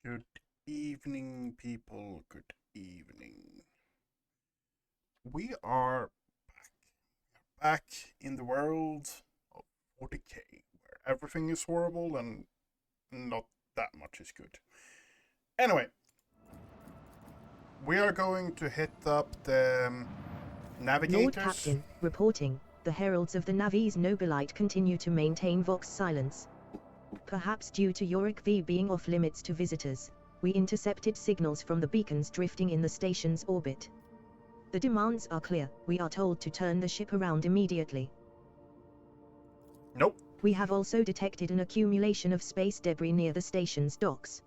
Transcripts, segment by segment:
Good evening, people. Good evening. We are back in the world of 40k, where everything is horrible and not that much is good. Anyway, we are going to hit up the navigators. Lord Captain, reporting. The heralds of the Navies Nobilite continue to maintain Vox silence. Perhaps due to Yorick V being off limits to visitors, we intercepted signals from the beacons drifting in the station's orbit. The demands are clear. We are told to turn the ship around immediately. Nope. We have also detected an accumulation of space debris near the station's docks.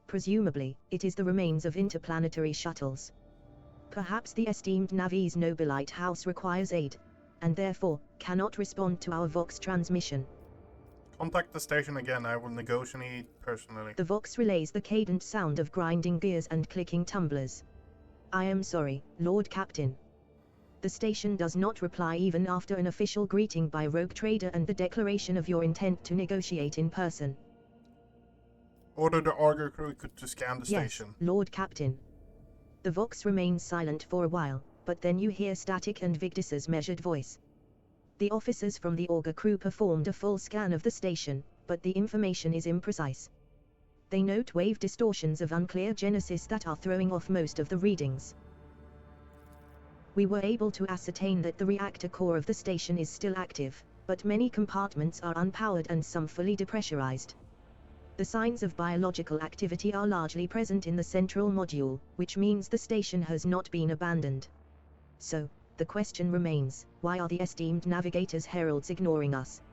Presumably, it is the remains of interplanetary shuttles. Perhaps the esteemed Navies Nobilite House requires aid, and therefore, cannot respond to our Vox transmission. Contact the station again. I will negotiate personally. The Vox relays the cadent sound of grinding gears and clicking tumblers. I am sorry, Lord Captain. The station does not reply even after an official greeting by Rogue Trader and the declaration of your intent to negotiate in person. Order the Auger crew to scan the Yes, station. Lord Captain. The Vox remains silent for a while, but then you hear static and Vigdis's measured voice. The officers from the Auger crew performed a full scan of the station, but the information is imprecise. They note wave distortions of unclear genesis that are throwing off most of the readings. We were able to ascertain that the reactor core of the station is still active, but many compartments are unpowered and some fully depressurized. The signs of biological activity are largely present in the central module, which means the station has not been abandoned. So, the question remains, why are the esteemed navigators heralds ignoring us?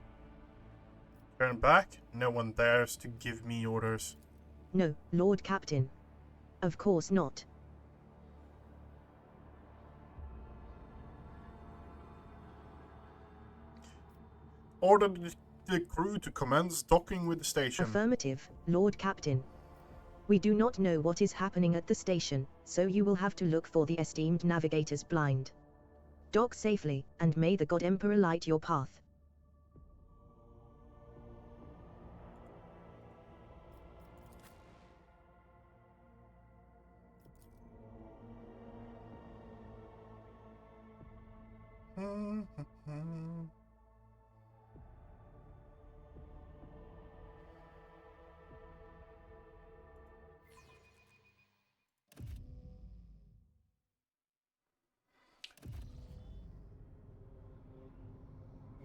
Turn back. No one dares to give me orders. No, Lord Captain. Of course not. Order the crew to commence docking with the station. Affirmative, Lord Captain. We do not know what is happening at the station, so you will have to look for the esteemed navigators blind. Dock safely, and may the God Emperor light your path.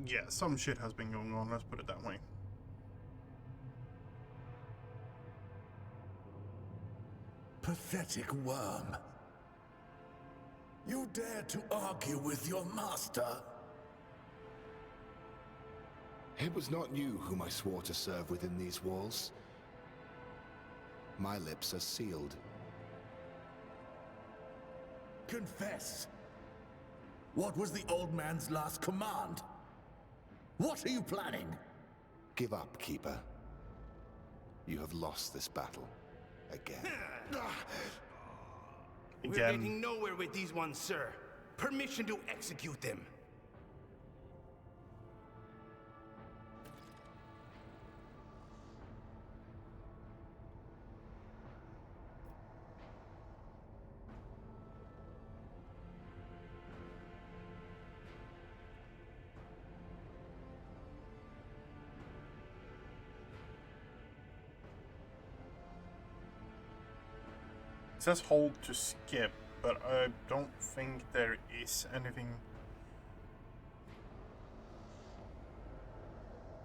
Yeah, some shit has been going on, let's put it that way. Pathetic worm. You dare to argue with your master? It was not you whom I swore to serve within these walls. My lips are sealed. Confess. What was the old man's last command? What are you planning? Give up, Keeper. You have lost this battle. Again. We're getting nowhere with these ones, sir. Permission to execute them. It says hold to skip, but I don't think there is anything.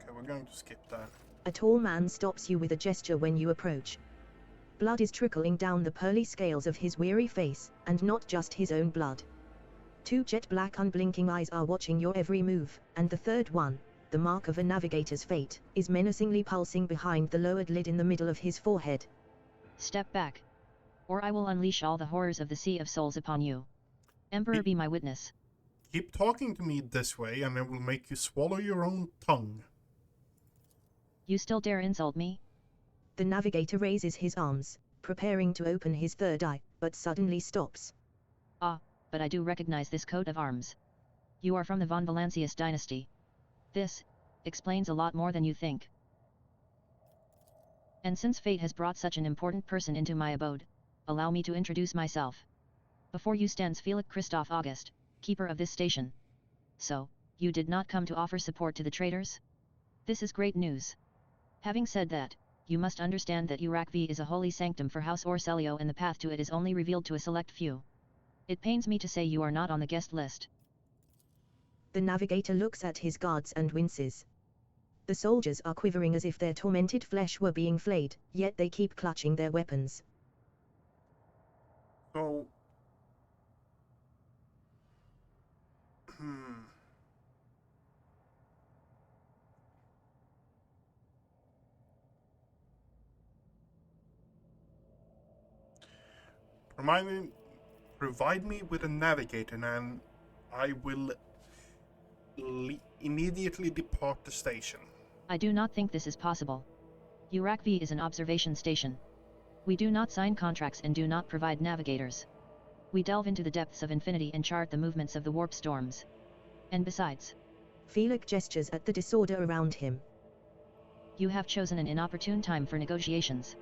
Okay, we're going to skip that. A tall man stops you with a gesture when you approach. Blood is trickling down the pearly scales of his weary face, and not just his own blood. Two jet-black unblinking eyes are watching your every move, and the third one, the mark of a navigator's fate, is menacingly pulsing behind the lowered lid in the middle of his forehead. Step back, or I will unleash all the horrors of the Sea of Souls upon you. Emperor, be my witness. Keep talking to me this way, and it will make you swallow your own tongue. You still dare insult me? The navigator raises his arms, preparing to open his third eye, but suddenly stops. Ah, but I do recognize this coat of arms. You are from the von Valancius dynasty. This explains a lot more than you think. And since fate has brought such an important person into my abode, allow me to introduce myself. Before you stands Felix Christoph August, keeper of this station. So, you did not come to offer support to the traitors? This is great news. Having said that, you must understand that Urakvi is a holy sanctum for House Orselio and the path to it is only revealed to a select few. It pains me to say you are not on the guest list. The navigator looks at his guards and winces. The soldiers are quivering as if their tormented flesh were being flayed, yet they keep clutching their weapons. So... Provide me with a navigator and I will immediately depart the station. I do not think this is possible. Urakvi is an observation station. We do not sign contracts and do not provide navigators. We delve into the depths of infinity and chart the movements of the warp storms. And besides, Felix gestures at the disorder around him. You have chosen an inopportune time for negotiations.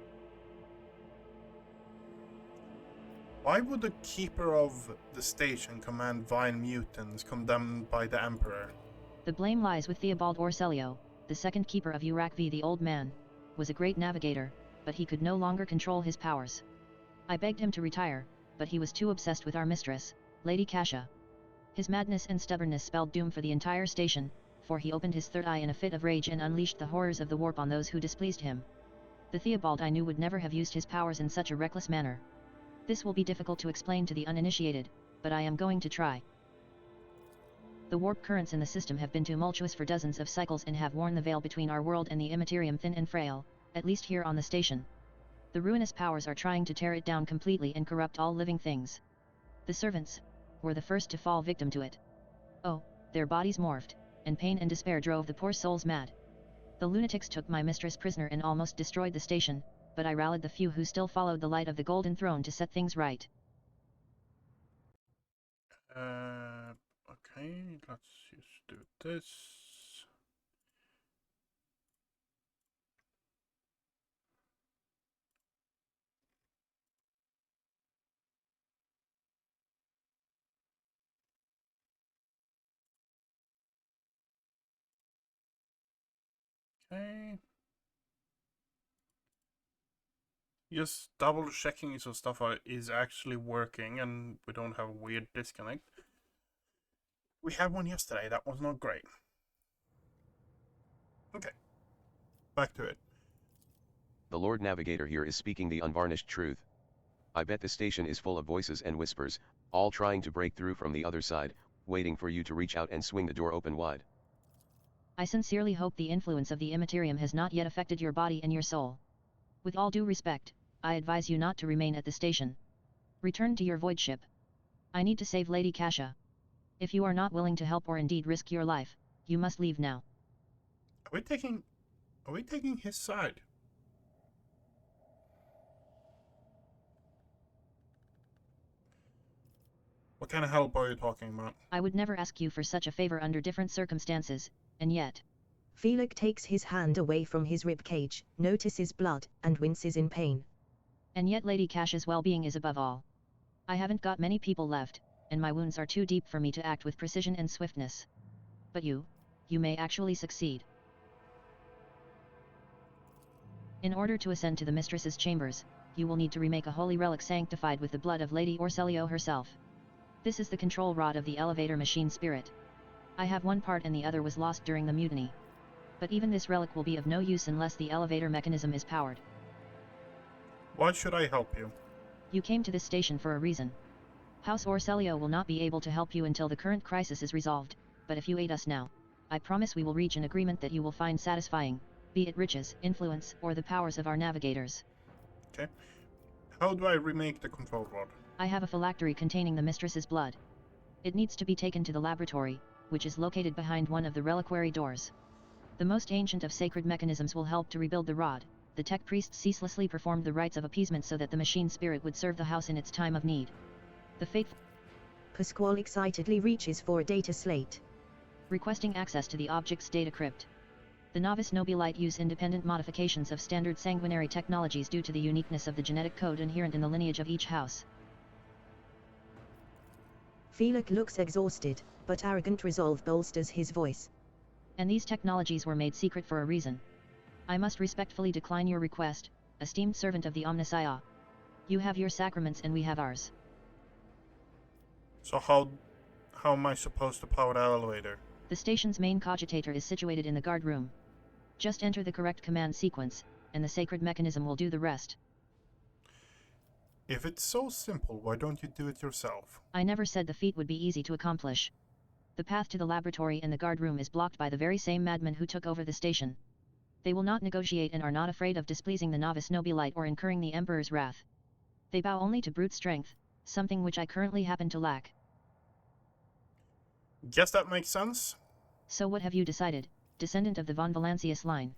Why would the keeper of the station command vile mutants condemned by the Emperor? The blame lies with Theobald Orselio, the second keeper of Urakvi. The old man was a great navigator, but he could no longer control his powers. I begged him to retire, but he was too obsessed with our mistress, Lady Kasha. His madness and stubbornness spelled doom for the entire station, for he opened his third eye in a fit of rage and unleashed the horrors of the warp on those who displeased him. The Theobald I knew would never have used his powers in such a reckless manner. This will be difficult to explain to the uninitiated, but I am going to try. The warp currents in the system have been tumultuous for dozens of cycles and have worn the veil between our world and the Immaterium thin and frail, at least here on the station. The ruinous powers are trying to tear it down completely and corrupt all living things. The servants were the first to fall victim to it. Oh, their bodies morphed, and pain and despair drove the poor souls mad. The lunatics took my mistress prisoner and almost destroyed the station, but I rallied the few who still followed the light of the Golden Throne to set things right. Okay, let's just do this. Okay. Just double checking so stuff is actually working and we don't have a weird disconnect. We had one yesterday, that was not great. Okay, back to it. The Lord Navigator here is speaking the unvarnished truth. I bet the station is full of voices and whispers, all trying to break through from the other side, waiting for you to reach out and swing the door open wide. I sincerely hope the influence of the Immaterium has not yet affected your body and your soul. With all due respect, I advise you not to remain at the station. Return to your void ship. I need to save Lady Kasha. If you are not willing to help or indeed risk your life, you must leave now. Are we taking his side? What kind of help are you talking about? I would never ask you for such a favor under different circumstances, and yet... Felix takes his hand away from his ribcage, notices blood, and winces in pain. And yet Lady Kasha's well-being is above all. I haven't got many people left, and my wounds are too deep for me to act with precision and swiftness. But you may actually succeed. In order to ascend to the mistress's chambers, you will need to remake a holy relic sanctified with the blood of Lady Orselio herself. This is the control rod of the elevator machine spirit. I have one part and the other was lost during the mutiny. But even this relic will be of no use unless the elevator mechanism is powered. Why should I help you? You came to this station for a reason. House Orselio will not be able to help you until the current crisis is resolved, but if you aid us now, I promise we will reach an agreement that you will find satisfying, be it riches, influence, or the powers of our navigators. Okay. How do I remake the control rod? I have a phylactery containing the mistress's blood. It needs to be taken to the laboratory, which is located behind one of the reliquary doors. The most ancient of sacred mechanisms will help to rebuild the rod. The tech priests ceaselessly performed the rites of appeasement so that the machine spirit would serve the house in its time of need. The faithful... Pasquale excitedly reaches for a data slate. Requesting access to the object's data crypt. The novice nobilite use independent modifications of standard sanguinary technologies due to the uniqueness of the genetic code inherent in the lineage of each house. Felix looks exhausted, but arrogant resolve bolsters his voice. And these technologies were made secret for a reason. I must respectfully decline your request, esteemed servant of the Omnissiah. You have your sacraments and we have ours. So how am I supposed to power the elevator? The station's main cogitator is situated in the guard room. Just enter the correct command sequence, and the sacred mechanism will do the rest. If it's so simple, why don't you do it yourself? I never said the feat would be easy to accomplish. The path to the laboratory and the guard room is blocked by the very same madmen who took over the station. They will not negotiate and are not afraid of displeasing the novice nobilite or incurring the Emperor's wrath. They bow only to brute strength, something which I currently happen to lack. Guess that makes sense. So what have you decided, descendant of the von Valancius line?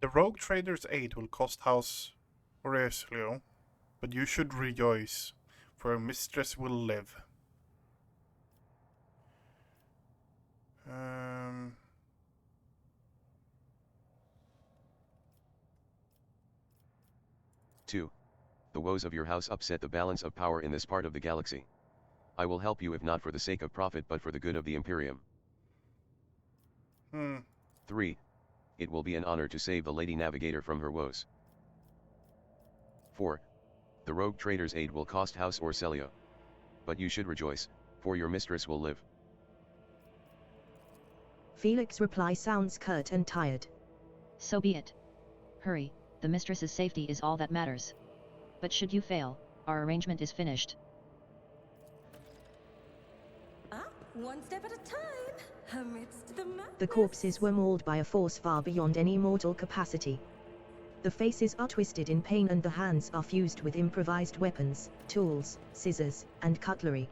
The rogue trader's aid will cost House Horacio, but you should rejoice, for your mistress will live. 2. The woes of your house upset the balance of power in this part of the galaxy. I will help you if not for the sake of profit but for the good of the Imperium. 3. It will be an honor to save the Lady Navigator from her woes. 4. The rogue trader's aid will cost House Orcelio. But you should rejoice, for your mistress will live. Felix's reply sounds curt and tired. So be it. Hurry, the mistress's safety is all that matters. But should you fail, our arrangement is finished. One step at a time, amidst the madness. The corpses were mauled by a force far beyond any mortal capacity. The faces are twisted in pain and the hands are fused with improvised weapons, tools, scissors, and cutlery.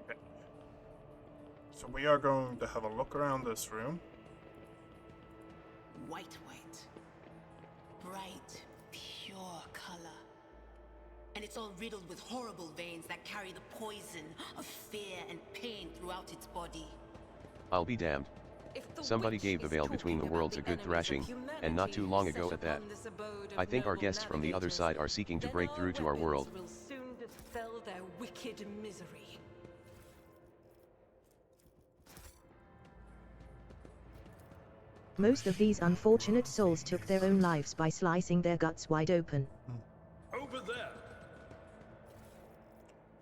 Okay. So we are going to have a look around this room. White, bright, pure color. And it's all riddled with horrible veins that carry the poison of fear and pain throughout its body. I'll be damned. Somebody gave the veil between the worlds a good thrashing, and not too long ago at that. I think our guests from the other side are seeking to break through to our world. Will soon dispel their wicked misery. Most of these unfortunate souls took their own lives by slicing their guts wide open. Over there!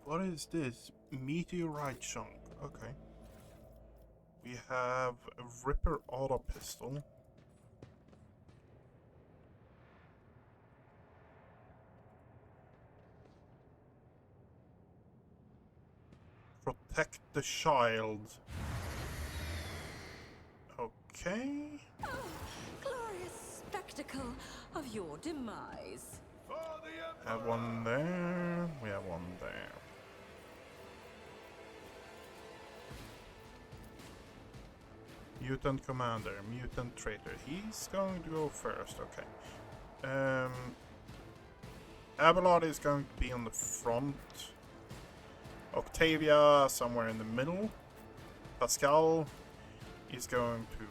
What is this? Meteorite chunk. Okay. We have a Ripper auto pistol. Protect the child. Okay. Oh, glorious spectacle of your demise. Have one there. We have one there. Mutant commander, mutant traitor. He's going to go first. Okay. Abelard is going to be on the front. Octavia somewhere in the middle. Pascal is going to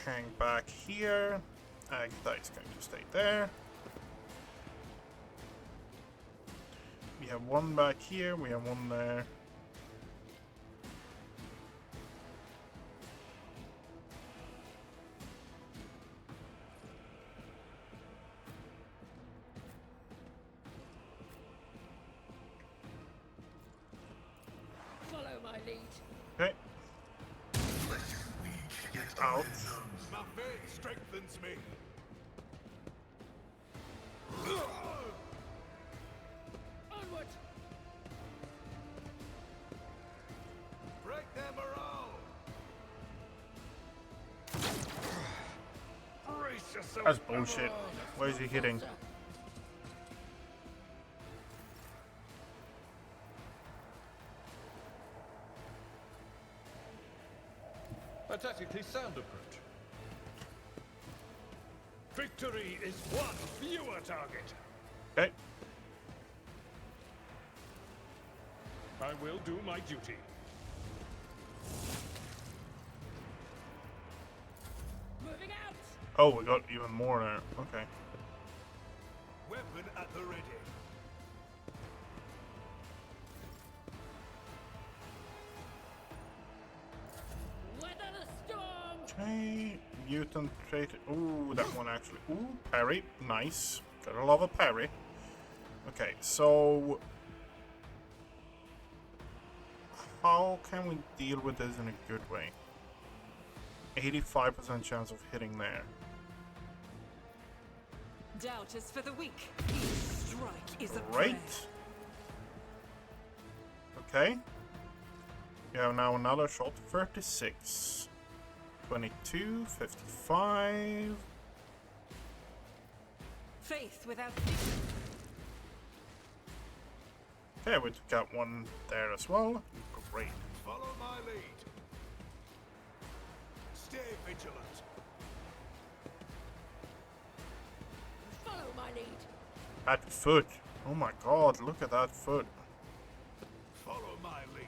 hang back here. Agatha is going to stay there. We have one back here, we have one there. Follow my lead. Okay. Out. My faith strengthens me. Onward! Break their morale. Brace yourself. That's bullshit. Where is he hitting? A tactically sound approach. Victory is one fewer target. Okay. I will do my duty. Moving out! Oh, we got even more there. Okay. Weapon at the ready. Weather the storm! Okay. Mutant trait. Ooh, that one actually. Ooh, parry. Nice. Gotta love a parry. Okay, so how can we deal with this in a good way? 85% chance of hitting there. Doubt is for the weak. Each strike is a Right. prayer. Okay. You have now another shot. 36. 22. 55. Faith without Okay, we took out one there as well. Great. Follow my lead. Stay vigilant. follow my lead. That foot. Oh my god, look at that foot. Follow my lead.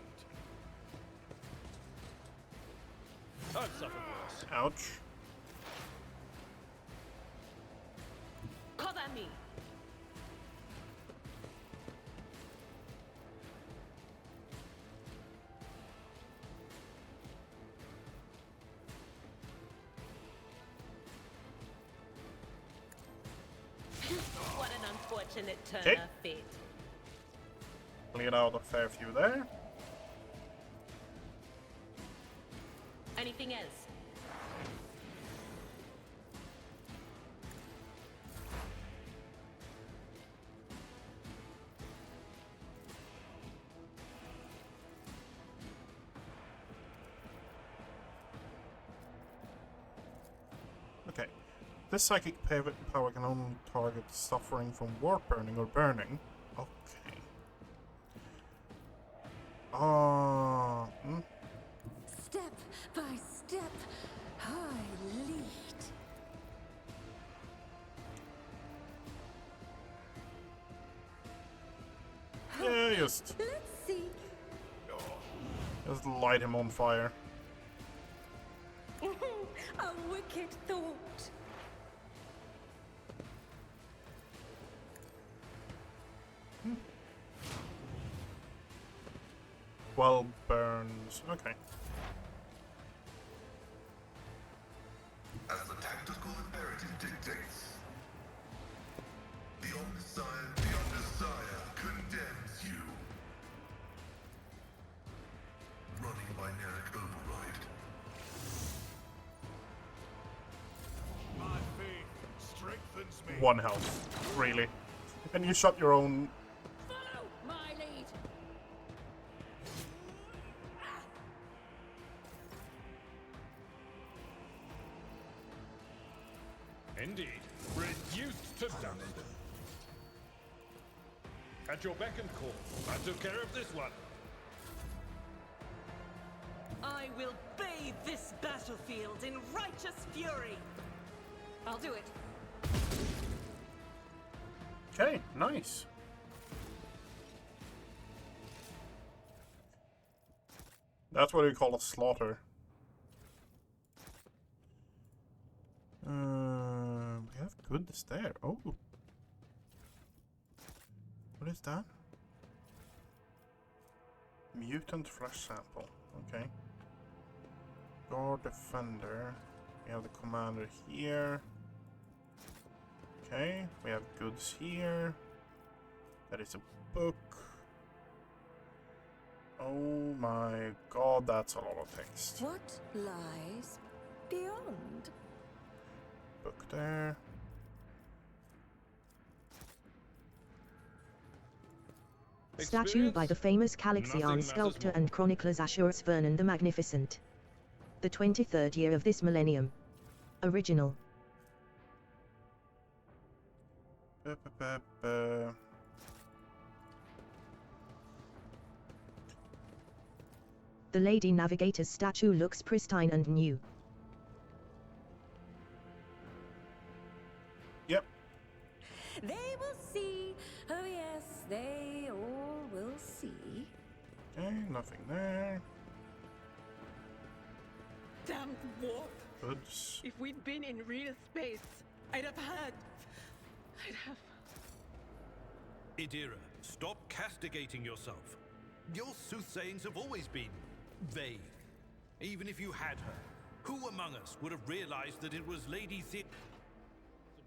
I've suffered worse. Ouch. Cover me. What an unfortunate turn Okay. of fate. Cleared out a fair few there. Anything else? Okay. This psychic power can only target suffering from warp burning or burning. Okay. Step by step, I lead. Yeah, just Let's see. light him on fire. A wicked thought. Well, burns. Okay. As the tactical imperative dictates, the Omnissiah condemns you. Running binaric override. My faith strengthens me. One health. Really. And you shot your own. Follow my lead. Indeed. Reduced to dust. At your beck and call. I took care of this one. I will bathe this battlefield in righteous fury. I'll do it. Okay, nice. That's what you call a slaughter. We have goods there. Oh. What is that? Mutant flesh sample. Okay. Guard defender. We have the commander here. Okay, we have goods here. That is a book. Oh my god, that's a lot of text. What lies beyond? Book there. Statue by the famous Nothing Calixian matters sculptor more. and chronicler Ashurus Vernon the Magnificent. The 23rd year of this millennium. Original. The Lady Navigator's statue looks pristine and new. Yep. They will see. Oh yes, they all will see. Okay, nothing there. Damn warp. Goods. If we'd been in real space, I'd have. Idira, stop castigating yourself. Your soothsayings have always been vague. Even if you had her, who among us would have realized that it was Lady Thea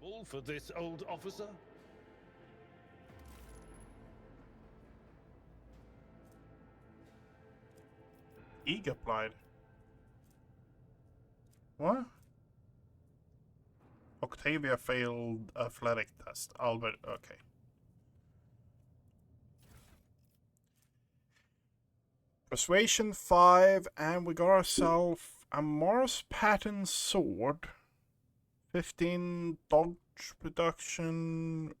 responsible for this old officer? Ig applied. What? Octavia failed athletic test. Albert, okay. Persuasion 5, and we got ourselves a Mars pattern sword. 15 dodge reduction.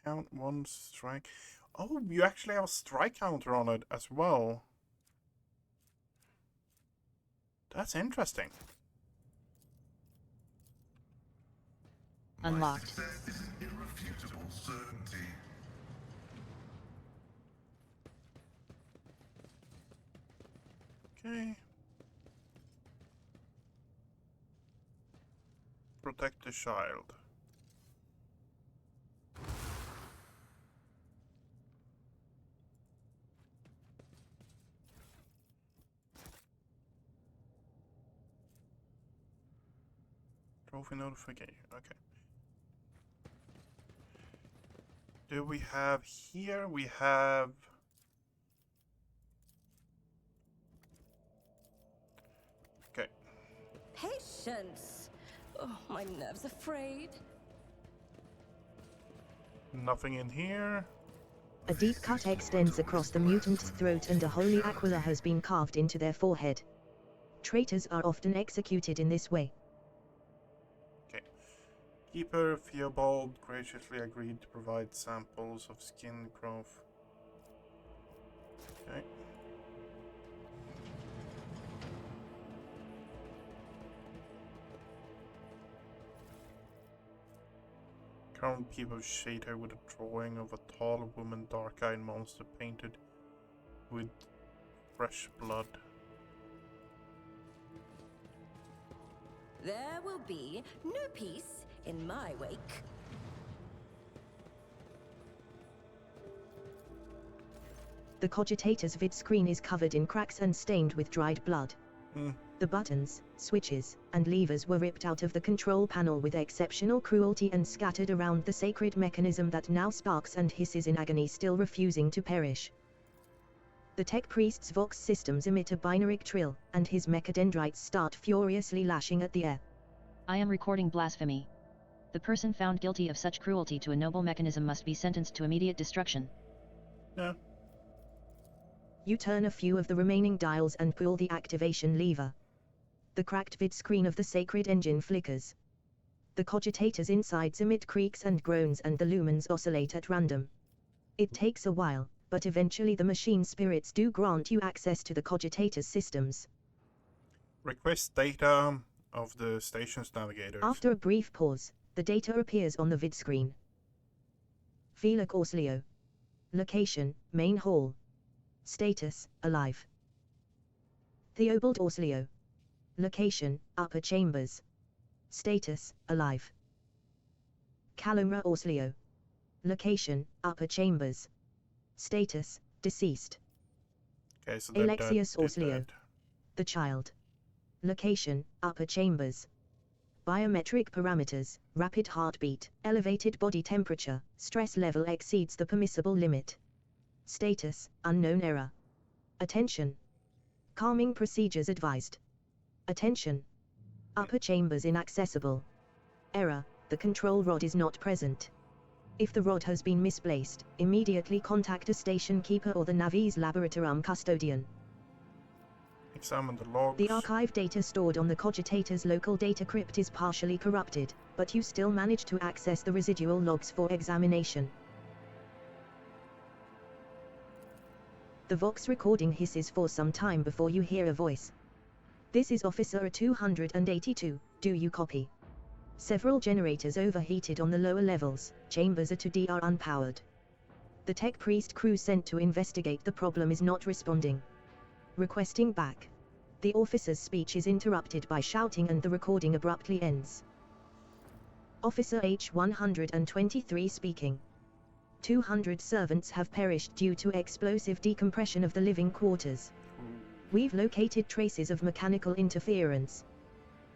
Count 1 strike. Oh, you actually have a strike counter on it as well. That's interesting. Unlocked. Irrefutable certainty. Okay. Protect the child. Trophy notification. Okay. Do we have here? We have. Okay. Patience. Oh, my nerves are frayed. Nothing in here. A deep cut extends across the mutant's throat and a holy aquila has been carved into their forehead. Traitors are often executed in this way. Okay. Keeper Theobald graciously agreed to provide samples of skin growth. Okay. Current people shade her with a drawing of a tall woman, dark-eyed monster painted with fresh blood. There will be no peace in my wake. The cogitator's vid screen is covered in cracks and stained with dried blood. The buttons, switches, and levers were ripped out of the control panel with exceptional cruelty and scattered around the sacred mechanism that now sparks and hisses in agony, still refusing to perish. The tech priest's vox systems emit a binary trill, and his mechadendrites start furiously lashing at the air. I am recording blasphemy. The person found guilty of such cruelty to a noble mechanism must be sentenced to immediate destruction. Yeah. You turn a few of the remaining dials and pull the activation lever. The cracked vid screen of the sacred engine flickers. The cogitator's insides emit creaks and groans and the lumens oscillate at random. It takes a while, but eventually the machine spirits do grant you access to the cogitator's systems. Request data of the station's navigators. After a brief pause, the data appears on the vid screen. Felix Orslio. Location, main hall. Status, alive. Theobald Orslio. Location, upper chambers. Status, alive. Calumra Orslio. Location, upper chambers. Status, deceased. Okay, so they're Alexius dead, Orslio. dead. The child. Location, upper chambers. Biometric parameters, rapid heartbeat, elevated body temperature, stress level exceeds the permissible limit. Status, unknown error. Attention. Calming procedures advised. Attention. Upper chambers inaccessible. Error, the control rod is not present. If the rod has been misplaced, immediately contact a station keeper or the Navi's Laboratorum custodian. Examine the logs. The archive data stored on the cogitator's local data crypt is partially corrupted, but you still manage to access the residual logs for examination. The The Vox recording hisses for some time before you hear a voice. This is Officer 282, do you copy? Several generators overheated on the lower levels, chambers A2D are unpowered. The tech priest crew sent to investigate the problem is not responding. Requesting back. The officer's speech is interrupted by shouting and the recording abruptly ends. Officer H-123 speaking. 200 servants have perished due to explosive decompression of the living quarters. We've located traces of mechanical interference.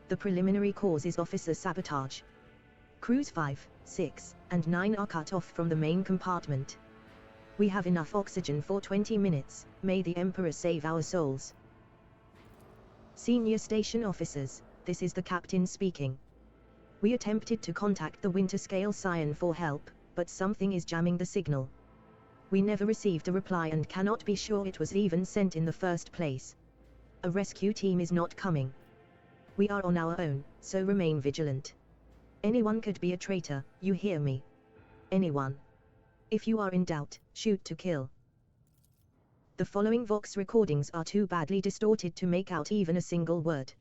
The preliminary cause is officer sabotage. Crews 5, 6, and 9 are cut off from the main compartment. We have enough oxygen for 20 minutes, may the Emperor save our souls. Senior station officers, this is the captain speaking. We attempted to contact the Winterscale Scion for help, but something is jamming the signal. We never received a reply and cannot be sure it was even sent in the first place. A rescue team is not coming. We are on our own, so remain vigilant. Anyone could be a traitor, you hear me? Anyone. If you are in doubt, shoot to kill. The following Vox recordings are too badly distorted to make out even a single word.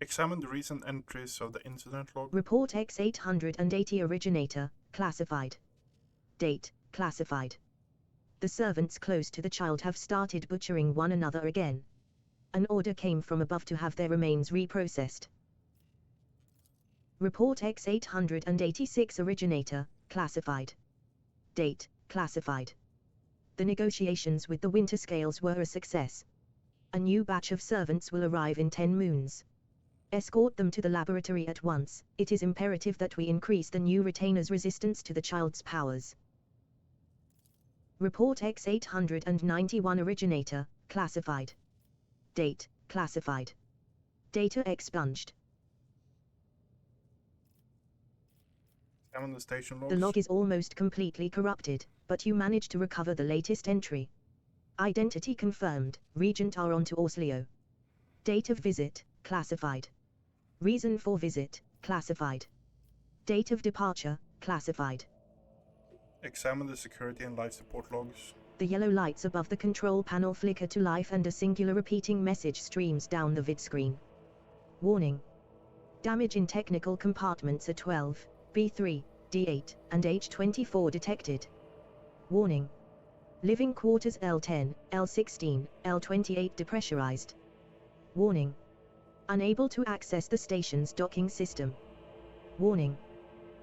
Examine the recent entries of the incident log. Report X880 originator, classified. Date, classified. The servants close to the child have started butchering one another again. An order came from above to have their remains reprocessed. Report X886 originator, classified. Date, classified. The negotiations with the Winterscales were a success. A new batch of servants will arrive in 10 moons. Escort them to the laboratory at once, it is imperative that we increase the new retainer's resistance to the child's powers. Report X891 originator, classified. Date, classified. Data expunged. Examine the station logs. The log is almost completely corrupted, but you managed to recover the latest entry. Identity confirmed, Regent are on to Orsleo. Date of visit, classified. Reason for visit, classified. Date of departure, classified. Examine the security and life support logs. The yellow lights above the control panel flicker to life and a singular repeating message streams down the vid screen. Warning. Damage in technical compartments A12, B3, D8, and H24 detected. Warning. Living quarters L10, L16, L28 depressurized. Warning. Unable to access the station's docking system. Warning.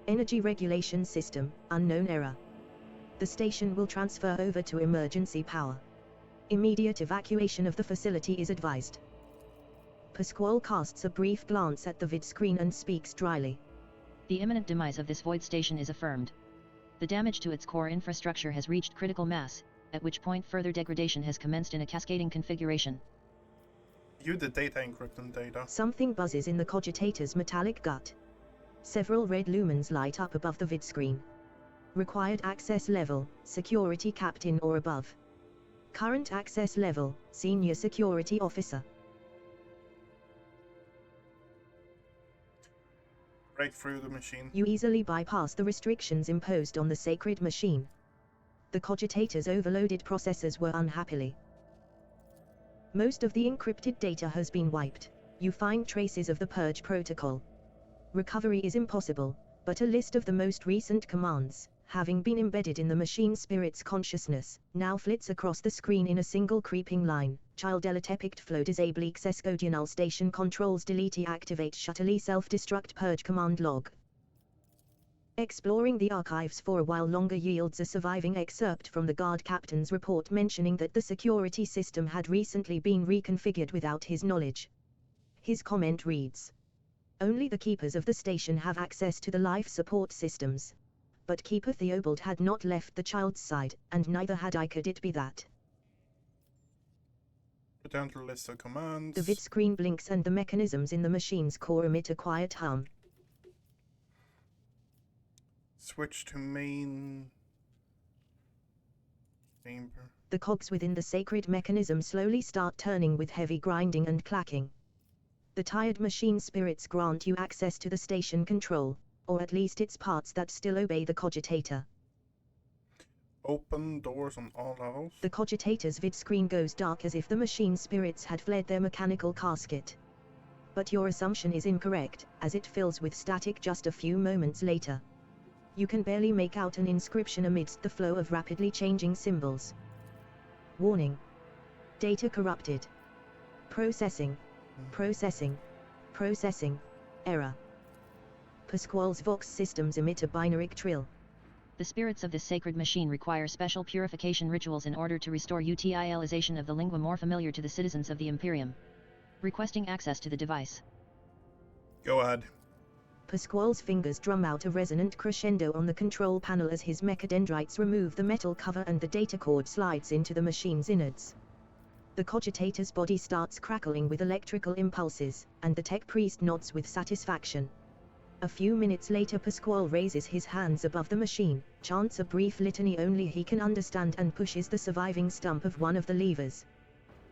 Energy regulation system, unknown error. The station will transfer over to emergency power. Immediate evacuation of the facility is advised. Pasquale casts a brief glance at the vid screen and speaks dryly. The imminent demise of this void station is affirmed. The damage to its core infrastructure has reached critical mass, at which point further degradation has commenced in a cascading configuration. View the data encryption data. Something buzzes in the cogitator's metallic gut. Several red lumens light up above the vid screen. Required access level, security captain or above. Current access level, senior security officer. Break through the machine. You easily bypass the restrictions imposed on the sacred machine. The cogitator's overloaded processors were unhappily. Most of the encrypted data has been wiped. You find traces of the purge protocol. Recovery is impossible, but a list of the most recent commands, having been embedded in the machine spirit's consciousness, now flits across the screen in a single creeping line. Child elitepict flow disable exescodional station controls delete activate shuttle self-destruct purge command log. Exploring the archives for a while longer yields a surviving excerpt from the guard captain's report mentioning that the security system had recently been reconfigured without his knowledge. His comment reads: "Only the keepers of the station have access to the life support systems. But Keeper Theobald had not left the child's side, and neither had I. Could it be that?" Return to the list of commands. The vid screen blinks and the mechanisms in the machine's core emit a quiet hum. Switch to main chamber. The cogs within the sacred mechanism slowly start turning with heavy grinding and clacking. The tired machine spirits grant you access to the station control, or at least its parts that still obey the cogitator. Open doors on all levels. The cogitator's vid screen goes dark as if the machine spirits had fled their mechanical casket. But your assumption is incorrect, as it fills with static just a few moments later. You can barely make out an inscription amidst the flow of rapidly changing symbols. Warning. Data corrupted. Processing. Processing. Processing. Error. Pasquale's Vox systems emit a binary trill. The spirits of this sacred machine require special purification rituals in order to restore utilization of the lingua more familiar to the citizens of the Imperium. Requesting access to the device. Go ahead. Pasquale's fingers drum out a resonant crescendo on the control panel as his mechadendrites remove the metal cover and the data cord slides into the machine's innards. The cogitator's body starts crackling with electrical impulses, and the tech priest nods with satisfaction. A few minutes later Pasquale raises his hands above the machine, chants a brief litany only he can understand and pushes the surviving stump of one of the levers.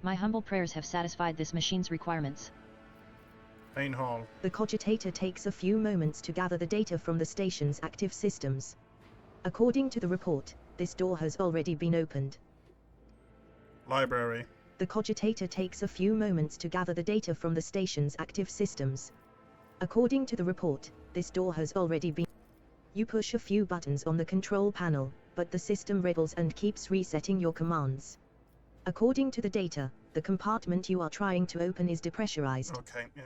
My humble prayers have satisfied this machine's requirements. Main hall. The cogitator takes a few moments to gather the data from the station's active systems. According to the report, this door has already been opened. Library. The cogitator takes a few moments to gather the data from the station's active systems. According to the report, this door has already been... You push a few buttons on the control panel, but the system rebels and keeps resetting your commands. According to the data, the compartment you are trying to open is depressurized. Okay, yeah.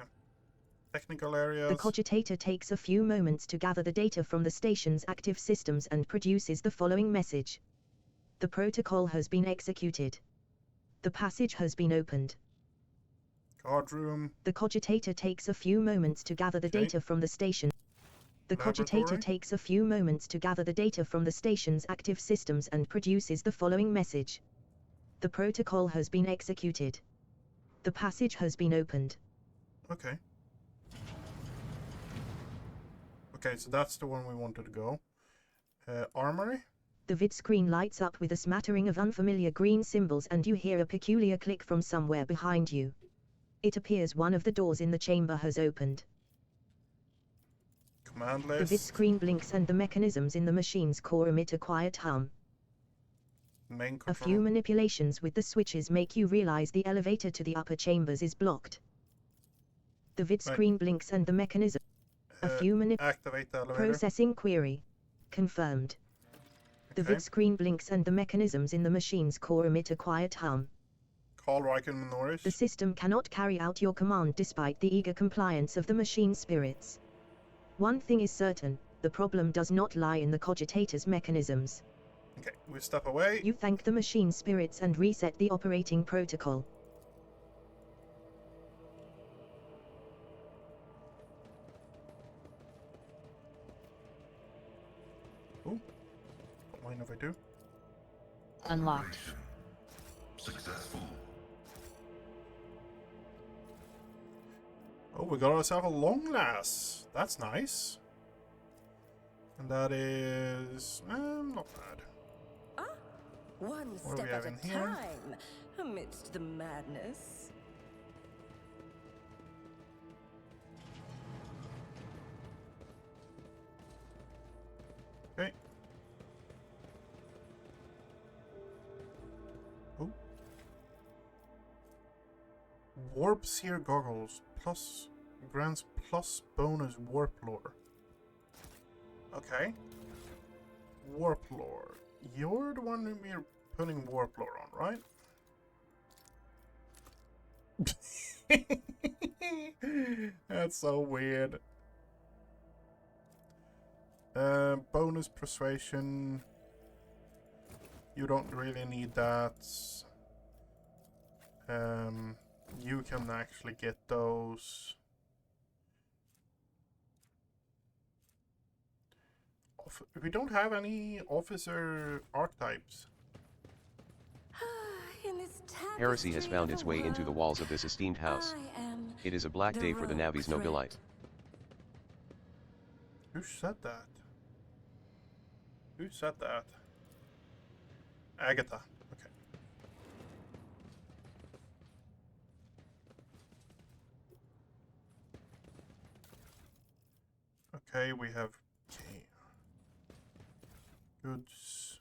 Technical areas. The cogitator takes a few moments to gather the data from the station's active systems and produces the following message. The protocol has been executed. The passage has been opened. Guard room. The cogitator takes a few moments to gather the data from the station. The cogitator takes a few moments to gather the data from the station's active systems and produces the following message. The protocol has been executed. The passage has been opened. Okay. Okay, so that's the one we wanted to go. Armory? The vid screen lights up with a smattering of unfamiliar green symbols and you hear a peculiar click from somewhere behind you. It appears one of the doors in the chamber has opened. Command list. The vid screen blinks and the mechanisms in the machine's core emit a quiet hum. Main A control. few manipulations with the switches make you realize the elevator to the upper chambers is blocked. The vid screen blinks and the mechanism. A few Activate the elevator. Processing query. Confirmed. The vid screen blinks and the mechanisms in the machine's core emit a quiet hum. Call Riken Norris. The system cannot carry out your command despite the eager compliance of the machine spirits. One thing is certain, the problem does not lie in the cogitator's mechanisms. Okay, we step away. You thank the machine spirits and reset the operating protocol. Oh, don't mind if I do. Unlocked. Successful. Oh, we got ourselves a long lass. That's nice. And that is not bad. One What do we step have at in a here? time, amidst the madness. Okay. Oh. Warp Seer goggles plus grants plus bonus warp lore. Okay. Warp lore. You're the one we're putting warp lore on, right? That's so weird. Bonus persuasion. You don't really need that. You can actually get those. We don't have any officer archetypes. Heresy has found its way into the walls of this esteemed house. It is a black day for the Navi's Nobilite. Who said that? Who said that? Agatha. Okay. Okay, we have goods.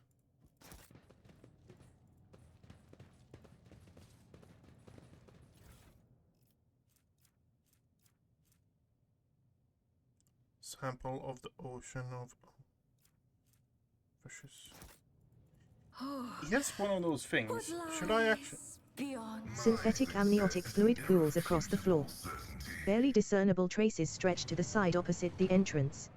Sample of the ocean of fishes. Yes, one of those things. Should I actually... Synthetic amniotic fluid pools across the floor. Barely discernible traces stretch to the side opposite the entrance.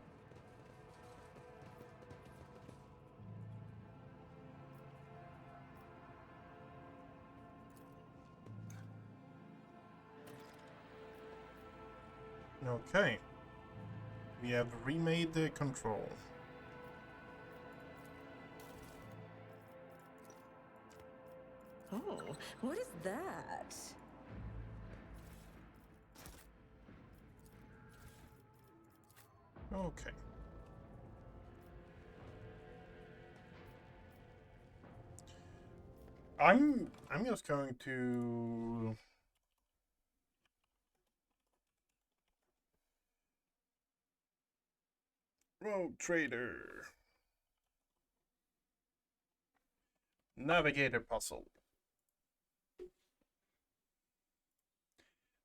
Okay. We have remade the control. Oh, what is that? Okay. I'm just going to Rogue Trader. Navigator puzzle.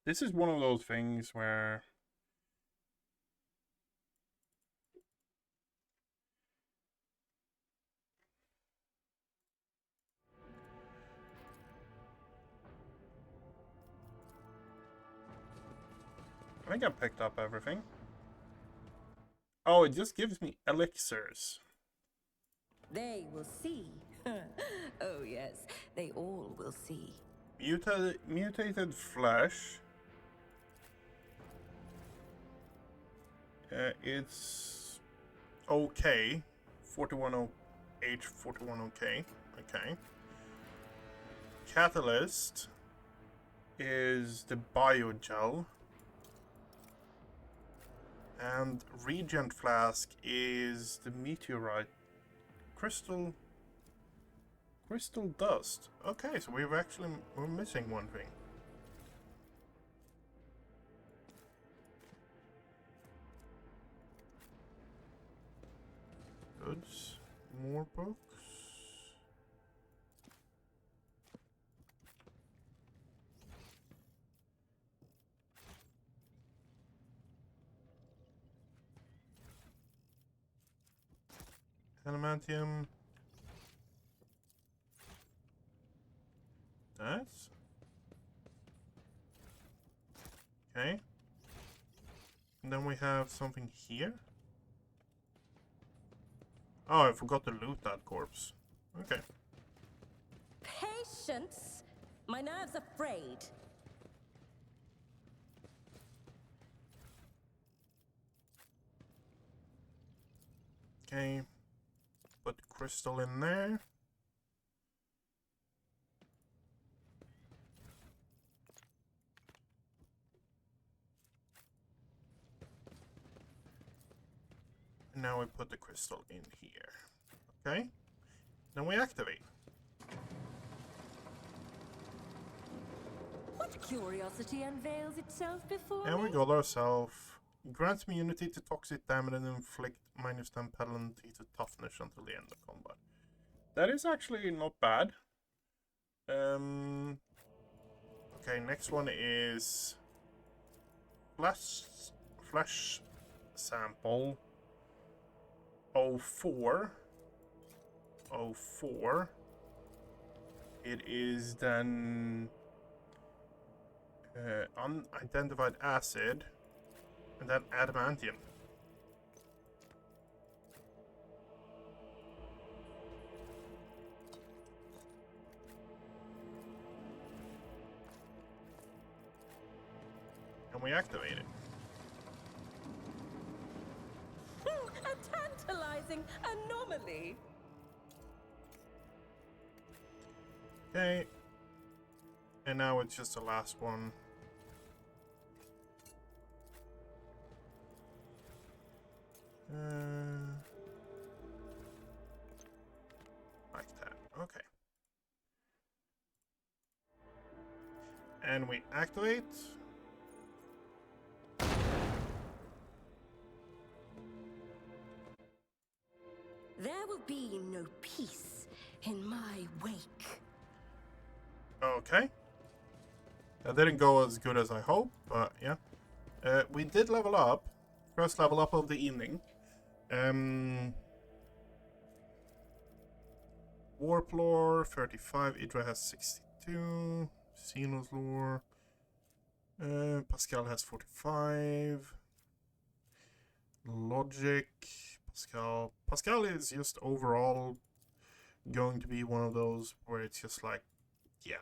This is one of those things where I think I picked up everything. Oh, it just gives me elixirs. They will see. Oh yes, they all will see. Mutated flesh. It's okay. 41 H41 okay. Okay. Catalyst is the biogel. And Regent Flask is the meteorite crystal dust. Okay, so we're missing one thing. Goods, more books. Adamantium. That's okay. And then we have something here. Oh, I forgot to loot that corpse. Okay. Patience? My nerves are frayed. Okay. Put the crystal in there. And now we put the crystal in here. Okay. Then we activate. What curiosity unveils itself before And me? we got ourselves. Grants immunity to toxic damage and inflict -10 penalty to toughness until the end of combat. That is actually not bad. Okay, next one is flesh sample 04. 04. It is then unidentified acid and then adamantium. And we activate it. A tantalizing anomaly. Okay. And now it's just the last one. Like that. Okay. And we activate. There will be no peace in my wake. Okay. That didn't go as good as I hoped, but yeah. We did level up First level up of the evening. Warp lore 35. Idra has 62. Xenos lore. Pascal has 45. Logic. Pascal is just overall going to be one of those where it's just like, yeah.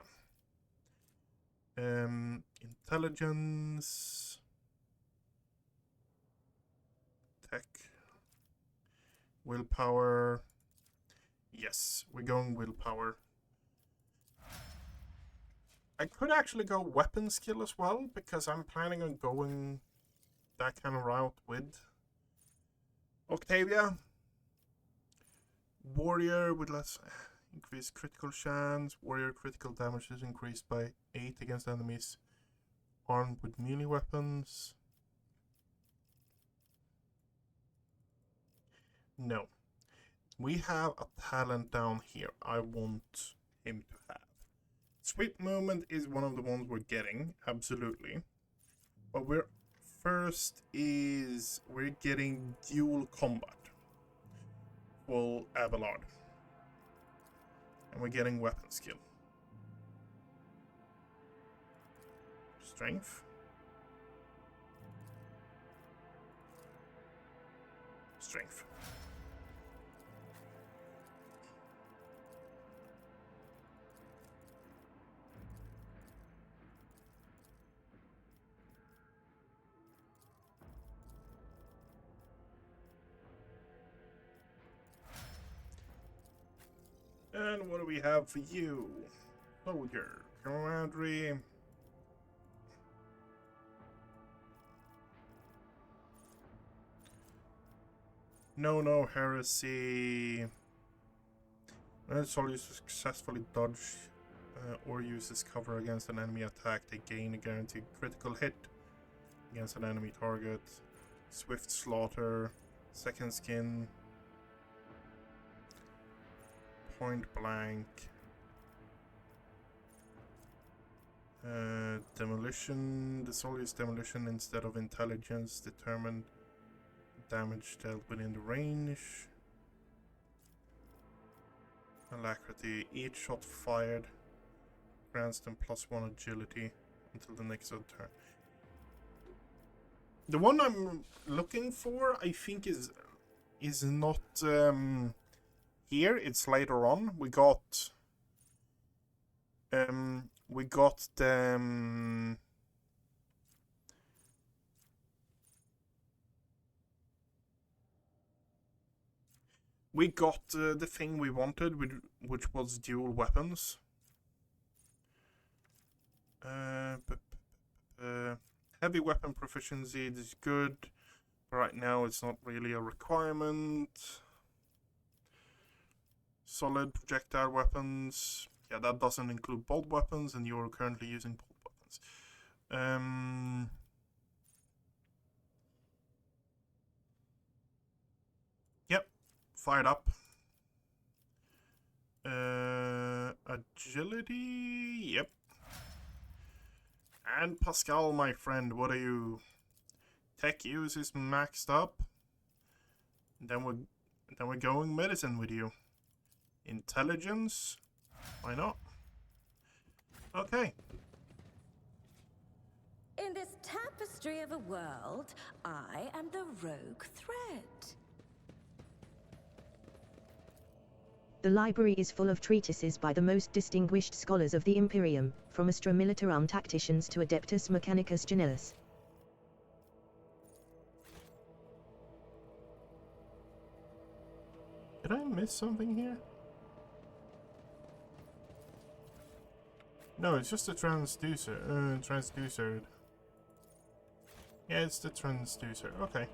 Intelligence. Tech. Willpower. Yes, we're going willpower. I could actually go weapon skill as well, because I'm planning on going that kind of route with Octavia. Warrior with less increased critical chance. Warrior critical damage is increased by 8 against enemies armed with melee weapons. No. We have a talent down here I want him to have. Swift movement is one of the ones we're getting, absolutely. But we're getting dual combat. Full Abelard. And we're getting weapon skill. Strength. Strength. And what do we have for you? Soldier, camaraderie. No heresy. When soldiers successfully dodge or uses cover against an enemy attack, they gain a guaranteed critical hit against an enemy target. Swift slaughter, second skin. Point blank. Demolition. The soldier's demolition instead of intelligence determined damage dealt within the range. Alacrity. Each shot fired grants them +1 agility until the next turn. The one I'm looking for, I think, is not here. It's later on. We got the the thing we wanted, which was dual weapons. Heavy weapon proficiency is good. Right now it's not really a requirement. Solid projectile weapons. Yeah, that doesn't include bolt weapons, and you're currently using bolt weapons. Yep, fired up. Agility, yep. And Pascal, my friend, what are you? Tech use is maxed up. Then we're going medicine with you. Intelligence, why not? Okay. In this tapestry of a world, I am the rogue thread. The library is full of treatises by the most distinguished scholars of the Imperium, from Astra Militarum tacticians to Adeptus Mechanicus Genellus. Did I miss something here? No, it's just a transducer. Transducer. Yeah, it's the transducer. Okay.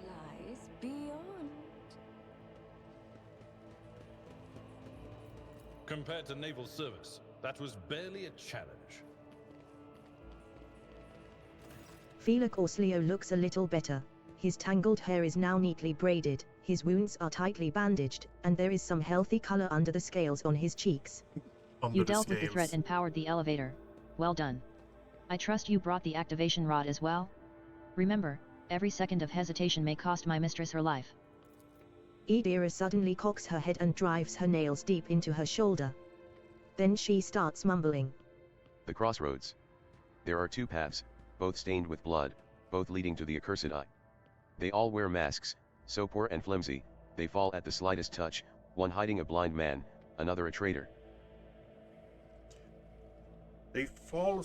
Lies beyond. Compared to naval service, that was barely a challenge. Felix Orsleo looks a little better. His tangled hair is now neatly braided, his wounds are tightly bandaged, and there is some healthy color under the scales on his cheeks. You dealt with the threat and powered the elevator. Well done. I trust you brought the activation rod as well? Remember, every second of hesitation may cost my mistress her life. Idira suddenly cocks her head and drives her nails deep into her shoulder. Then she starts mumbling. The crossroads. There are two paths, both stained with blood, both leading to the accursed eye. They all wear masks, so poor and flimsy, they fall at the slightest touch, one hiding a blind man, another a traitor. They fall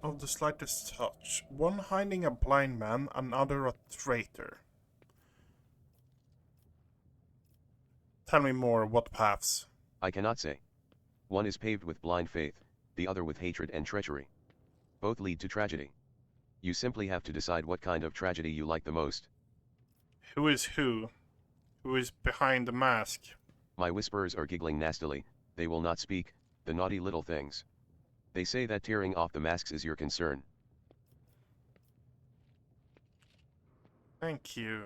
of the slightest touch, one hiding a blind man, another a traitor. Tell me more, what paths? I cannot say. One is paved with blind faith, the other with hatred and treachery. Both lead to tragedy. You simply have to decide what kind of tragedy you like the most. Who is who? Who is behind the mask? My whisperers are giggling nastily, they will not speak, the naughty little things. They say that tearing off the masks is your concern. Thank you.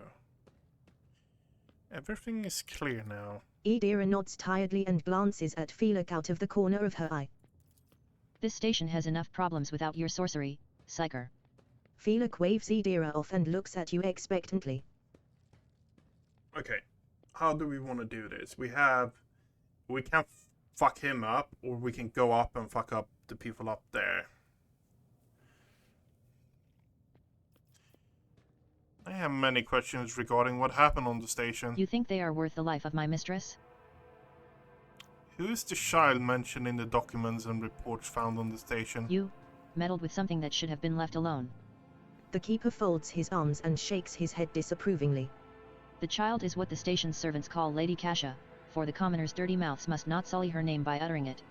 Everything is clear now. Idira nods tiredly and glances at Felix out of the corner of her eye. This station has enough problems without your sorcery, Psyker. Felix waves Idira off and looks at you expectantly. Okay, how do we want to do this? We can fuck him up, or we can go up and fuck up the people up there. I have many questions regarding what happened on the station. You think they are worth the life of my mistress? Who is the child mentioned in the documents and reports found on the station? You meddled with something that should have been left alone. The keeper folds his arms and shakes his head disapprovingly. The child is what the station's servants call Lady Kasha, for the commoners' dirty mouths must not sully her name by uttering it.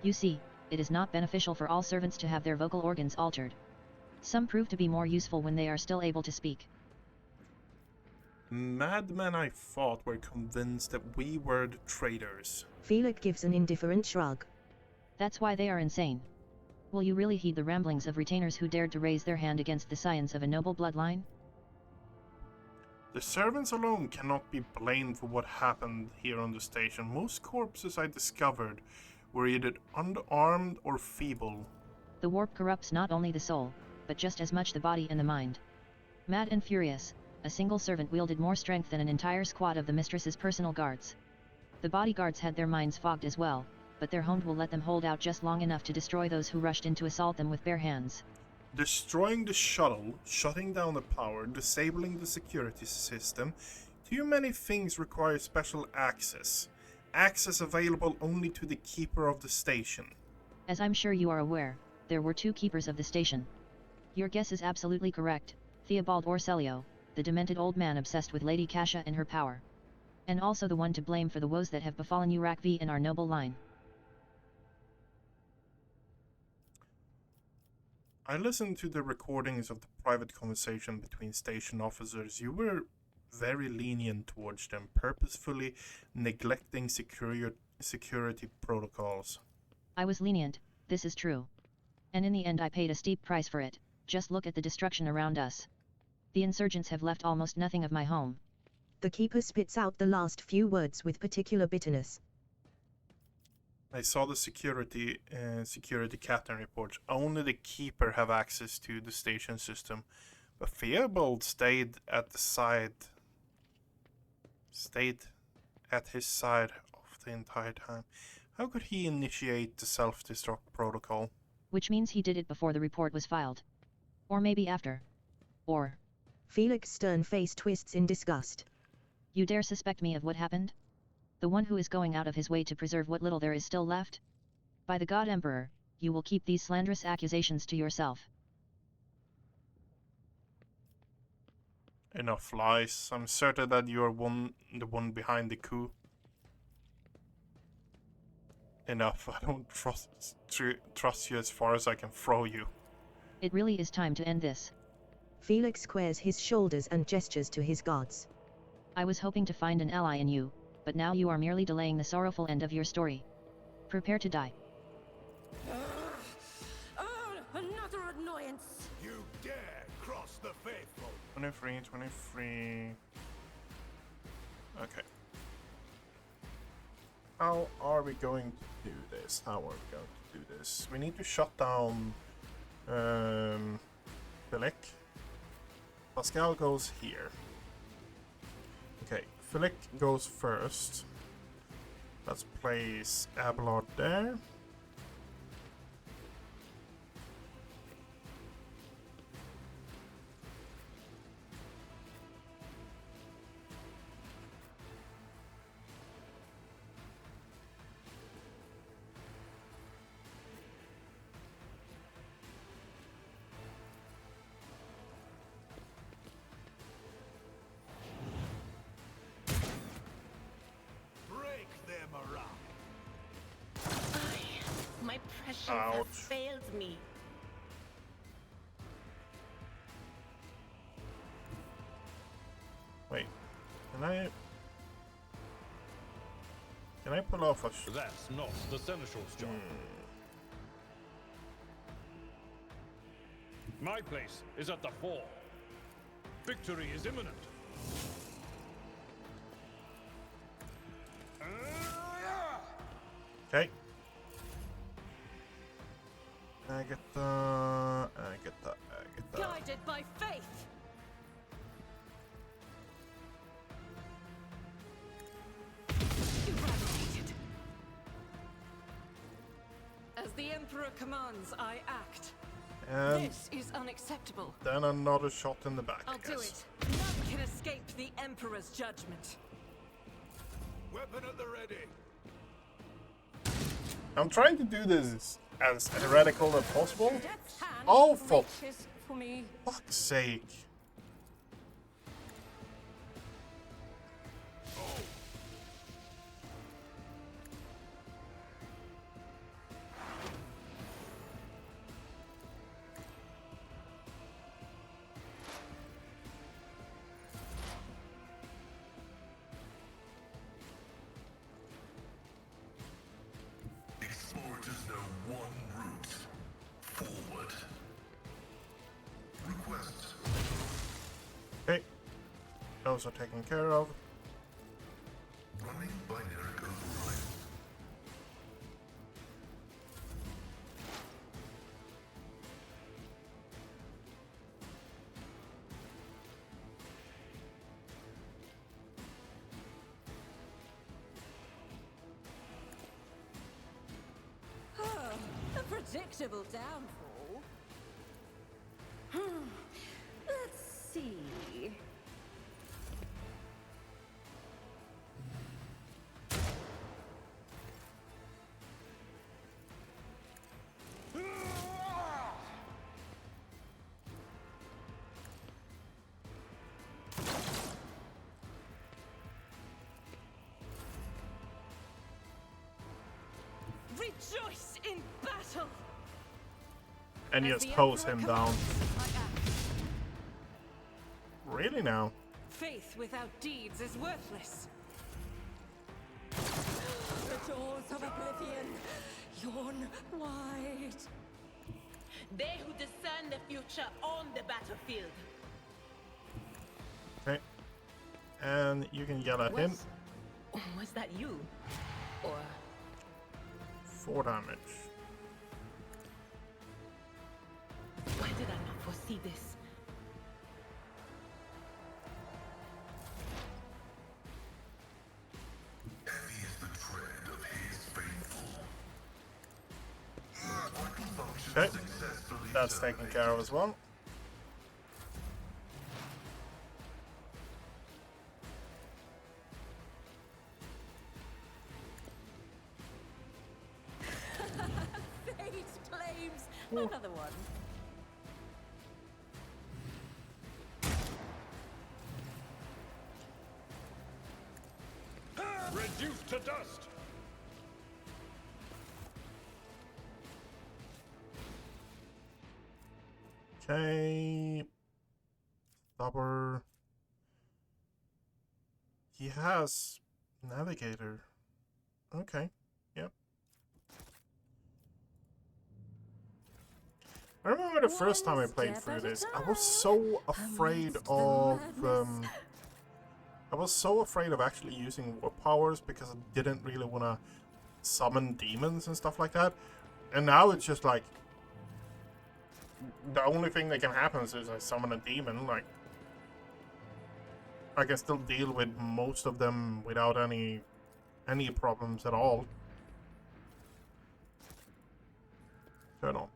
You see, it is not beneficial for all servants to have their vocal organs altered. Some prove to be more useful when they are still able to speak. Madmen I thought were convinced that we were the traitors. Felix gives an indifferent shrug. That's why they are insane. Will you really heed the ramblings of retainers who dared to raise their hand against the scions of a noble bloodline? The servants alone cannot be blamed for what happened here on the station. Most corpses I discovered were either unarmed or feeble. The warp corrupts not only the soul, but just as much the body and the mind. Mad and furious, a single servant wielded more strength than an entire squad of the mistress's personal guards. The bodyguards had their minds fogged as well, but their hound will let them hold out just long enough to destroy those who rushed in to assault them with bare hands. Destroying the shuttle, shutting down the power, disabling the security system. Too many things require special access. Access available only to the keeper of the station. As I'm sure you are aware, there were two keepers of the station. Your guess is absolutely correct, Theobald Orselio, the demented old man obsessed with Lady Kasha and her power. And also the one to blame for the woes that have befallen Urakvi and our noble line. I listened to the recordings of the private conversation between station officers. You were very lenient towards them, purposefully neglecting security protocols. I was lenient, this is true. And in the end I paid a steep price for it. Just look at the destruction around us. The insurgents have left almost nothing of my home. The keeper spits out the last few words with particular bitterness. I saw the security captain reports. Only the keeper have access to the station system, but Theobald stayed at his side of the entire time. How could he initiate the self-destruct protocol? Which means he did it before the report was filed. Or maybe after. Or... Felix's stern face twists in disgust. You dare suspect me of what happened? The one who is going out of his way to preserve what little there is still left? By the God Emperor, you will keep these slanderous accusations to yourself. Enough lies. I'm certain that you are the one behind the coup. Enough. I don't trust you as far as I can throw you. It really is time to end this. Felix squares his shoulders and gestures to his guards. I was hoping to find an ally in you, but now you are merely delaying the sorrowful end of your story. Prepare to die. Oh, another annoyance! You dare cross the faithful! 23. Okay. How are we going to do this? We need to shut down Philic. Pascal goes here. Okay, Philic goes first. Let's place Abelard there. My pressures Ouch. have failed me. Wait, can I pull off a That's not the Seneschal's job. My place is at the fore. Victory is imminent. Okay. I get that. Guided by faith. Eradicated. As the Emperor commands, I act. And This is unacceptable. then another shot in the back, I'll I do guess. it. None can escape the Emperor's judgment. Weapon at the ready. I'm trying to do this as heretical as possible. Death's hand Oh, for reaches for me. fuck's sake. Explorers know one route. Forward. Requests. Okay. Those are taken care of. Running binary override. A predictable downfall. Let's see. Rejoice in battle. And As just the hose Emperor him down. commands, I act. Really now? Faith without deeds is worthless. The doors of oblivion yawn wide. They who discern the future on the battlefield. Okay. And you can yell at him. Was that you? Or 4 damage. why did I not foresee this? Heavy is the tread of his faithful. Vital function Okay. successfully That's taken care of as well. Fate claims another one. Reduced to dust. Okay. Stubber. He has Navigator. Okay. Yep. I remember the first time I played through this, I was so afraid of I was so afraid of actually using war powers because I didn't really want to summon demons and stuff like that. And now it's just like the only thing that can happen is I summon a demon. Like, I can still deal with most of them without any problems at all. Turn on.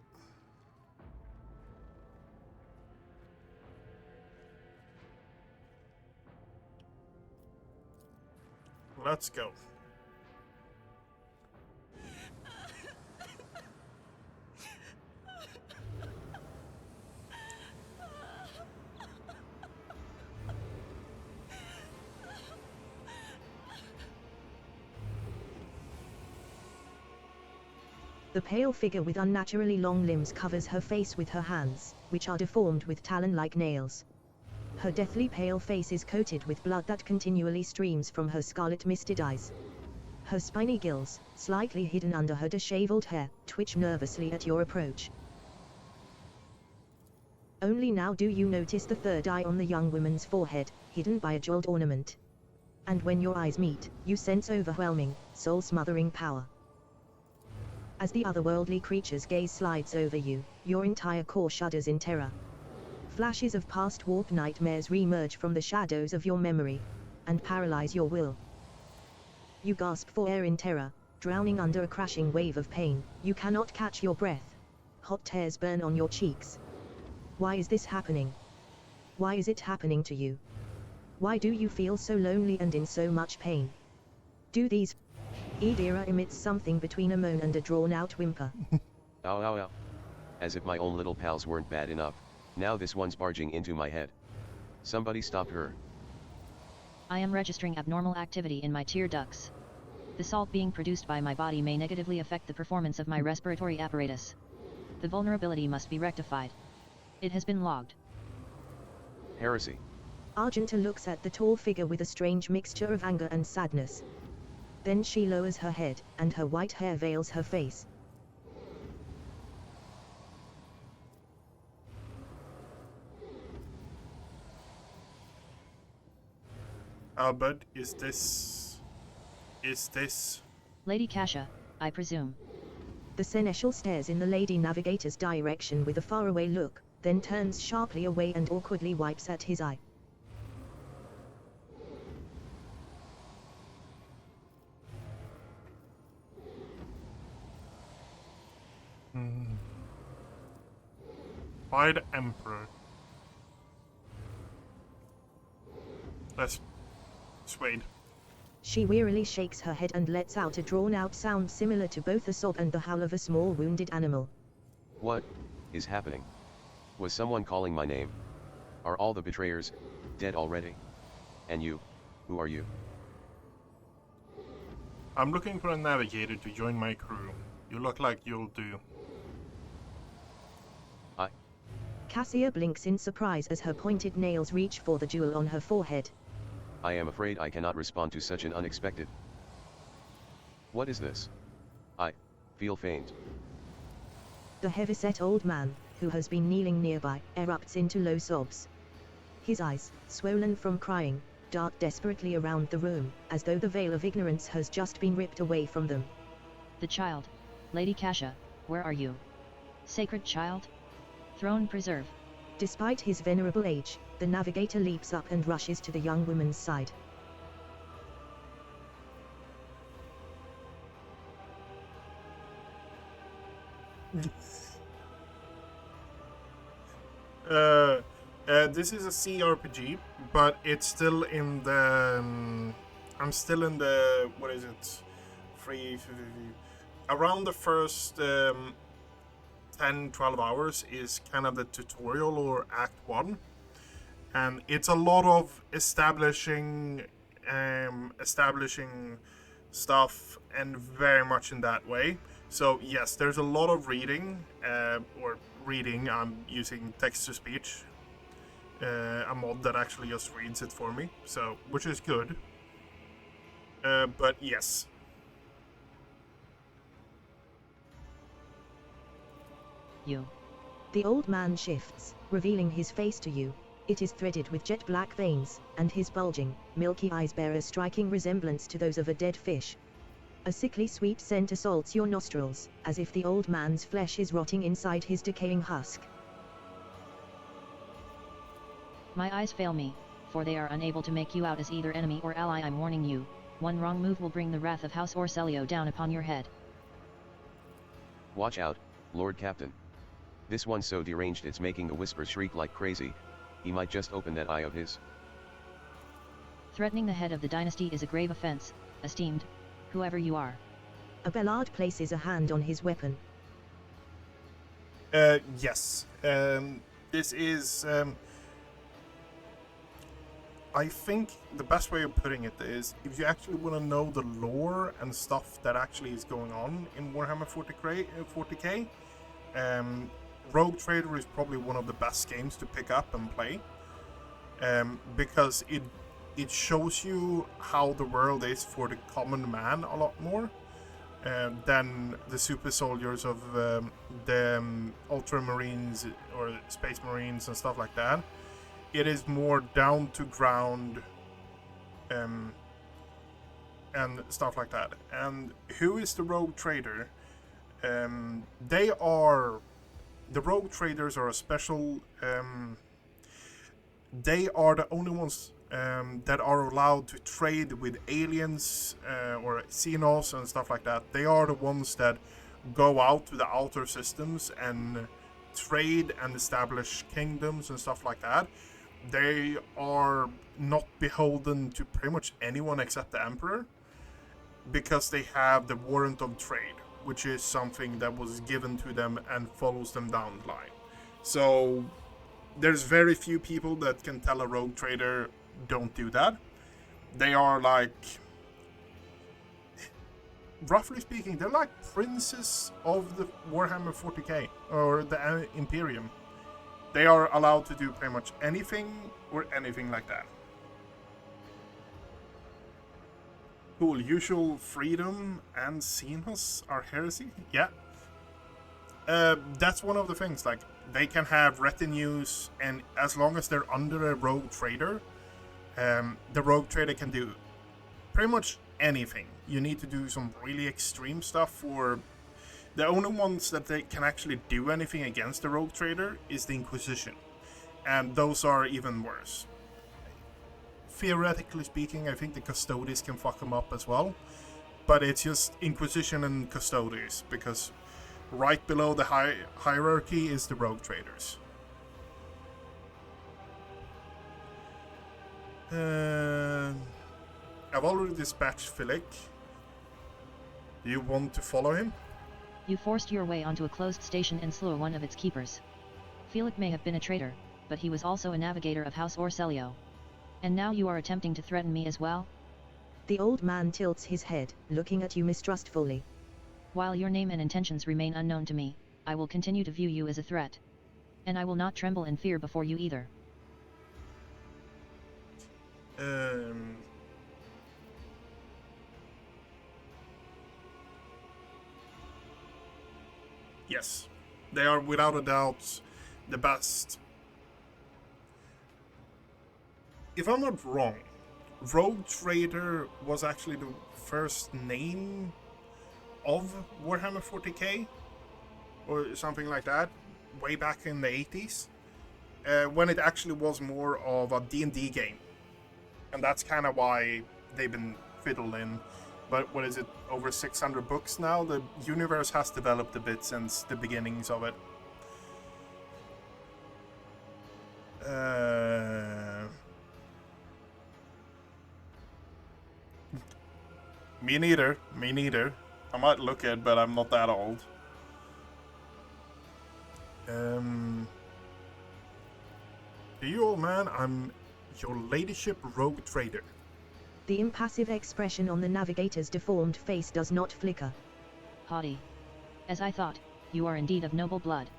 Let's go. The pale figure with unnaturally long limbs covers her face with her hands, which are deformed with talon-like nails. Her deathly pale face is coated with blood that continually streams from her scarlet-misted eyes. Her spiny gills, slightly hidden under her disheveled hair, twitch nervously at your approach. Only now do you notice the third eye on the young woman's forehead, hidden by a jeweled ornament. And when your eyes meet, you sense overwhelming, soul-smothering power. As the otherworldly creature's gaze slides over you, your entire core shudders in terror. Flashes of past warp nightmares re-emerge from the shadows of your memory, and paralyze your will. You gasp for air in terror, drowning under a crashing wave of pain. You cannot catch your breath. Hot tears burn on your cheeks. Why is this happening? Why is it happening to you? Why do you feel so lonely and in so much pain? Do these... Idira emits something between a moan and a drawn-out whimper. Ow ow ow. As if my own little pals weren't bad enough, now this one's barging into my head. Somebody stop her. I am registering abnormal activity in my tear ducts. The salt being produced by my body may negatively affect the performance of my respiratory apparatus. The vulnerability must be rectified. It has been logged. Heresy. Argenta looks at the tall figure with a strange mixture of anger and sadness. Then she lowers her head, and her white hair veils her face. Albert, is this... Lady Kasha, I presume. The seneschal stares in the Lady Navigator's direction with a faraway look, then turns sharply away and awkwardly wipes at his eye. By the Emperor. Let's wait. She wearily shakes her head and lets out a drawn-out sound similar to both a sob and the howl of a small wounded animal. What is happening? Was someone calling my name? Are all the betrayers dead already? And you, who are you? I'm looking for a navigator to join my crew. You look like you'll do. Cassia blinks in surprise as her pointed nails reach for the jewel on her forehead. I am afraid I cannot respond to such an unexpected. What is this? I feel faint. The heavyset old man, who has been kneeling nearby, erupts into low sobs. His eyes, swollen from crying, dart desperately around the room, as though the veil of ignorance has just been ripped away from them. The child. Lady Kasha, where are you? Sacred child? Throne preserve. Despite his venerable age, the navigator leaps up and rushes to the young woman's side. This is a CRPG, but it's still in the... I'm still in the... What is it? Around the first 10-12 hours is kind of the tutorial or Act 1. And it's a lot of establishing stuff and very much in that way. So yes, there's a lot of reading, I'm using text-to-speech, a mod that actually just reads it for me, so which is good. But yes. You. The old man shifts, revealing his face to you. It is threaded with jet black veins, and his bulging, milky eyes bear a striking resemblance to those of a dead fish. A sickly sweet scent assaults your nostrils, as if the old man's flesh is rotting inside his decaying husk. My eyes fail me, for they are unable to make you out as either enemy or ally. I'm warning you, one wrong move will bring the wrath of House Orselio down upon your head. Watch out, Lord Captain. This one's so deranged it's making the whispers shriek like crazy. He might just open that eye of his. Threatening the head of the dynasty is a grave offense, esteemed, whoever you are. Abelard places a hand on his weapon. Yes. This is... I think the best way of putting it is, if you actually want to know the lore and stuff that actually is going on in Warhammer 40k, Rogue Trader is probably one of the best games to pick up and play, because it shows you how the world is for the common man a lot more than the super soldiers of the Ultramarines or Space Marines and stuff like that. It is more down to ground and stuff like that. And who is the Rogue Trader? The Rogue Traders are a special... they are the only ones that are allowed to trade with aliens or xenos and stuff like that. They are the ones that go out to the outer systems and trade and establish kingdoms and stuff like that. They are not beholden to pretty much anyone except the Emperor, because they have the warrant of trade, which is something that was given to them and follows them down the line. So there's very few people that can tell a Rogue Trader, don't do that. They are like, roughly speaking, they're like princes of the Warhammer 40k or the Imperium. They are allowed to do pretty much anything or anything like that. Cool. Usual freedom and xenos are heresy. Yeah. That's one of the things. Like, they can have retinues, and as long as they're under a Rogue Trader, the Rogue Trader can do pretty much anything. You need to do some really extreme stuff for... The only ones that they can actually do anything against the Rogue Trader is the Inquisition. And those are even worse. Theoretically speaking, I think the Custodes can fuck them up as well. But it's just Inquisition and Custodes, because right below the hierarchy is the Rogue Traders. I've already dispatched Philic. Do you want to follow him? You forced your way onto a closed station and slew one of its keepers. Felix may have been a traitor, but he was also a navigator of House Orselio. And now you are attempting to threaten me as well? The old man tilts his head, looking at you mistrustfully. While your name and intentions remain unknown to me, I will continue to view you as a threat. And I will not tremble in fear before you either. Yes, they are without a doubt the best. If I'm not wrong, Rogue Trader was actually the first name of Warhammer 40k, or something like that, way back in the 80s, when it actually was more of a D&D game. And that's kind of why they've been fiddled in. But what is it, over 600 books now? The universe has developed a bit since the beginnings of it. Me neither. Me neither. I might look it, but I'm not that old. To you, old man, I'm your ladyship Rogue Trader. The impassive expression on the navigator's deformed face does not flicker. Haughty. As I thought, you are indeed of noble blood.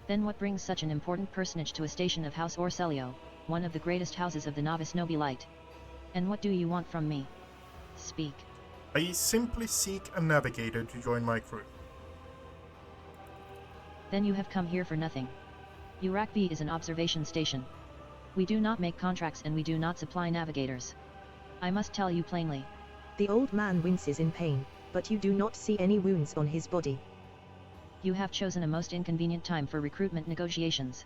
Then what brings such an important personage to a station of House Orselio, one of the greatest houses of the Novice Nobilite? And what do you want from me? Speak. I simply seek a navigator to join my crew. Then you have come here for nothing. Urakvi is an observation station. We do not make contracts and we do not supply navigators. I must tell you plainly. The old man winces in pain, but you do not see any wounds on his body. You have chosen a most inconvenient time for recruitment negotiations.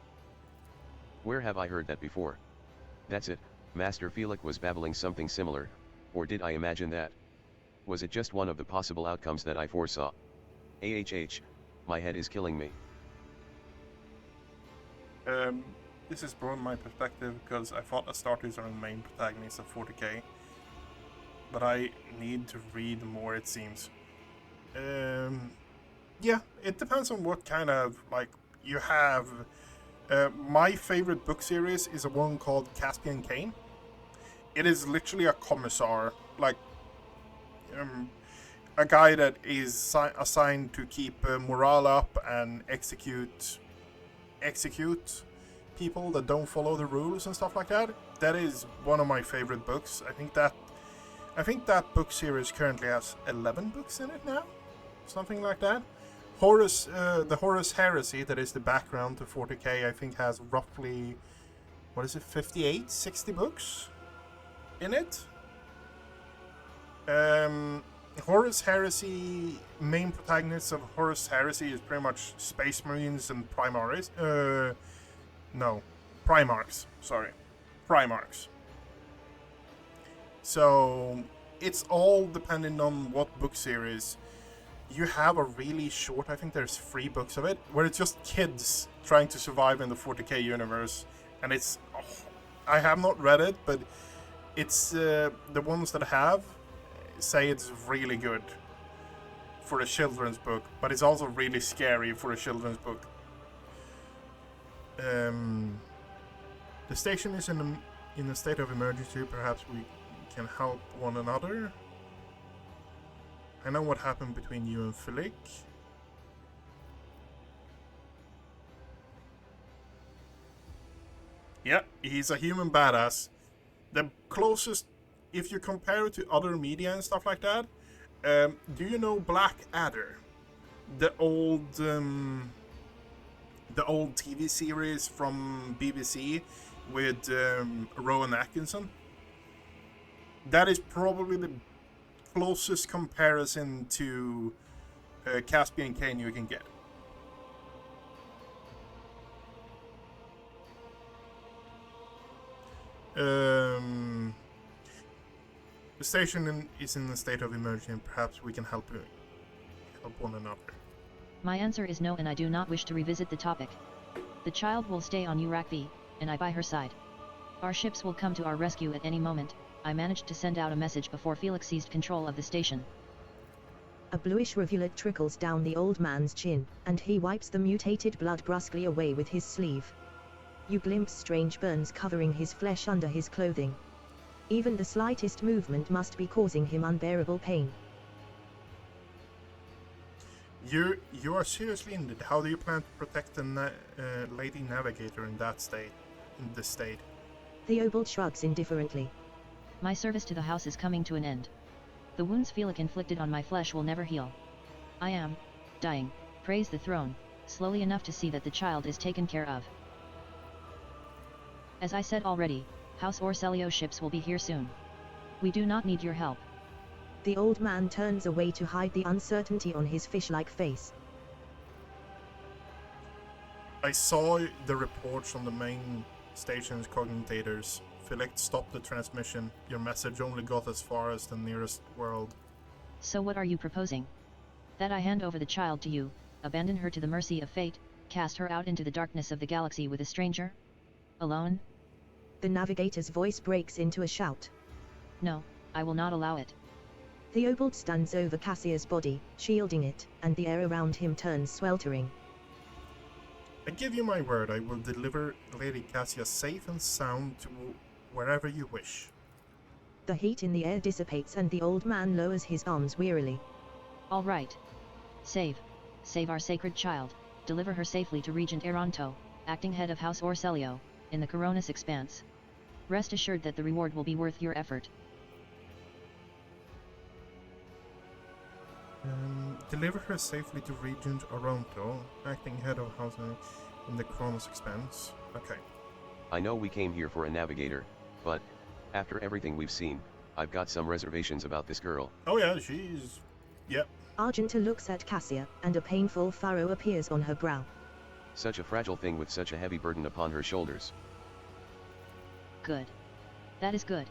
Where have I heard that before? That's it, Master Felix was babbling something similar, or did I imagine that? Was it just one of the possible outcomes that I foresaw? My head is killing me. This is from my perspective because I thought Astartes are the main protagonists of 40k, but I need to read more, it seems. Yeah, it depends on what kind of, like, you have. My favorite book series is a one called Caspian Cain. It is literally a commissar, like a guy that is assigned to keep morale up and execute people that don't follow the rules and stuff like that. That is one of my favorite books. I think that book series currently has 11 books in it now, something like that. The Horus Heresy, that is the background to 40k, I think has roughly, 58, 60 books in it. Horus Heresy, main protagonists of Horus Heresy is pretty much Space Marines and Primarchs. Primarchs. So it's all depending on what book series. You have a really short, I think there's 3 books of it, where it's just kids trying to survive in the 40k universe. And it's, I have not read it, but it's the ones that have say it's really good for a children's book, but it's also really scary for a children's book. The station is in a state of emergency. Perhaps we can help one another. I know what happened between you and Felix. Yeah, he's a human badass. The closest, if you compare it to other media and stuff like that, do you know Black Adder? The old TV series from BBC with Rowan Atkinson? That is probably the closest comparison to Caspian Cain you can get. The station is in a state of emergency, and perhaps we can help one another. My answer is no, and I do not wish to revisit the topic. The child will stay on Urak V, and I by her side. Our ships will come to our rescue at any moment. I managed to send out a message before Felix seized control of the station. A bluish rivulet trickles down the old man's chin, and he wipes the mutated blood brusquely away with his sleeve. You glimpse strange burns covering his flesh under his clothing. Even the slightest movement must be causing him unbearable pain. You are seriously injured. How do you plan to protect the Lady Navigator in this state? Theobald shrugs indifferently. My service to the house is coming to an end. The wounds Felix inflicted on my flesh will never heal. I am dying. Praise the throne, slowly enough to see that the child is taken care of. As I said already, House Orselio ships will be here soon. We do not need your help. The old man turns away to hide the uncertainty on his fish-like face. I saw the reports on the main station's commentators. Felix stopped the transmission. Your message only got as far as the nearest world. So what are you proposing? That I hand over the child to you, abandon her to the mercy of fate, cast her out into the darkness of the galaxy with a stranger? Alone? The navigator's voice breaks into a shout. No, I will not allow it. Theobald stands over Cassia's body, shielding it, and the air around him turns sweltering. I give you my word, I will deliver Lady Cassia safe and sound to wherever you wish. The heat in the air dissipates and the old man lowers his arms wearily. All right. Save our sacred child, deliver her safely to Regent Eronto, acting head of House Orselio, in the Coronis Expanse. Rest assured that the reward will be worth your effort. Deliver her safely to Regent Oronto, acting head of House in the Coronis Expanse. Okay. I know we came here for a navigator, but after everything we've seen, I've got some reservations about this girl. Oh yeah, she's... Yep. Argenta looks at Cassia, and a painful furrow appears on her brow. Such a fragile thing with such a heavy burden upon her shoulders. Good. That is good.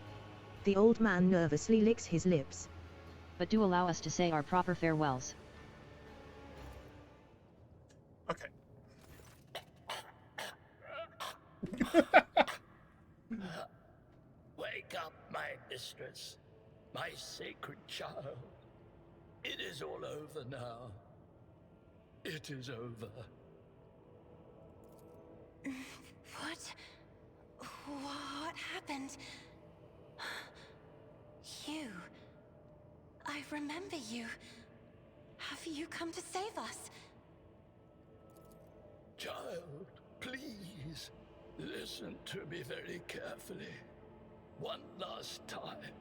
The old man nervously licks his lips. But do allow us to say our proper farewells. Okay. Wake up, my mistress, my sacred child. It is all over now. It is over. What happened? You. I remember you. Have you come to save us? Child, please, listen to me very carefully. One last time.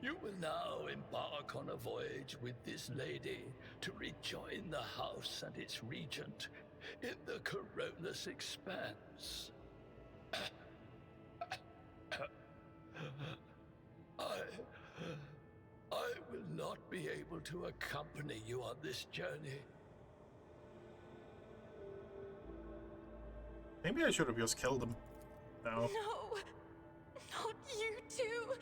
You will now embark on a voyage with this lady to rejoin the house and its regent in the Corollas expanse. I will not be able to accompany you on this journey. Maybe I should have just killed him. No. No! Not you too!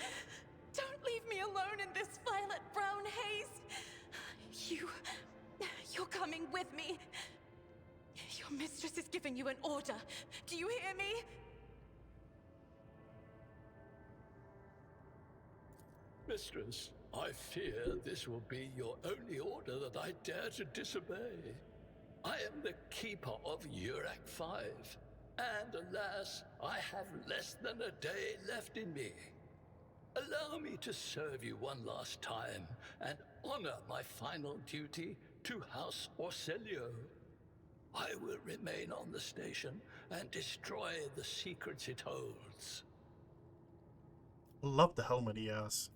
Don't leave me alone in this violet-brown haze! You're coming with me! Your mistress is giving you an order. Do you hear me? Mistress, I fear this will be your only order that I dare to disobey. I am the keeper of Urak 5, and alas, I have less than a day left in me. Allow me to serve you one last time and honor my final duty to House Orselio. I will remain on the station and destroy the secrets it holds. Love the helmet he has.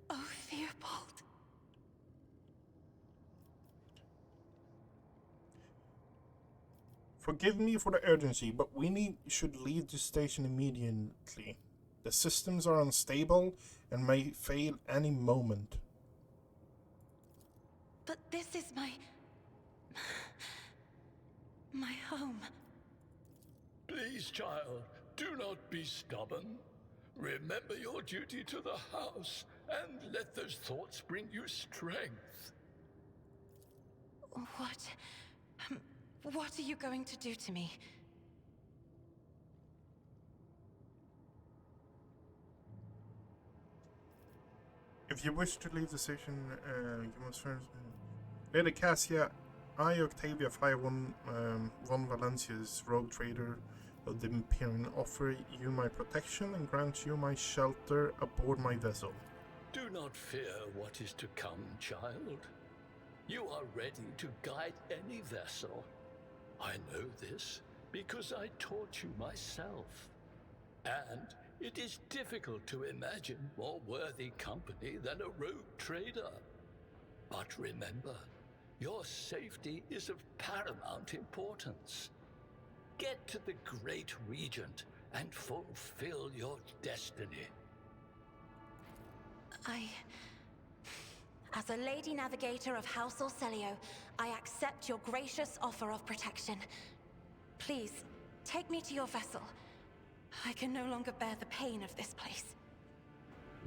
Oh, Fearbold. Forgive me for the urgency, but we should leave the station immediately. The systems are unstable and may fail any moment. But this is my home. Please, child, do not be stubborn. Remember your duty to the house, and let those thoughts bring you strength. What are you going to do to me? If you wish to leave the station, you must first... Lady Cassia, I, Octavia 5-1, Von Valencia's rogue trader of the Imperium, offer you my protection and grant you my shelter aboard my vessel. Do not fear what is to come, child. You are ready to guide any vessel. I know this because I taught you myself. And it is difficult to imagine more worthy company than a rogue trader. But remember, your safety is of paramount importance. Get to the Great Regent and fulfill your destiny. As a Lady Navigator of House Orselio, I accept your gracious offer of protection. Please, take me to your vessel. I can no longer bear the pain of this place.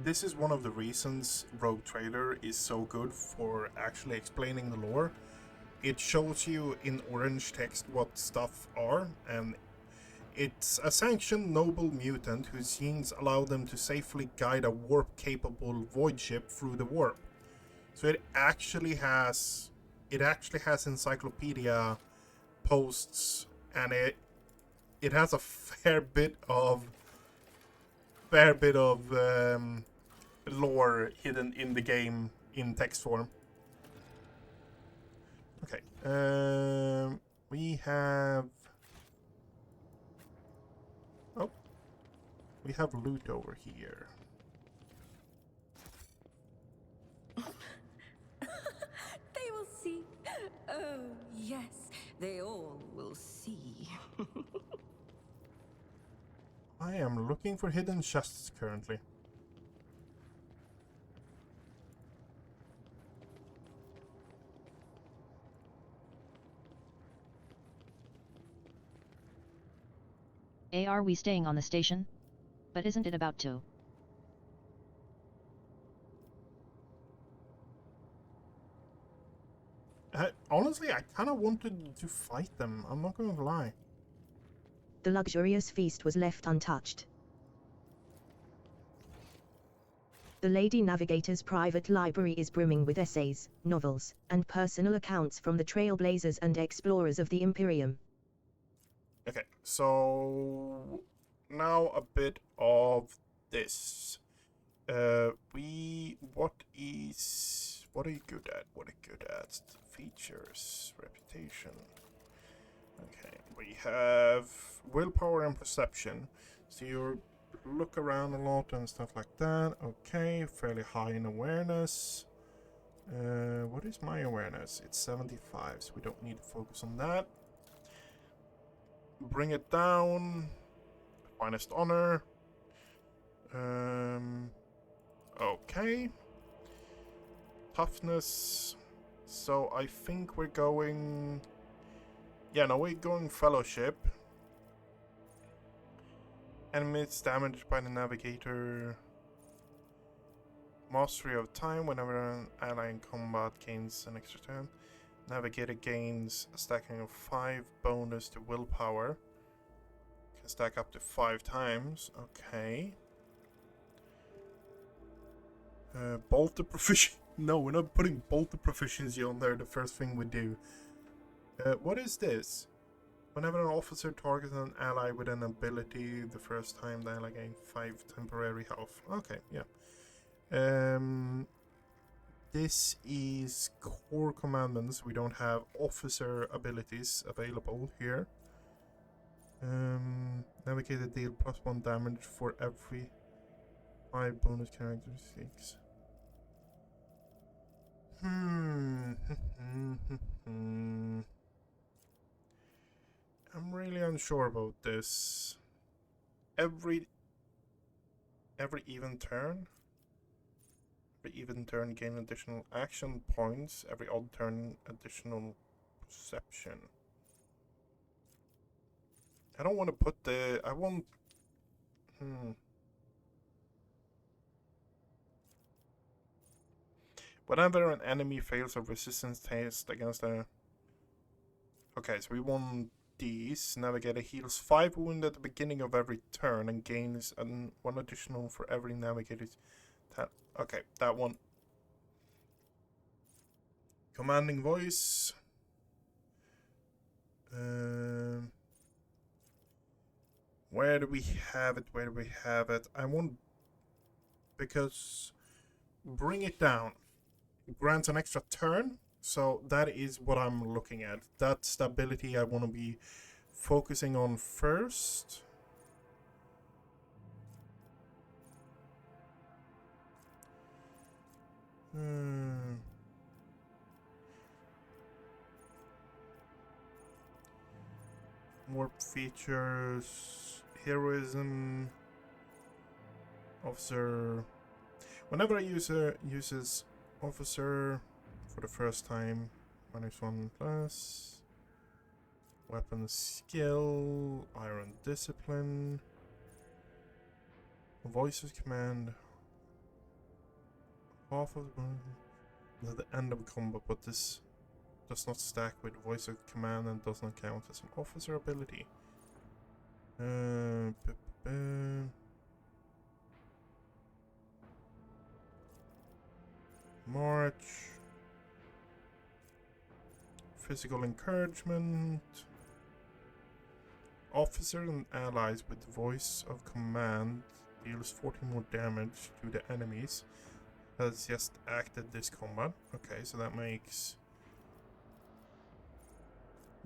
This is one of the reasons Rogue Trader is so good for actually explaining the lore. It shows you in orange text what stuff are, and it's a sanctioned noble mutant whose genes allow them to safely guide a warp-capable void ship through the warp. So it actually has encyclopedia posts, and it has a fair bit of lore hidden in the game in text form. Okay, we have loot over here. They will see. Oh, yes, they all will see. I am looking for hidden chests currently. Are we staying on the station? But isn't it about to? Honestly, I kind of wanted to fight them, I'm not going to lie. The luxurious feast was left untouched. The Lady Navigator's private library is brimming with essays, novels, and personal accounts from the trailblazers and explorers of the Imperium. Okay, so now a bit of this. What are you good at? What are you good at? Features, reputation. Okay, we have willpower and perception. So you look around a lot and stuff like that. Okay, fairly high in awareness. What is my awareness? It's 75, so we don't need to focus on that. Bring it down. Finest honor. Okay. Toughness. So I think we're going... Yeah, no, we're going fellowship. Enemies damaged by the navigator. Mastery of time. Whenever an ally in combat gains an extra turn, navigator gains a stacking of 5 bonus to willpower. Can stack up to 5 times. Okay. Bolter proficiency. No, we're not putting bolter proficiency on there. The first thing we do. What is this? Whenever an officer targets an ally with an ability, the first time the ally gains 5 temporary health. Okay, yeah. This is core commandments. We don't have officer abilities available here. Navigator deal +1 damage for every 5 bonus characteristics. I'm really unsure about this. Every even turn? Every even turn gain additional action points. Every odd turn additional perception. I don't want to put the... I want... Whenever an enemy fails a resistance test against a... Okay, so we want these. Navigator heals 5 wounds at the beginning of every turn and gains 1 additional for every navigator's... Okay, that one. Commanding voice. Where do we have it? Where do we have it? I want... Because... Bring it down. It grants an extra turn. So that is what I'm looking at. That's the ability I want to be focusing on first. Warp features, heroism, officer. Whenever a user uses officer for the first time, -1+. Weapon skill, iron discipline, voice of command. Half of the at the end of combat, but this does not stack with voice of command and does not count as an officer ability. March. Physical encouragement. Officer and allies with voice of command deals 40 more damage to the enemies. Has just acted this combat. Okay, so that makes...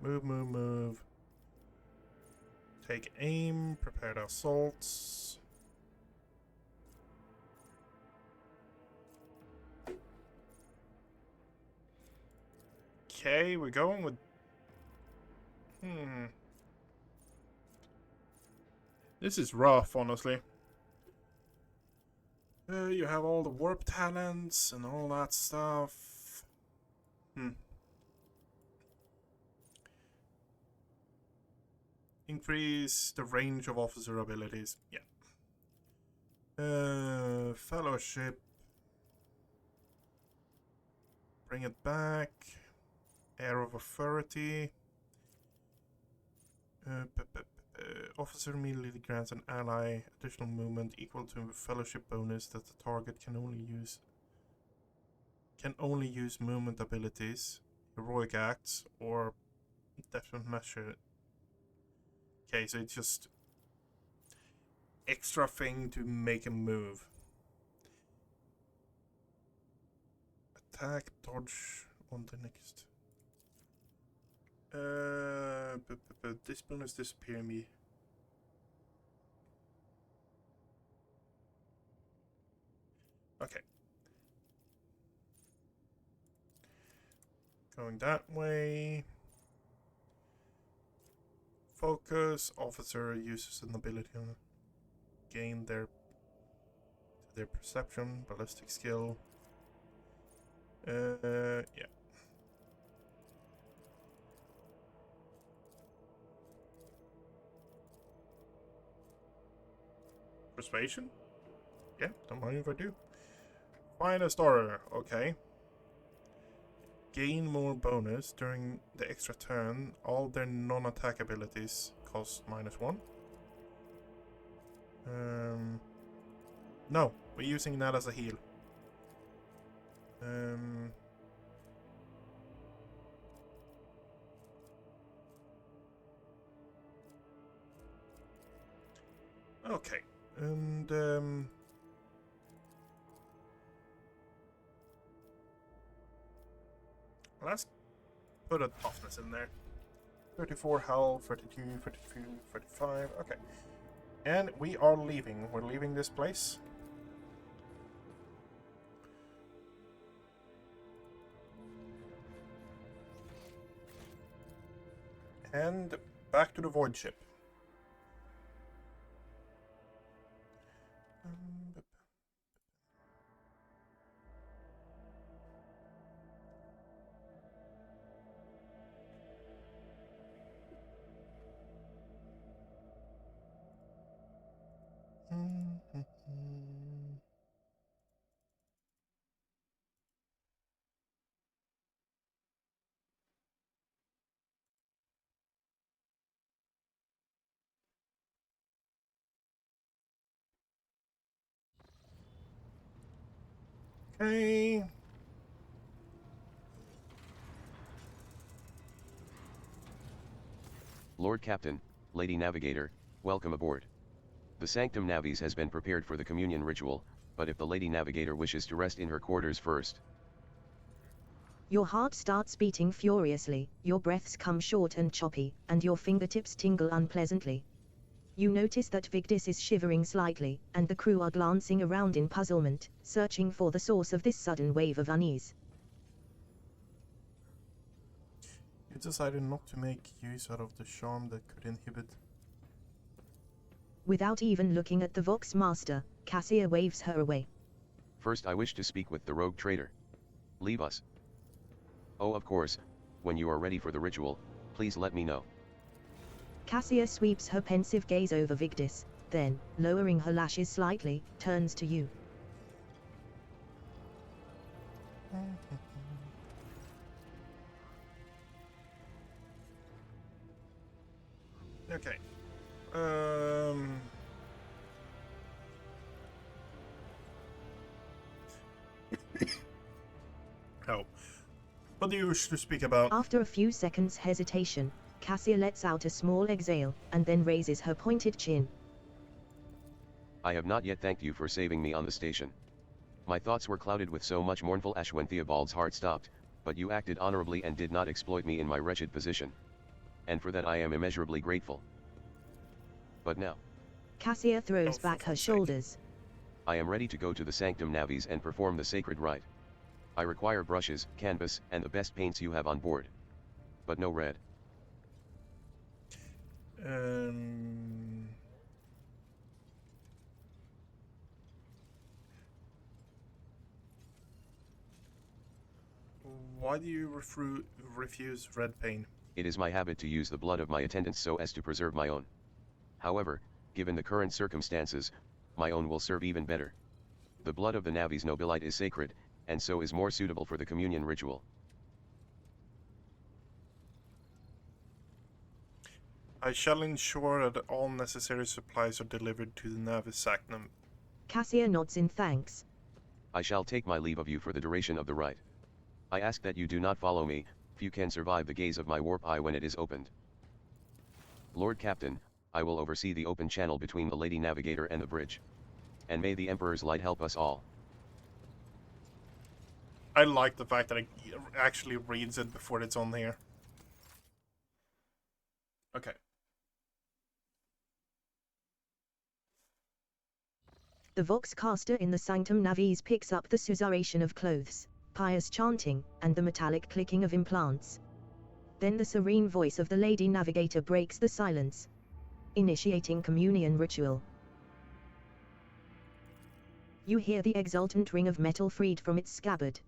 Move. Take aim, prepare the assaults. Okay, we're going with... This is rough, honestly. You have all the warp talents and all that stuff. Increase the range of officer abilities. Yeah. Fellowship. Bring it back. Air of authority. Officer immediately grants an ally additional movement equal to a fellowship bonus that the target can only use movement abilities, heroic acts, or definite measure. Okay, so it's just extra thing to make a move. Attack, dodge on the next. This bonus disappear me. Okay. Going that way. Focus. Officer uses an ability on gain their perception, ballistic skill. Yeah. Persuasion? Yeah, don't mind if I do. Find a starter, okay. Gain more bonus during the extra turn. All their non-attack abilities cost -1. No, we're using that as a heal. Okay, and let's put a toughness in there. 34 health, 32, 32, 35. Okay. And we are leaving. We're leaving this place. And back to the void ship. Okay. Lord Captain, Lady Navigator, welcome aboard. The Sanctum Navis has been prepared for the communion ritual, but if the Lady Navigator wishes to rest in her quarters first. Your heart starts beating furiously, your breaths come short and choppy, and your fingertips tingle unpleasantly. You notice that Victus is shivering slightly, and the crew are glancing around in puzzlement, searching for the source of this sudden wave of unease. You decided not to make use out of the charm that could inhibit. Without even looking at the Vox Master, Cassia waves her away. First I wish to speak with the rogue traitor. Leave us. Oh, of course, when you are ready for the ritual, please let me know. Cassia sweeps her pensive gaze over Victus, then, lowering her lashes slightly, turns to you. Okay. Oh. What do you wish to speak about? After a few seconds' hesitation, Cassia lets out a small exhale, and then raises her pointed chin. I have not yet thanked you for saving me on the station. My thoughts were clouded with so much mournful ash when Theobald's heart stopped, but you acted honorably and did not exploit me in my wretched position. And for that I am immeasurably grateful. But now, Cassia throws back her shoulders. I am ready to go to the Sanctum Navis and perform the sacred rite. I require brushes, canvas, and the best paints you have on board. But no red. Why do you refuse red paint? It is my habit to use the blood of my attendants so as to preserve my own. However, given the current circumstances, my own will serve even better. The blood of the Navi's nobilite is sacred, and so is more suitable for the communion ritual. I shall ensure that all necessary supplies are delivered to the Navis Sacnum. Cassia nods in thanks. I shall take my leave of you for the duration of the rite. I ask that you do not follow me, if you can survive the gaze of my warp eye when it is opened. Lord Captain, I will oversee the open channel between the Lady Navigator and the bridge. And may the Emperor's light help us all. I like the fact that it actually reads it before it's on here. Okay. The Voxcaster in the Sanctum Navis picks up the susurration of clothes, pious chanting, and the metallic clicking of implants. Then the serene voice of the Lady Navigator breaks the silence, initiating communion ritual. You hear the exultant ring of metal freed from its scabbard.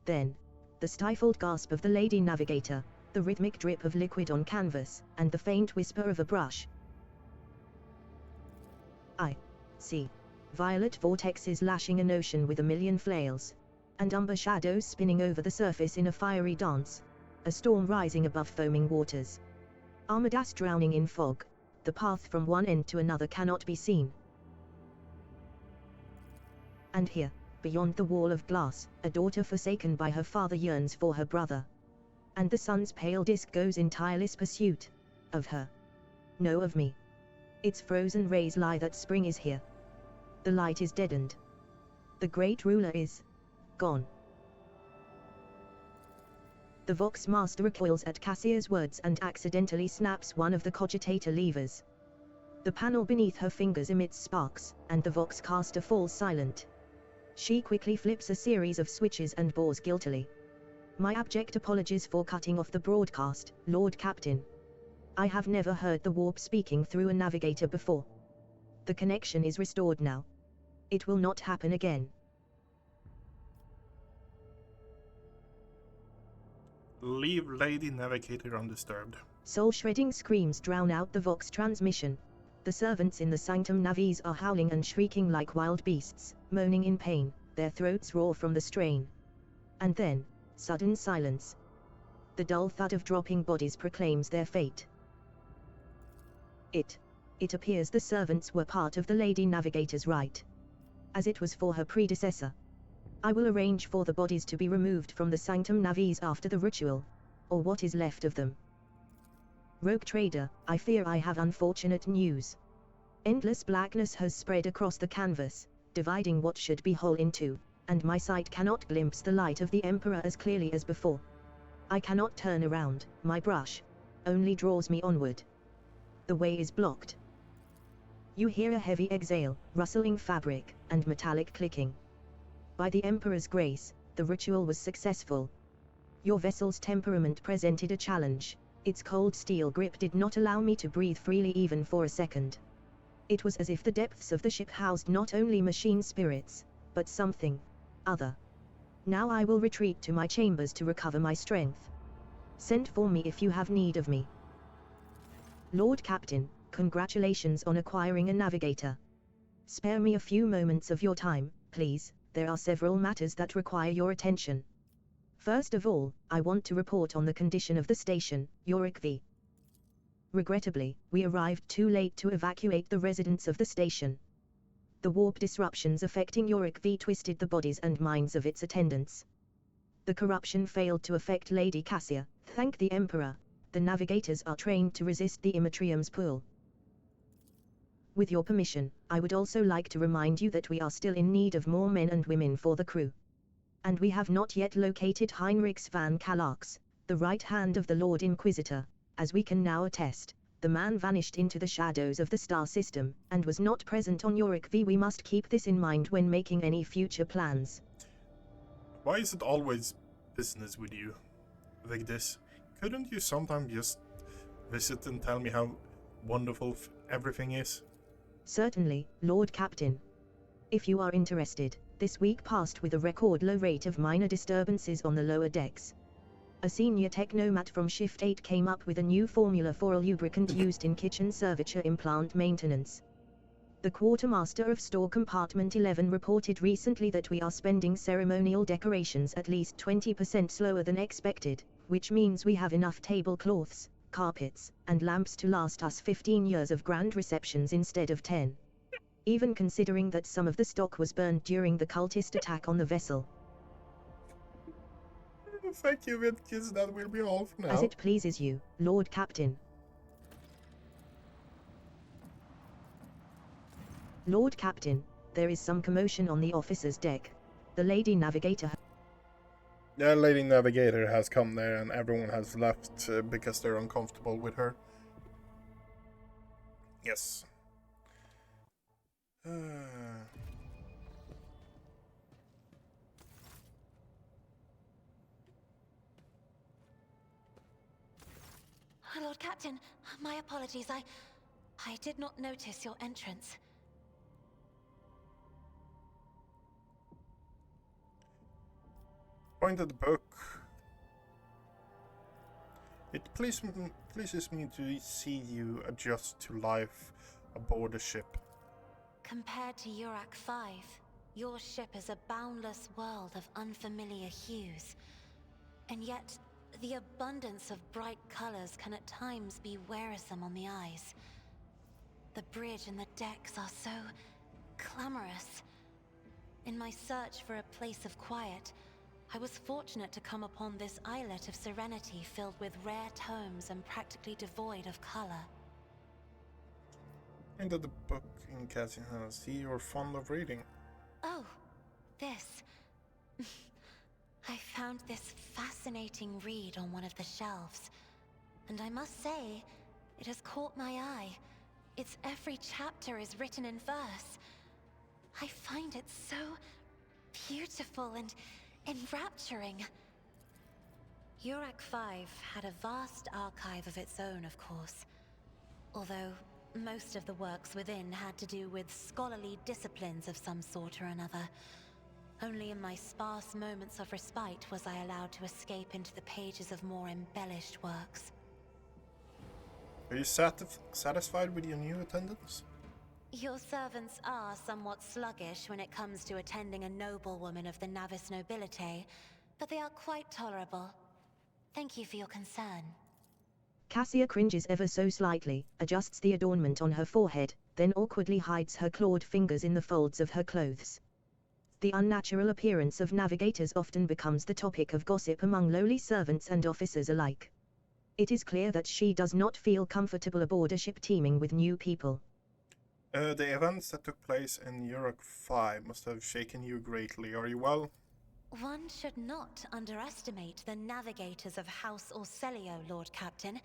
Then, the stifled gasp of the Lady Navigator, the rhythmic drip of liquid on canvas, and the faint whisper of a brush. I see violet vortexes lashing an ocean with a million flails, and umber shadows spinning over the surface in a fiery dance, a storm rising above foaming waters. Armadas drowning in fog, the path from one end to another cannot be seen. And here, beyond the wall of glass, a daughter forsaken by her father yearns for her brother. And the sun's pale disk goes in tireless pursuit of her. No, of me. Its frozen rays lie that spring is here. The light is deadened. The great ruler is gone. The Vox Master recoils at Cassia's words and accidentally snaps one of the cogitator levers. The panel beneath her fingers emits sparks, and the Voxcaster falls silent. She quickly flips a series of switches and bores guiltily. My abject apologies for cutting off the broadcast, Lord Captain. I have never heard the warp speaking through a navigator before. The connection is restored now. It will not happen again. Leave Lady Navigator undisturbed. Soul-shredding screams drown out the Vox transmission. The servants in the Sanctum Navis are howling and shrieking like wild beasts, moaning in pain, their throats raw from the strain. And then, sudden silence. The dull thud of dropping bodies proclaims their fate. It appears the servants were part of the Lady Navigator's rite, as it was for her predecessor. I will arrange for the bodies to be removed from the Sanctum Navis after the ritual, or what is left of them. Rogue trader, I fear I have unfortunate news. Endless blackness has spread across the canvas, dividing what should be whole in two, and my sight cannot glimpse the light of the Emperor as clearly as before. I cannot turn around, my brush only draws me onward. The way is blocked. You hear a heavy exhale, rustling fabric, and metallic clicking. By the Emperor's grace, the ritual was successful. Your vessel's temperament presented a challenge. Its cold steel grip did not allow me to breathe freely even for a second. It was as if the depths of the ship housed not only machine spirits, but something other. Now I will retreat to my chambers to recover my strength. Send for me if you have need of me. Lord Captain, congratulations on acquiring a navigator. Spare me a few moments of your time, please. There are several matters that require your attention. First of all, I want to report on the condition of the station, Yorick V. Regrettably, we arrived too late to evacuate the residents of the station. The warp disruptions affecting Yorick V twisted the bodies and minds of its attendants. The corruption failed to affect Lady Cassia, thank the Emperor. The navigators are trained to resist the Immatrium's pull. With your permission, I would also like to remind you that we are still in need of more men and women for the crew. And we have not yet located Heinrichs van Kallax, the right hand of the Lord Inquisitor. As we can now attest, the man vanished into the shadows of the star system, and was not present on Yorick V. We must keep this in mind when making any future plans. Why is it always business with you? Like this? Couldn't you sometimes just visit and tell me how wonderful everything is? Certainly, Lord Captain. If you are interested, this week passed with a record low rate of minor disturbances on the lower decks. A senior technomat from Shift 8 came up with a new formula for a lubricant used in kitchen serviture implant maintenance. The quartermaster of Store Compartment 11 reported recently that we are spending ceremonial decorations at least 20% slower than expected, which means we have enough tablecloths, carpets, and lamps to last us 15 years of grand receptions instead of 10. Even considering that some of the stock was burned during the cultist attack on the vessel. Thank you, Vitkins. That will be all for now. As it pleases you, Lord Captain. Lord Captain, there is some commotion on the officer's deck. The Lady Navigator... The Lady Navigator has come there and everyone has left because they're uncomfortable with her. Yes. Lord Captain, my apologies. I did not notice your entrance. Point at the book. It pleases me to see you adjust to life aboard the ship. Compared to Urak 5, your ship is a boundless world of unfamiliar hues. And yet, the abundance of bright colors can at times be wearisome on the eyes. The bridge and the decks are so clamorous. In my search for a place of quiet, I was fortunate to come upon this islet of serenity filled with rare tomes and practically devoid of color. Into the book in Cassie's hand. See, you're fond of reading. Oh, this. I found this fascinating read on one of the shelves, and I must say, it has caught my eye. Its every chapter is written in verse. I find it so beautiful and enrapturing. Urak 5 had a vast archive of its own, of course, although most of the works within had to do with scholarly disciplines of some sort or another. Only in my sparse moments of respite was I allowed to escape into the pages of more embellished works. Are you satisfied with your new attendance? Your servants are somewhat sluggish when it comes to attending a noblewoman of the Navis nobility, but they are quite tolerable. Thank you for your concern. Cassia cringes ever so slightly, adjusts the adornment on her forehead, then awkwardly hides her clawed fingers in the folds of her clothes. The unnatural appearance of navigators often becomes the topic of gossip among lowly servants and officers alike. It is clear that she does not feel comfortable aboard a ship teeming with new people. The events that took place in Urak 5 must have shaken you greatly. Are you well? One should not underestimate the navigators of House Orselio, Lord Captain.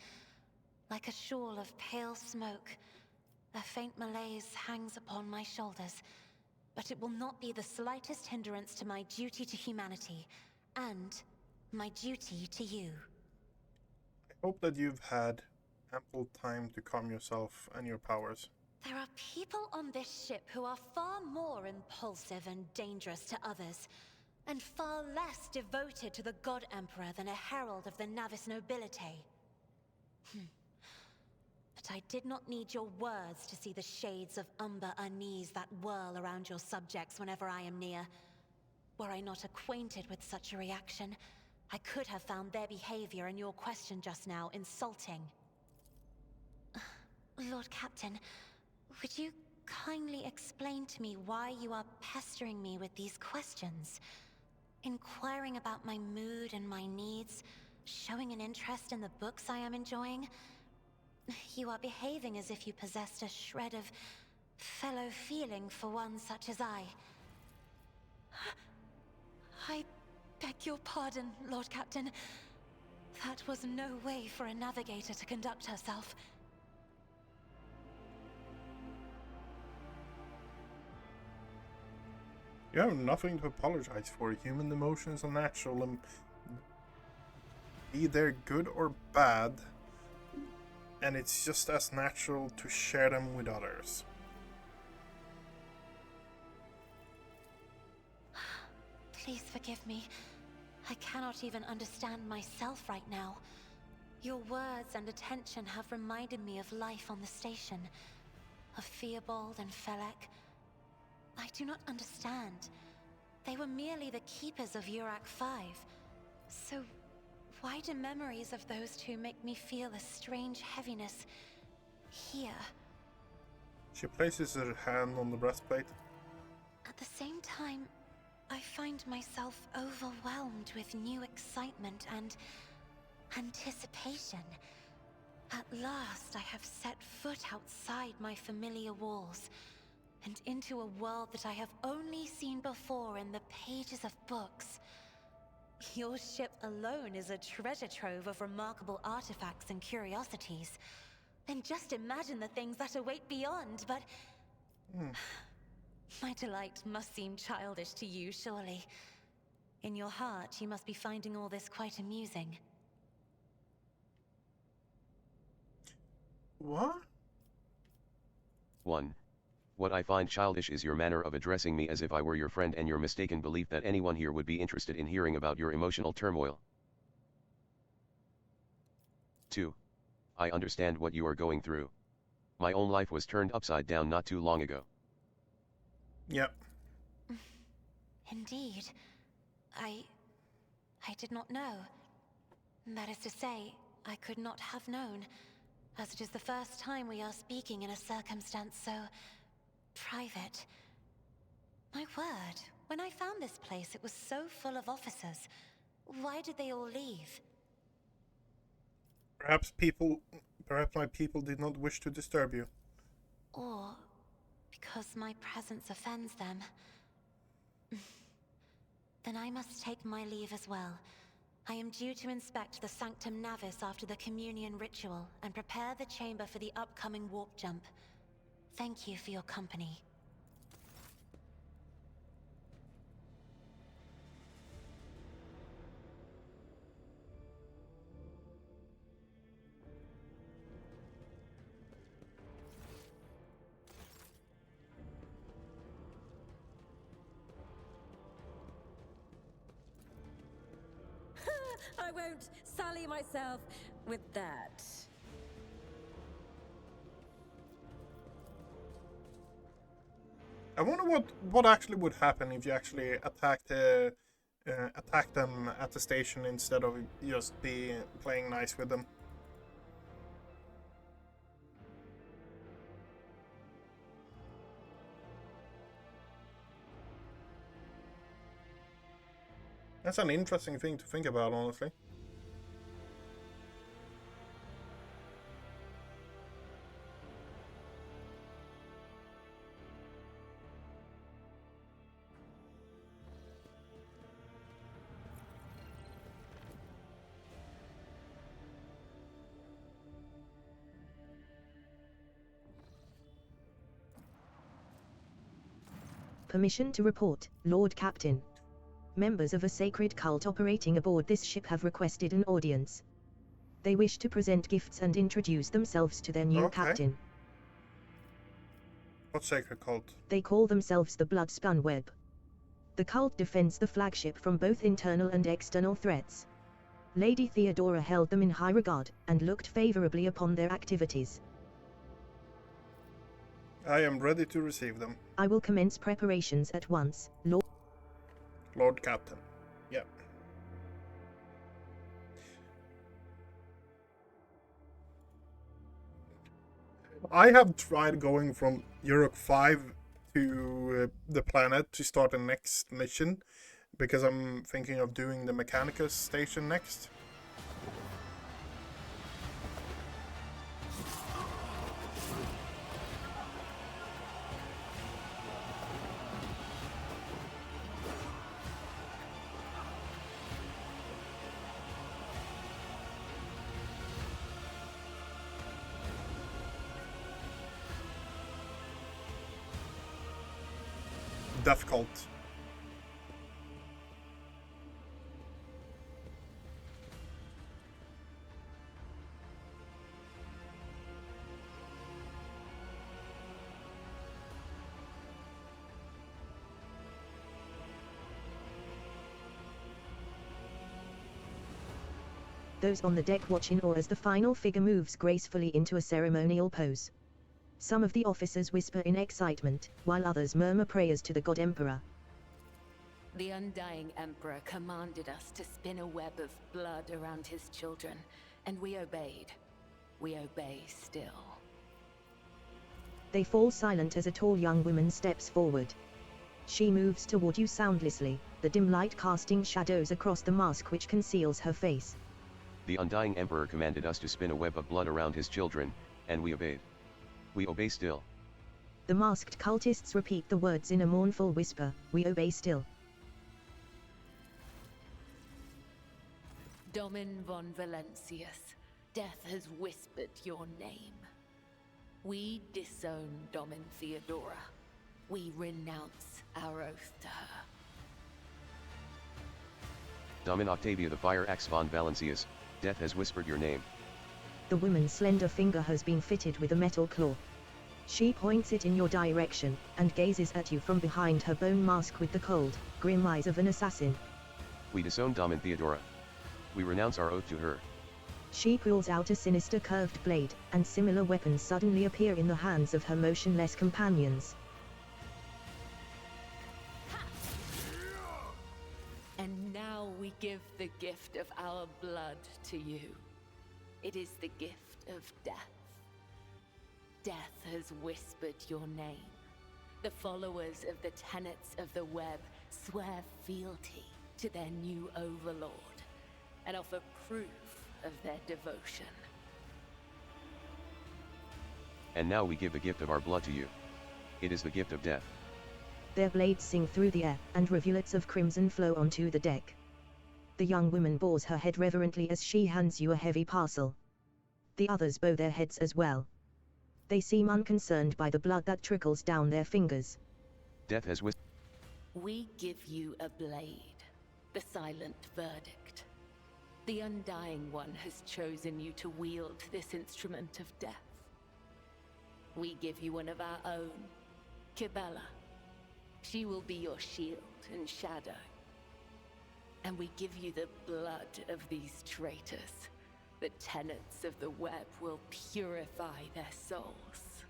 Like a shawl of pale smoke, a faint malaise hangs upon my shoulders. But it will not be the slightest hindrance to my duty to humanity, and my duty to you. I hope that you've had ample time to calm yourself and your powers. There are people on this ship who are far more impulsive and dangerous to others, and far less devoted to the God Emperor than a herald of the Navis nobility. But I did not need your words to see the shades of umber unease that whirl around your subjects whenever I am near. Were I not acquainted with such a reaction, I could have found their behavior and your question just now insulting. Lord Captain, would you kindly explain to me why you are pestering me with these questions? Inquiring about my mood and my needs, showing an interest in the books I am enjoying. You are behaving as if you possessed a shred of fellow feeling for one such as I. I beg your pardon, Lord Captain. That was no way for a navigator to conduct herself. You have nothing to apologize for. Human emotions are natural and be they good or bad, and it's just as natural to share them with others. Please forgive me. I cannot even understand myself right now. Your words and attention have reminded me of life on the station, of Theobald and Felek. I do not understand. They were merely the keepers of Urak 5. So, why do memories of those two make me feel a strange heaviness here? She places her hand on the breastplate. At the same time, I find myself overwhelmed with new excitement and anticipation. At last, I have set foot outside my familiar walls and into a world that I have only seen before in the pages of books. Your ship alone is a treasure trove of remarkable artifacts and curiosities. And just imagine the things that await beyond, but... My delight must seem childish to you, surely. In your heart, you must be finding all this quite amusing. What? 1. What I find childish is your manner of addressing me as if I were your friend and your mistaken belief that anyone here would be interested in hearing about your emotional turmoil. 2. I understand what you are going through. My own life was turned upside down not too long ago. Yep. Indeed. I did not know. That is to say, I could not have known, as it is the first time we are speaking in a circumstance so... private. My word, when I found this place, it was so full of officers. Why did they all leave? Perhaps my people did not wish to disturb you. Or because my presence offends them. Then I must take my leave as well. I am due to inspect the Sanctum Navis after the communion ritual and prepare the chamber for the upcoming warp jump. Thank you for your company. I won't sully myself with that. I wonder what actually would happen if you actually attack them at the station instead of just playing nice with them. That's an interesting thing to think about, honestly. Permission to report, Lord Captain. Members of a sacred cult operating aboard this ship have requested an audience. They wish to present gifts and introduce themselves to their new captain. What sacred cult? They call themselves the Bloodspun Web. The cult defends the flagship from both internal and external threats. Lady Theodora held them in high regard, and looked favorably upon their activities. I am ready to receive them. I will commence preparations at once, Lord Captain. Yep. I have tried going from Uruk 5 to the planet to start the next mission, because I'm thinking of doing the Mechanicus station next. Death Cult. those on the deck watch in awe as the final figure moves gracefully into a ceremonial pose. Some of the officers whisper in excitement, while others murmur prayers to the God Emperor. The Undying Emperor commanded us to spin a web of blood around his children, and we obeyed. We obey still. They fall silent as a tall young woman steps forward. She moves toward you soundlessly, the dim light casting shadows across the mask which conceals her face. The Undying Emperor commanded us to spin a web of blood around his children, and we obeyed. We obey still. The masked cultists repeat the words in a mournful whisper, we obey still. Domin von Valentius, death has whispered your name. We disown Domin Theodora. We renounce our oath to her. Domin Octavia the Fire Axe von Valentius, death has whispered your name. The woman's slender finger has been fitted with a metal claw. She points it in your direction, and gazes at you from behind her bone mask with the cold, grim eyes of an assassin. We disown Domin Theodora. We renounce our oath to her. She pulls out a sinister curved blade, and similar weapons suddenly appear in the hands of her motionless companions. And now we give the gift of our blood to you. It is the gift of death. Death has whispered your name. The followers of the tenets of the web swear fealty to their new overlord, and offer proof of their devotion. And now we give the gift of our blood to you. It is the gift of death. Their blades sing through the air, and rivulets of crimson flow onto the deck. The young woman bows her head reverently as she hands you a heavy parcel. The others bow their heads as well. They seem unconcerned by the blood that trickles down their fingers. Death has whispered. We give you a blade, the silent verdict. The Undying One has chosen you to wield this instrument of death. We give you one of our own, Kibella. She will be your shield and shadow. And we give you the blood of these traitors. The tenets of the web will purify their souls.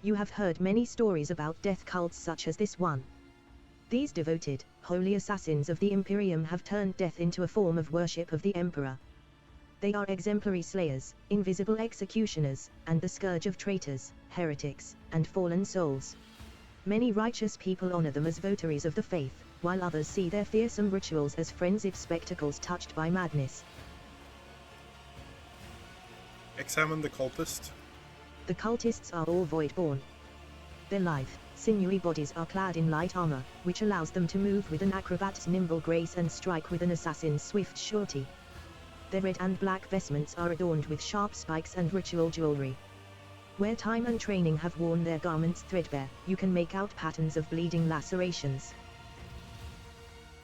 You have heard many stories about death cults such as this one. These devoted, holy assassins of the Imperium have turned death into a form of worship of the Emperor. They are exemplary slayers, invisible executioners, and the scourge of traitors, heretics, and fallen souls. Many righteous people honor them as votaries of the faith, while others see their fearsome rituals as frenzied spectacles touched by madness. Examine the cultist. The cultists are all void-born. Their lithe, sinewy bodies are clad in light armor, which allows them to move with an acrobat's nimble grace and strike with an assassin's swift surety. Their red and black vestments are adorned with sharp spikes and ritual jewelry. Where time and training have worn their garments threadbare, you can make out patterns of bleeding lacerations.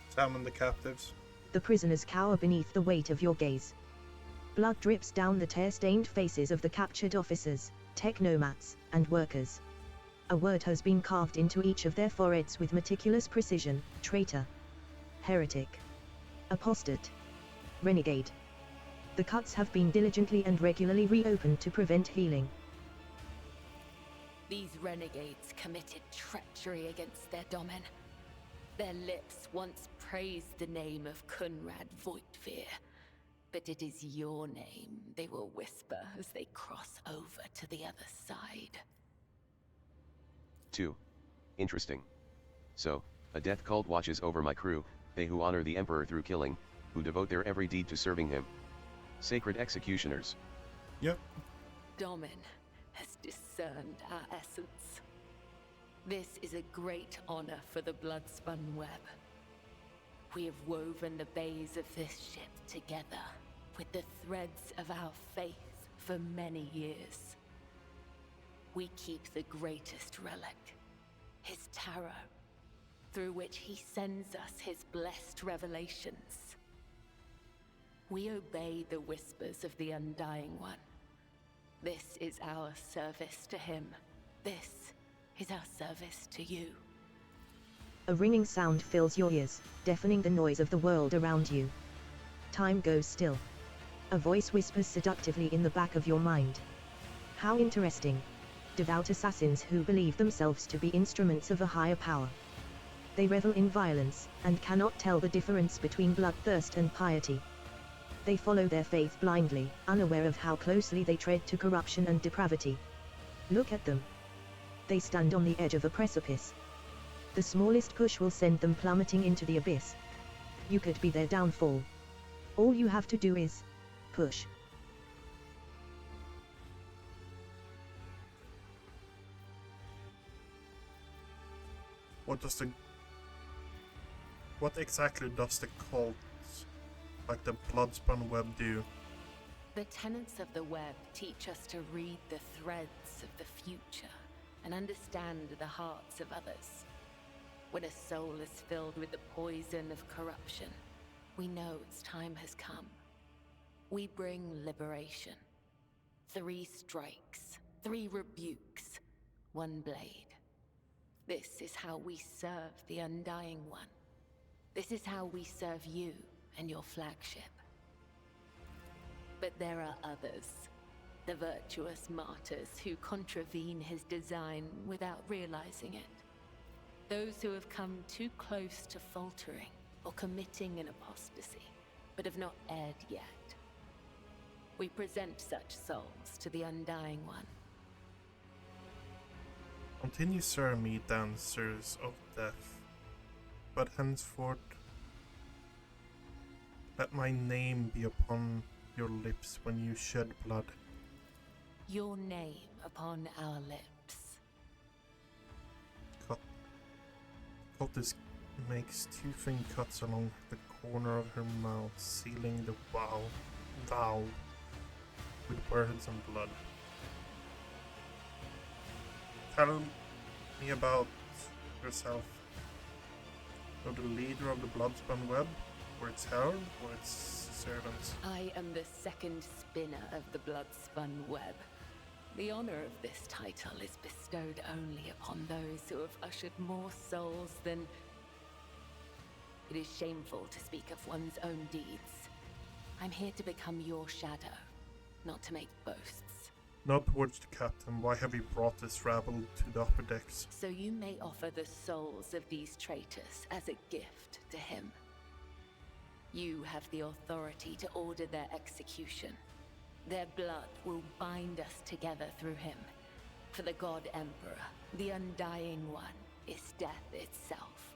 Examine the captives. The prisoners cower beneath the weight of your gaze. Blood drips down the tear-stained faces of the captured officers, technomats, and workers. A word has been carved into each of their foreheads with meticulous precision: traitor, heretic, apostate, renegade. The cuts have been diligently and regularly reopened to prevent healing. These renegades committed treachery against their domin. Their lips once praised the name of Kunrad Voigtveer, but it is your name they will whisper as they cross over to the other side. 2. Interesting. So, a death cult watches over my crew, they who honor the Emperor through killing, who devote their every deed to serving him. Sacred executioners. Yep. Domin has discerned our essence. This is a great honor for the blood-spun web. We have woven the bays of this ship together with the threads of our faith for many years. We keep the greatest relic, his tarot, through which he sends us his blessed revelations. We obey the whispers of the Undying One. This is our service to him. This is our service to you. A ringing sound fills your ears, deafening the noise of the world around you. Time goes still. A voice whispers seductively in the back of your mind. How interesting. Devout assassins who believe themselves to be instruments of a higher power. They revel in violence, and cannot tell the difference between bloodthirst and piety. They follow their faith blindly, unaware of how closely they tread to corruption and depravity. Look at them. They stand on the edge of a precipice. The smallest push will send them plummeting into the abyss. You could be their downfall. All you have to do is push. What exactly does the cult, like the Bloodspun Web, do? The tenets of the web teach us to read the threads of the future and understand the hearts of others. When a soul is filled with the poison of corruption, we know its time has come. We bring liberation. 3 strikes, 3 rebukes, 1 blade. This is how we serve the Undying One. This is how we serve you and your flagship. But there are others, the virtuous martyrs who contravene his design without realizing it. Those who have come too close to faltering or committing an apostasy, but have not erred yet. We present such souls to the Undying One. Continue, sir, me dancers of death, but henceforth let my name be upon your lips when you shed blood. Your name upon our lips. Cultist makes 2 thin cuts along the corner of her mouth, sealing the vow with words and blood. Tell me about yourself. You're the leader of the Bloodspun Web, or its herald, or its servants. I am the second spinner of the Bloodspun Web. The honor of this title is bestowed only upon those who have ushered more souls than... It is shameful to speak of one's own deeds. I'm here to become your shadow, not to make boasts. Not towards the captain. Why have you brought this rabble to the upper decks? So you may offer the souls of these traitors as a gift to him. You have the authority to order their execution. Their blood will bind us together through him. For the God Emperor, the Undying One, is death itself.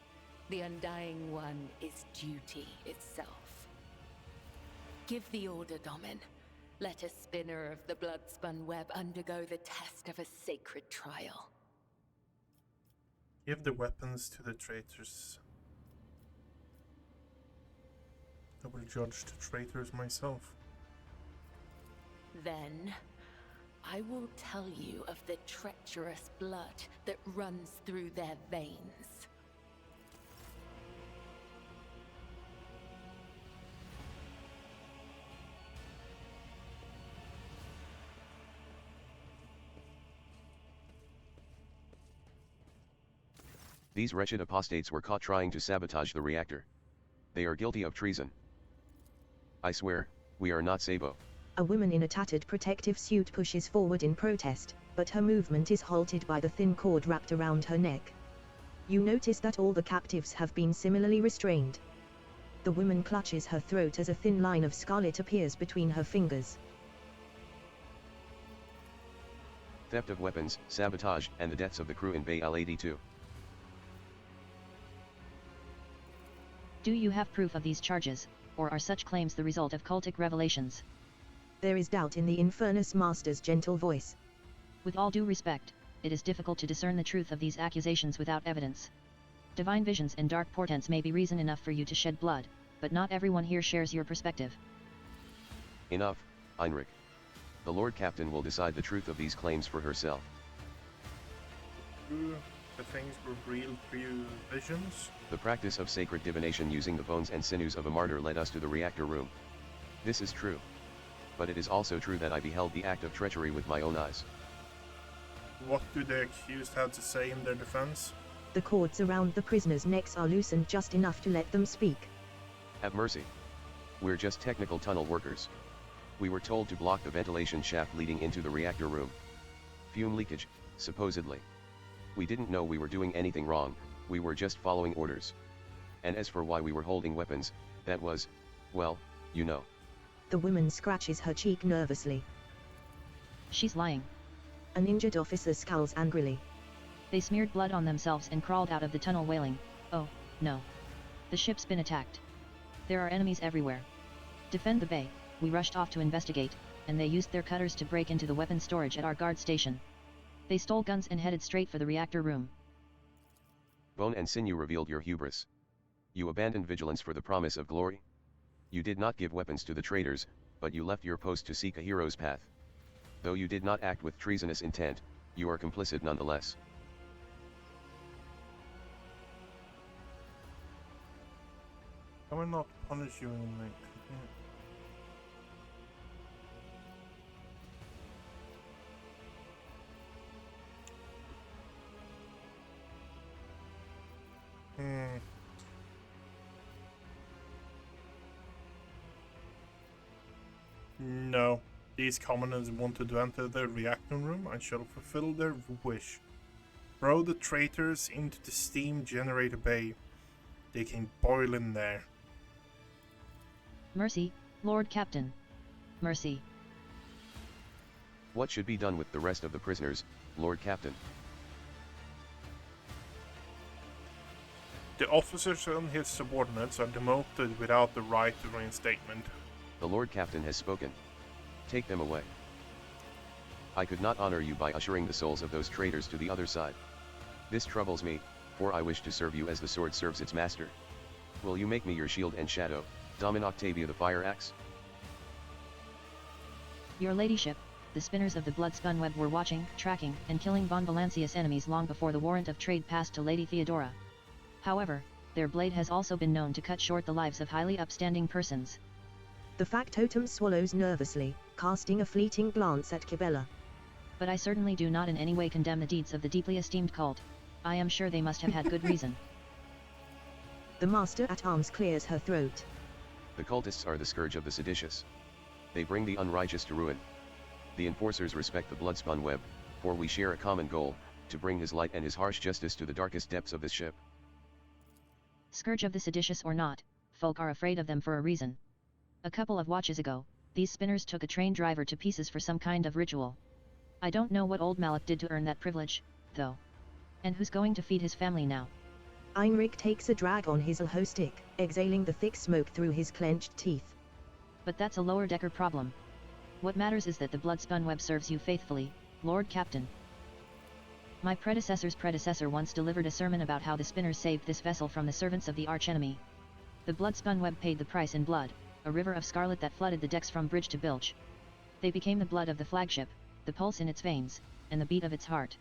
The Undying One is duty itself. Give the order, Domin. Let a spinner of the Bloodspun Web undergo the test of a sacred trial. Give the weapons to the traitors. I will judge the traitors myself. Then, I will tell you of the treacherous blood that runs through their veins. These wretched apostates were caught trying to sabotage the reactor. They are guilty of treason. I swear, we are not Sabo. A woman in a tattered protective suit pushes forward in protest, but her movement is halted by the thin cord wrapped around her neck. You notice that all the captives have been similarly restrained. The woman clutches her throat as a thin line of scarlet appears between her fingers. Theft of weapons, sabotage, and the deaths of the crew in Bay L-82. Do you have proof of these charges, or are such claims the result of cultic revelations? There is doubt in the Infernus Master's gentle voice. With all due respect, it is difficult to discern the truth of these accusations without evidence. Divine visions and dark portents may be reason enough for you to shed blood, but not everyone here shares your perspective. Enough, Heinrich. The Lord Captain will decide the truth of these claims for herself. The things were real for you visions? The practice of sacred divination using the bones and sinews of a martyr led us to the reactor room. This is true. But it is also true that I beheld the act of treachery with my own eyes. What do the accused have to say in their defense? The cords around the prisoners' necks are loosened just enough to let them speak. Have mercy. We're just technical tunnel workers. We were told to block the ventilation shaft leading into the reactor room. Fume leakage, supposedly. We didn't know we were doing anything wrong, we were just following orders. And as for why we were holding weapons, that was, well, you know. The woman scratches her cheek nervously. She's lying. An injured officer scowls angrily. They smeared blood on themselves and crawled out of the tunnel wailing, "Oh, no. The ship's been attacked. There are enemies everywhere. Defend the bay." We rushed off to investigate, and they used their cutters to break into the weapon storage at our guard station. They stole guns and headed straight for the reactor room. Bone and sinew revealed your hubris. You abandoned vigilance for the promise of glory. You did not give weapons to the traitors, but you left your post to seek a hero's path. Though you did not act with treasonous intent, you are complicit nonetheless. Can we not punish you in the... No. These commoners wanted to enter the reactor room. I shall fulfill their wish. Throw the traitors into the steam generator bay. They can boil in there. Mercy, Lord Captain. Mercy. What should be done with the rest of the prisoners, Lord Captain? The officers and his subordinates are demoted without the right to reinstatement. The Lord Captain has spoken. Take them away. I could not honor you by ushering the souls of those traitors to the other side. This troubles me, for I wish to serve you as the sword serves its master. Will you make me your shield and shadow, Domin Octavia the Fire Axe? Your ladyship, the spinners of the blood-spun web were watching, tracking, and killing von Valancius enemies long before the warrant of trade passed to Lady Theodora. However, their blade has also been known to cut short the lives of highly upstanding persons. The factotum swallows nervously, casting a fleeting glance at Kibella. But I certainly do not in any way condemn the deeds of the deeply esteemed cult. I am sure they must have had good reason. The Master-at-Arms clears her throat. The cultists are the scourge of the seditious. They bring the unrighteous to ruin. The enforcers respect the blood-spun web, for we share a common goal, to bring his light and his harsh justice to the darkest depths of this ship. Scourge of the seditious or not, folk are afraid of them for a reason. A couple of watches ago, these spinners took a train driver to pieces for some kind of ritual. I don't know what old Malik did to earn that privilege, though. And who's going to feed his family now? Heinrich takes a drag on his alho stick, exhaling the thick smoke through his clenched teeth. But that's a lower-decker problem. What matters is that the blood-spun web serves you faithfully, Lord Captain. My predecessor's predecessor once delivered a sermon about how the spinners saved this vessel from the servants of the archenemy. The blood-spun web paid the price in blood, a river of scarlet that flooded the decks from bridge to bilge. They became the blood of the flagship, the pulse in its veins, and the beat of its heart.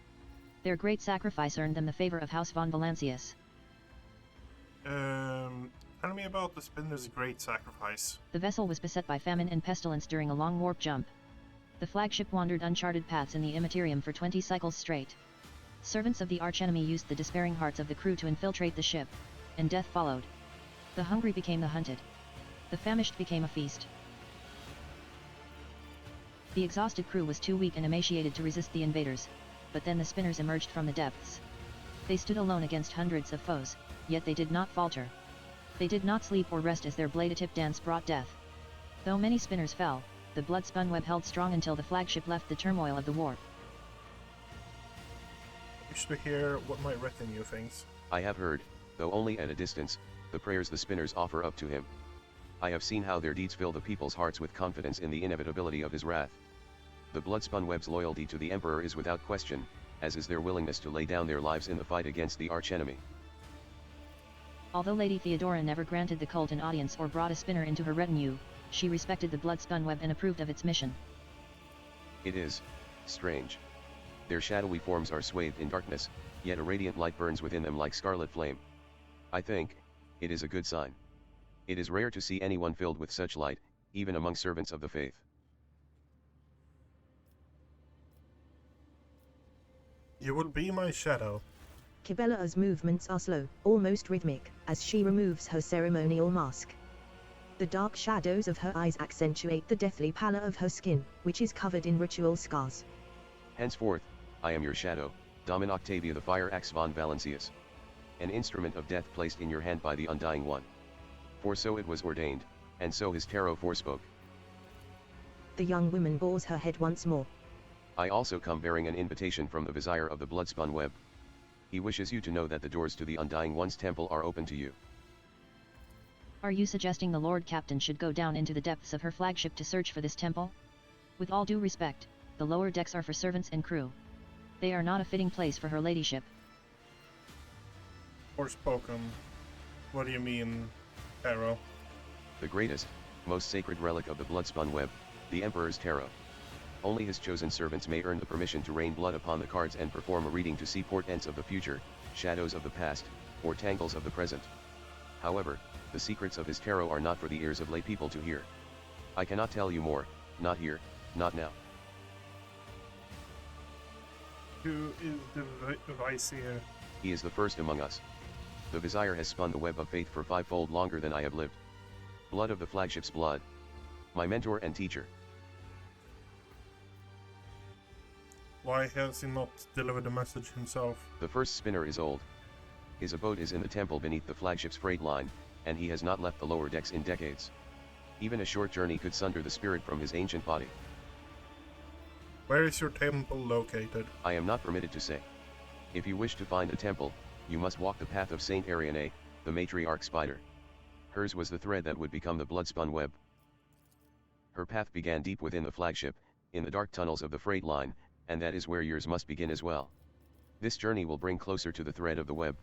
Their great sacrifice earned them the favor of House von Valancius. Tell me about the spinner's great sacrifice. The vessel was beset by famine and pestilence during a long warp jump. The flagship wandered uncharted paths in the immaterium for 20 cycles straight. Servants of the archenemy used the despairing hearts of the crew to infiltrate the ship, and death followed. The hungry became the hunted. The famished became a feast. The exhausted crew was too weak and emaciated to resist the invaders, but then the spinners emerged from the depths. They stood alone against hundreds of foes, yet they did not falter. They did not sleep or rest as their blade-a-tip dance brought death. Though many spinners fell, the blood-spun web held strong until the flagship left the turmoil of the warp. Wish to hear what my retinue thinks. I have heard, though only at a distance, the prayers the spinners offer up to him. I have seen how their deeds fill the people's hearts with confidence in the inevitability of his wrath. The blood-spun web's loyalty to the Emperor is without question, as is their willingness to lay down their lives in the fight against the archenemy. Although Lady Theodora never granted the cult an audience or brought a spinner into her retinue, she respected the blood-spun web and approved of its mission. It is strange. Their shadowy forms are swathed in darkness, yet a radiant light burns within them like scarlet flame. I think it is a good sign. It is rare to see anyone filled with such light, even among servants of the faith. You will be my shadow. Kibella's movements are slow, almost rhythmic, as she removes her ceremonial mask. The dark shadows of her eyes accentuate the deathly pallor of her skin, which is covered in ritual scars. Henceforth, I am your shadow, Domin Octavia the Fire Axe von Valancius. An instrument of death placed in your hand by the Undying One. For so it was ordained, and so his tarot forespoke. The young woman bows her head once more. I also come bearing an invitation from the Vizier of the Bloodspun Web. He wishes you to know that the doors to the Undying One's temple are open to you. Are you suggesting the Lord Captain should go down into the depths of her flagship to search for this temple? With all due respect, the lower decks are for servants and crew. They are not a fitting place for her ladyship. Forspoken. What do you mean, Tarot? The greatest, most sacred relic of the Bloodspun Web, the Emperor's Tarot. Only his chosen servants may earn the permission to rain blood upon the cards and perform a reading to see portents of the future, shadows of the past, or tangles of the present. However, the secrets of his tarot are not for the ears of lay people to hear. I cannot tell you more, not here, not now. Who is the Vizier? He is the first among us. The Vizier has spun the web of faith for fivefold longer than I have lived. Blood of the flagship's blood. My mentor and teacher. Why has he not delivered the message himself? The first spinner is old. His abode is in the temple beneath the flagship's freight line, and he has not left the lower decks in decades. Even a short journey could sunder the spirit from his ancient body. Where is your temple located? I am not permitted to say. If you wish to find a temple, you must walk the path of Saint Ariane, the matriarch spider. Hers was the thread that would become the bloodspun web. Her path began deep within the flagship, in the dark tunnels of the freight line, and that is where yours must begin as well. This journey will bring closer to the thread of the web.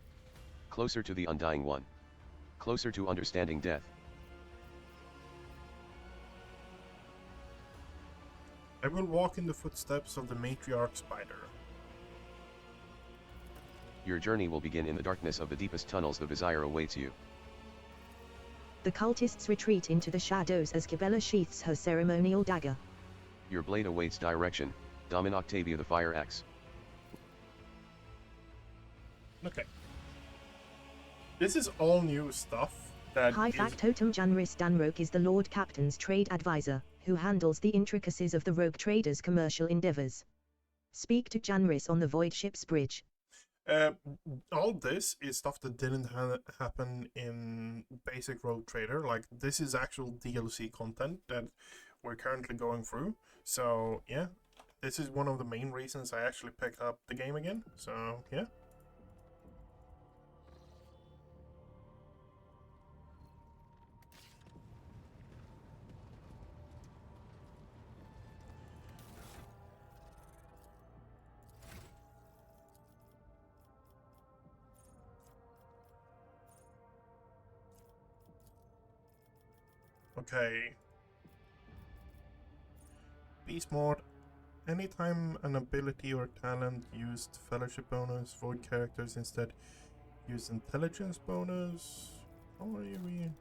Closer to the Undying One. Closer to understanding death. I will walk in the footsteps of the matriarch spider. Your journey will begin in the darkness of the deepest tunnels. The Vizier awaits you. The cultists retreat into the shadows as Kibella sheaths her ceremonial dagger. Your blade awaits direction, Domin Octavia the Fire Axe. Okay. This is all new stuff that High Factotum Janris Danroke is the Lord Captain's trade advisor, who handles the intricacies of the rogue traders' commercial endeavors. Speak to Janris on the Void Ship's bridge. All this is stuff that didn't happen in basic Rogue Trader. Like, this is actual DLC content that we're currently going through. So, yeah, this is one of the main reasons I actually picked up the game again. So, yeah. Okay. Beast mode. Anytime an ability or talent used fellowship bonus, void characters instead use intelligence bonus. How are you reading?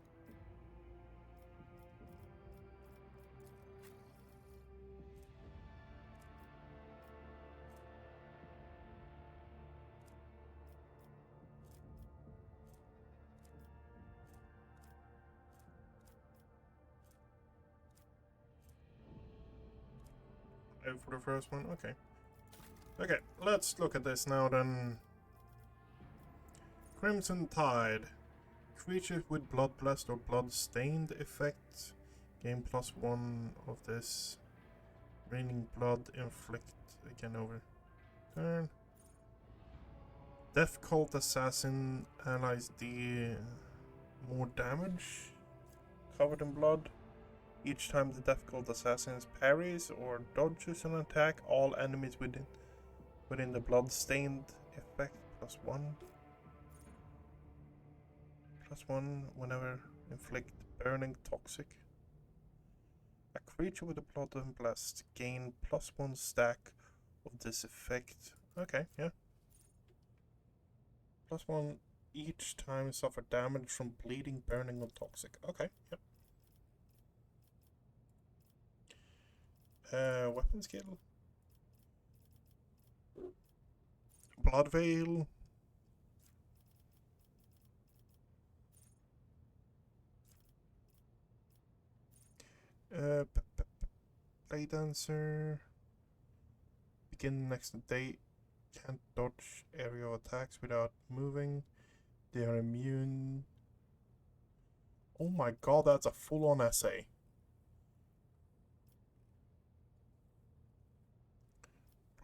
For the first one, okay. Okay, let's look at this now then. Crimson Tide. Creatures with blood blessed or blood stained effect gain +1 of this. Raining blood inflict again over turn. Death Cult Assassin allies deal more damage covered in blood. Each time the Death Cult Assassin parries or dodges an attack, all enemies within the blood-stained effect +1. +1 whenever inflict burning toxic. A creature with a blood and blessed gain +1 stack of this effect. Okay, yeah. +1 each time suffer damage from bleeding, burning, or toxic. Okay, yep. Weapon skill. Blood Veil. Blade Dancer. Begin next day. Can't dodge aerial attacks without moving. They are immune. Oh my god, that's a full-on essay.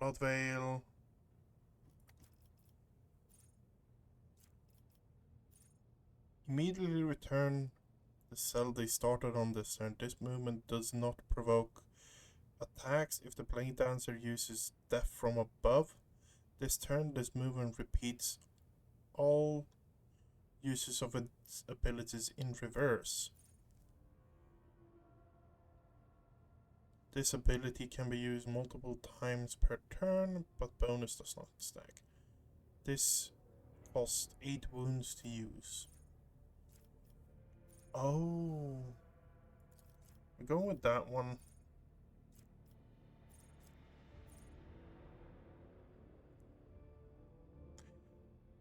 Blood Veil. Immediately return the cell they started on this turn. This movement does not provoke attacks if the Blade Dancer uses Death from above. This turn, this movement repeats all uses of its abilities in reverse. This ability can be used multiple times per turn, but bonus does not stack. This costs 8 wounds to use. Oh. We're going with that one.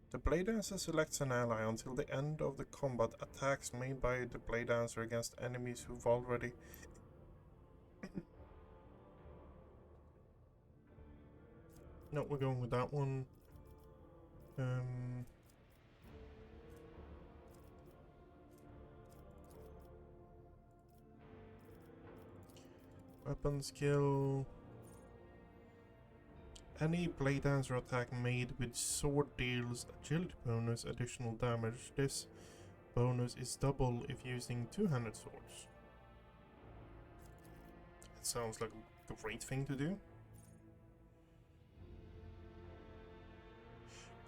The Blade Dancer selects an ally until the end of the combat. Attacks made by the Blade Dancer against enemies who've already... No, we're going with that one. Weapon skill. Any Blade Dancer attack made with sword deals agility bonus additional damage. This bonus is double if using two-handed swords. It sounds like a great thing to do.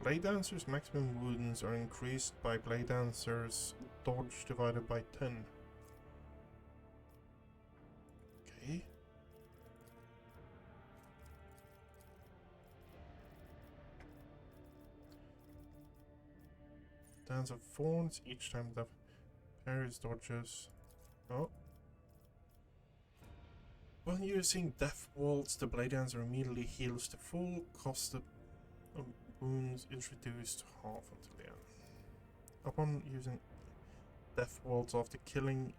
Blade Dancer's maximum wounds are increased by Blade Dancer's dodge divided by 10. Okay. Dance of Thorns each time the parries dodges. Oh. When using Death Waltz, the Blade Dancer immediately heals the full cost of wounds is reduced to half until the end. Upon using Death Waltz after killing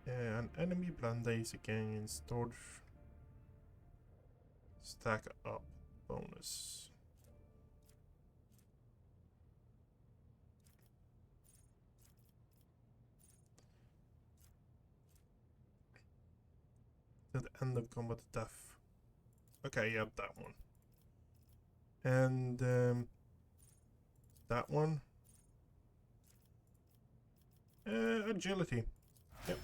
an enemy, Blandace against dodge stack up bonus. At the end of combat death. Okay, yeah, that one. And that one. Agility. Yep.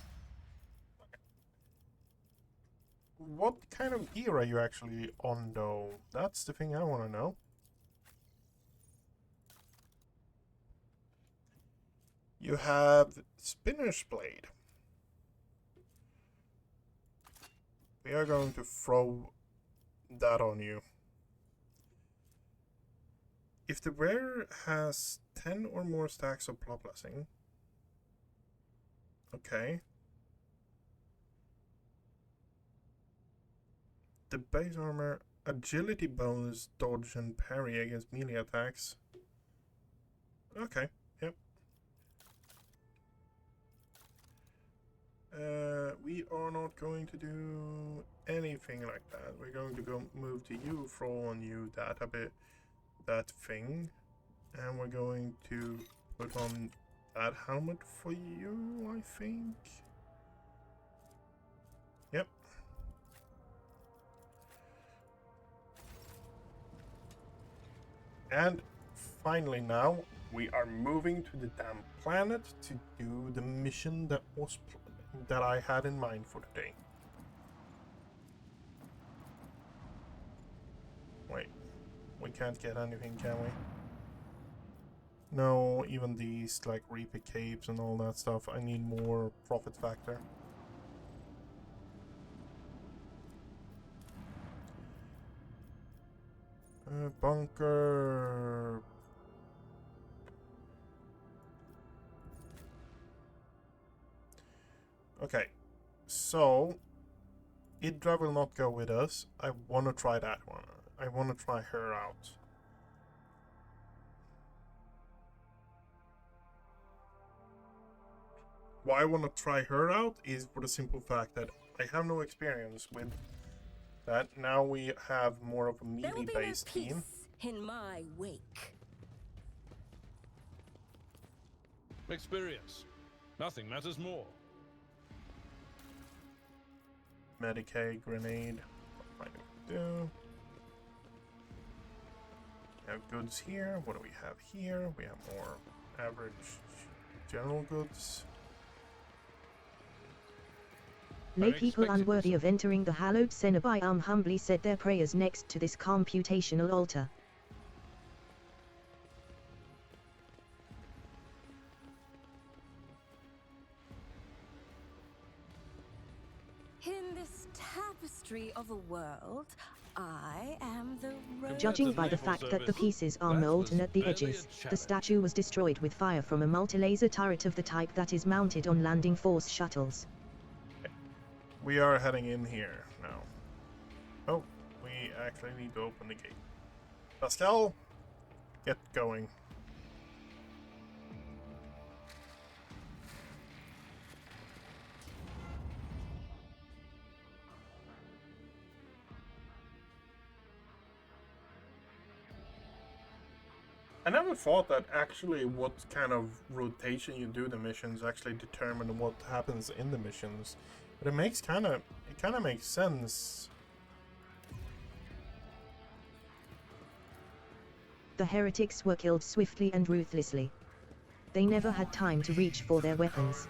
What kind of gear are you actually on, though? That's the thing I want to know. You have Spinner's Blade. We are going to throw that on you. If the wearer has 10 or more stacks of Blood Blessing, okay. The base armor, agility bonus, dodge and parry against melee attacks. Okay, yep. We are not going to do anything like that. We're going to go move to you, throw on you that thing, and we're going to put on that helmet for you, I think. Yep. And finally now, we are moving to the damn planet to do the mission that I had in mind for today. Wait, we can't get anything, can we? No, even these, like, Reaper capes and all that stuff, I need more profit factor. Bunker. Okay, so Idra will not go with us. I want to try that one. I want to try her out. why I want to try her out is for the simple fact that I have no experience with that. Now we have more of a There will be no melee-based team. peace in my wake. Experience. Nothing matters more. Medicaid, grenade. What am I gonna do? We have goods here. What do we have here? We have more average general goods. Lay people unworthy of entering the hallowed Cenobite humbly said their prayers next to this computational altar. In this tapestry of a world, I am the rose. Judging by the fact that the pieces are molten at the edges, the statue was destroyed with fire from a multi-laser turret of the type that is mounted on landing force shuttles. We are heading in here now. Oh, we actually need to open the gate. Pascal, get going. I never thought that actually what kind of rotation you do the missions actually determine what happens in the missions. But it makes kind of makes sense. The heretics were killed swiftly and ruthlessly. They never had time to reach for their weapons.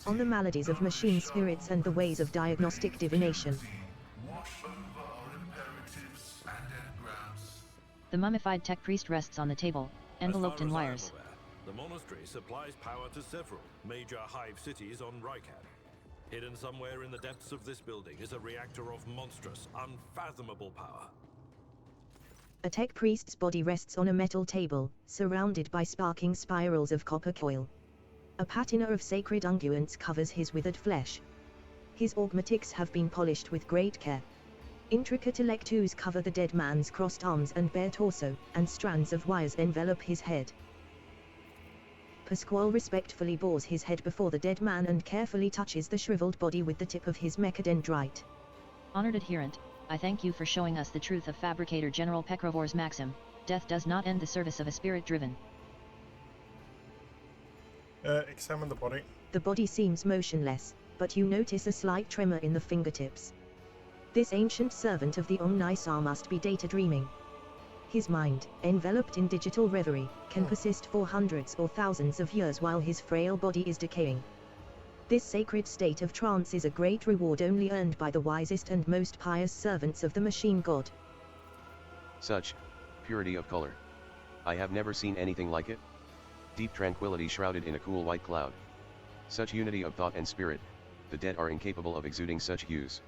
On the maladies of machine spirits and the ways of diagnostic divination. The mummified tech priest rests on the table, enveloped in wires. The monastery supplies power to several major hive cities on Rykat. Hidden somewhere in the depths of this building is a reactor of monstrous, unfathomable power. A tech priest's body rests on a metal table, surrounded by sparking spirals of copper coil. A patina of sacred unguents covers his withered flesh. His augmatics have been polished with great care. Intricate electus cover the dead man's crossed arms and bare torso, and strands of wires envelop his head. Pasquale respectfully bores his head before the dead man and carefully touches the shriveled body with the tip of his mechadendrite. Honored adherent, I thank you for showing us the truth of Fabricator General Pekrovor's maxim: death does not end the service of a spirit-driven. Examine the body. The body seems motionless, but you notice a slight tremor in the fingertips. This ancient servant of the Omnisar must be data dreaming. His mind, enveloped in digital reverie, can persist for hundreds or thousands of years while his frail body is decaying. This sacred state of trance is a great reward only earned by the wisest and most pious servants of the machine god. Such purity of color. I have never seen anything like it. Deep tranquility shrouded in a cool white cloud. Such unity of thought and spirit, the dead are incapable of exuding such hues.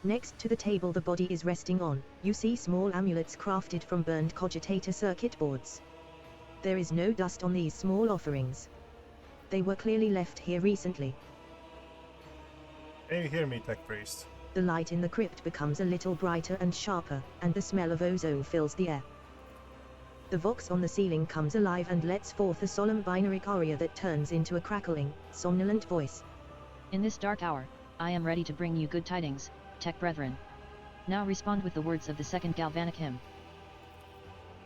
Next to the table the body is resting on, you see small amulets crafted from burned cogitator circuit boards. There is no dust on these small offerings. They were clearly left here recently. Hey, hear me, tech priest. The light in the crypt becomes a little brighter and sharper, and the smell of ozone fills the air. The vox on the ceiling comes alive and lets forth a solemn binary aria that turns into a crackling, somnolent voice. In this dark hour, I am ready to bring you good tidings, tech brethren. Now respond with the words of the second galvanic hymn.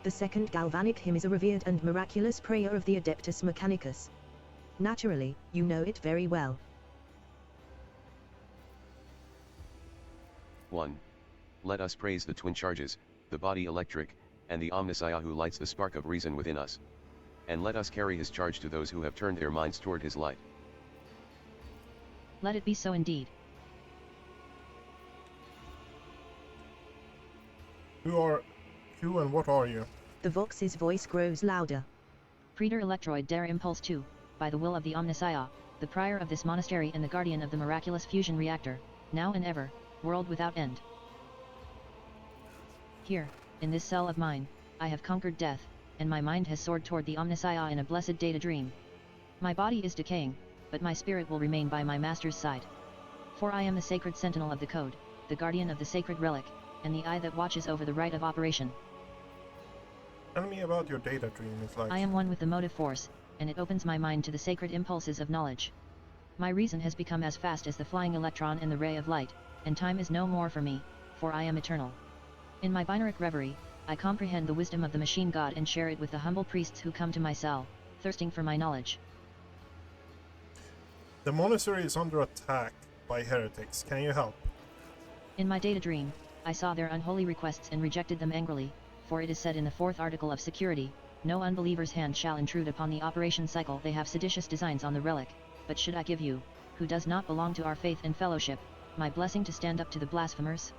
The second galvanic hymn is a revered and miraculous prayer of the Adeptus Mechanicus. Naturally, you know it very well. 1. Let us praise the twin charges, the body electric, and the Omnissiah who lights the spark of reason within us. And let us carry his charge to those who have turned their minds toward his light. Let it be so indeed. Who and what are you? The vox's voice grows louder. Praetor Electroid der Impulse 2, by the will of the Omnissiah, the prior of this monastery and the guardian of the miraculous fusion reactor, now and ever, world without end. Here, in this cell of mine, I have conquered death, and my mind has soared toward the Omnissiah in a blessed data dream. My body is decaying, but my spirit will remain by my master's side. For I am the sacred sentinel of the code, the guardian of the sacred relic, and the eye that watches over the rite of operation. Tell me about your data dream. It's like... I am one with the motive force, and it opens my mind to the sacred impulses of knowledge. My reason has become as fast as the flying electron in the ray of light, and time is no more for me, for I am eternal. In my binaric reverie, I comprehend the wisdom of the machine god and share it with the humble priests who come to my cell, thirsting for my knowledge. The monastery is under attack by heretics. Can you help? In my data dream, I saw their unholy requests and rejected them angrily, for it is said in the 4th article of security, no unbeliever's hand shall intrude upon the operation cycle. They have seditious designs on the relic, but should I give you, who does not belong to our faith and fellowship, my blessing to stand up to the blasphemers?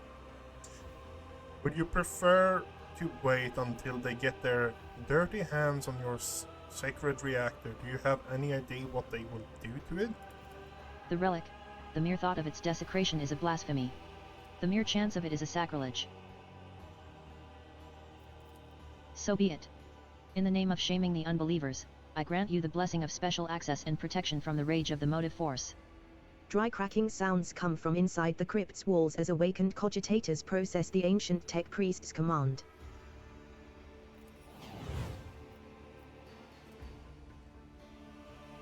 Would you prefer to wait until they get their dirty hands on your sacred reactor? Do you have any idea what they will do to it? The relic, the mere thought of its desecration is a blasphemy. The mere chance of it is a sacrilege. So be it. In the name of shaming the unbelievers, I grant you the blessing of special access and protection from the rage of the motive force. Dry cracking sounds come from inside the crypt's walls as awakened cogitators process the ancient tech priest's command.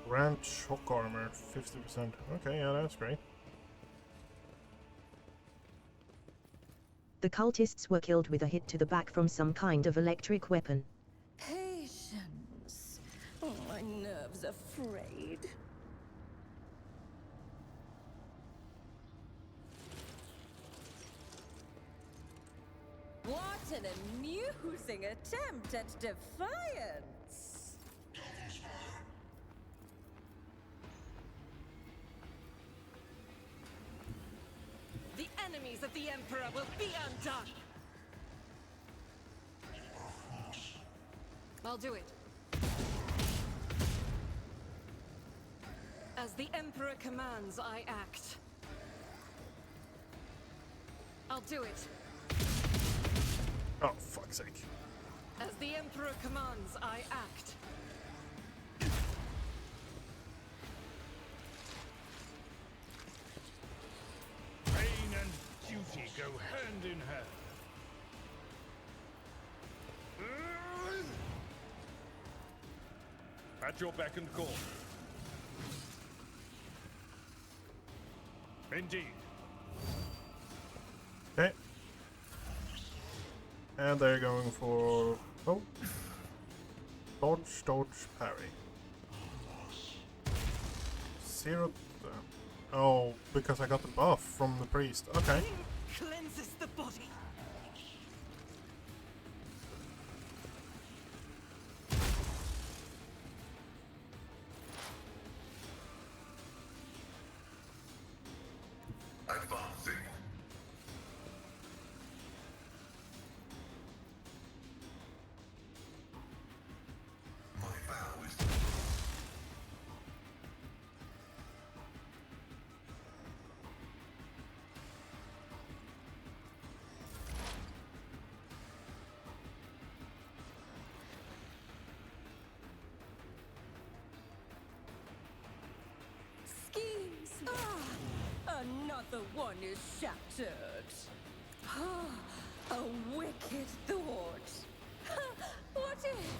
Grant shock armor, 50%. Okay, yeah, that's great. The cultists were killed with a hit to the back from some kind of electric weapon. Patience. Oh, my nerves are frayed. What an amusing attempt at defiance! The enemies of the Emperor will be undone! I'll do it. As the Emperor commands, I act. I'll do it. Oh, fuck's sake. As the Emperor commands, I act. Pain and duty go hand in hand. At your beck and call. Indeed. Okay. And they're going for... Oh. Dodge, dodge, parry. Zero... Oh, because I got the buff from the priest. Okay. Cleanses the body. Advancing. My vow is... Schemes! Ah, another one is shattered. Ah, a wicked thought. What if?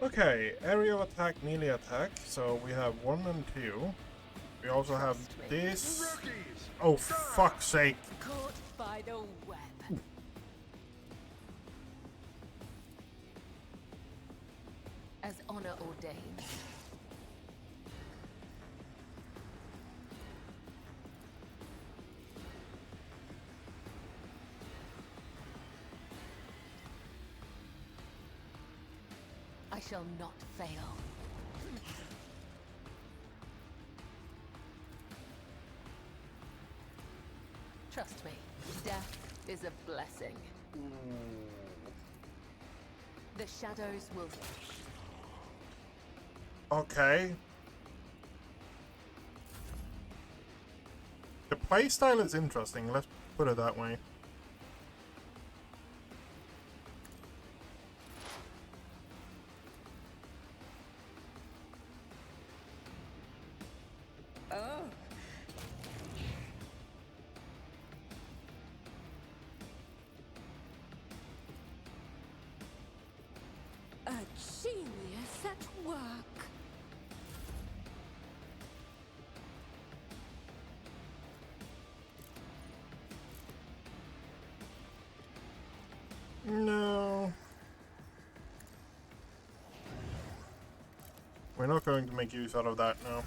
Okay, area of attack, melee attack. So we have 1 and 2. We also have this. Oh, fuck's sake. Caught by the web. As honor ordains. I shall not fail. Trust me, death is a blessing. The shadows will... Okay. The playstyle is interesting, let's put it that way. Oh, at work. No. We're not going to make use out of that now.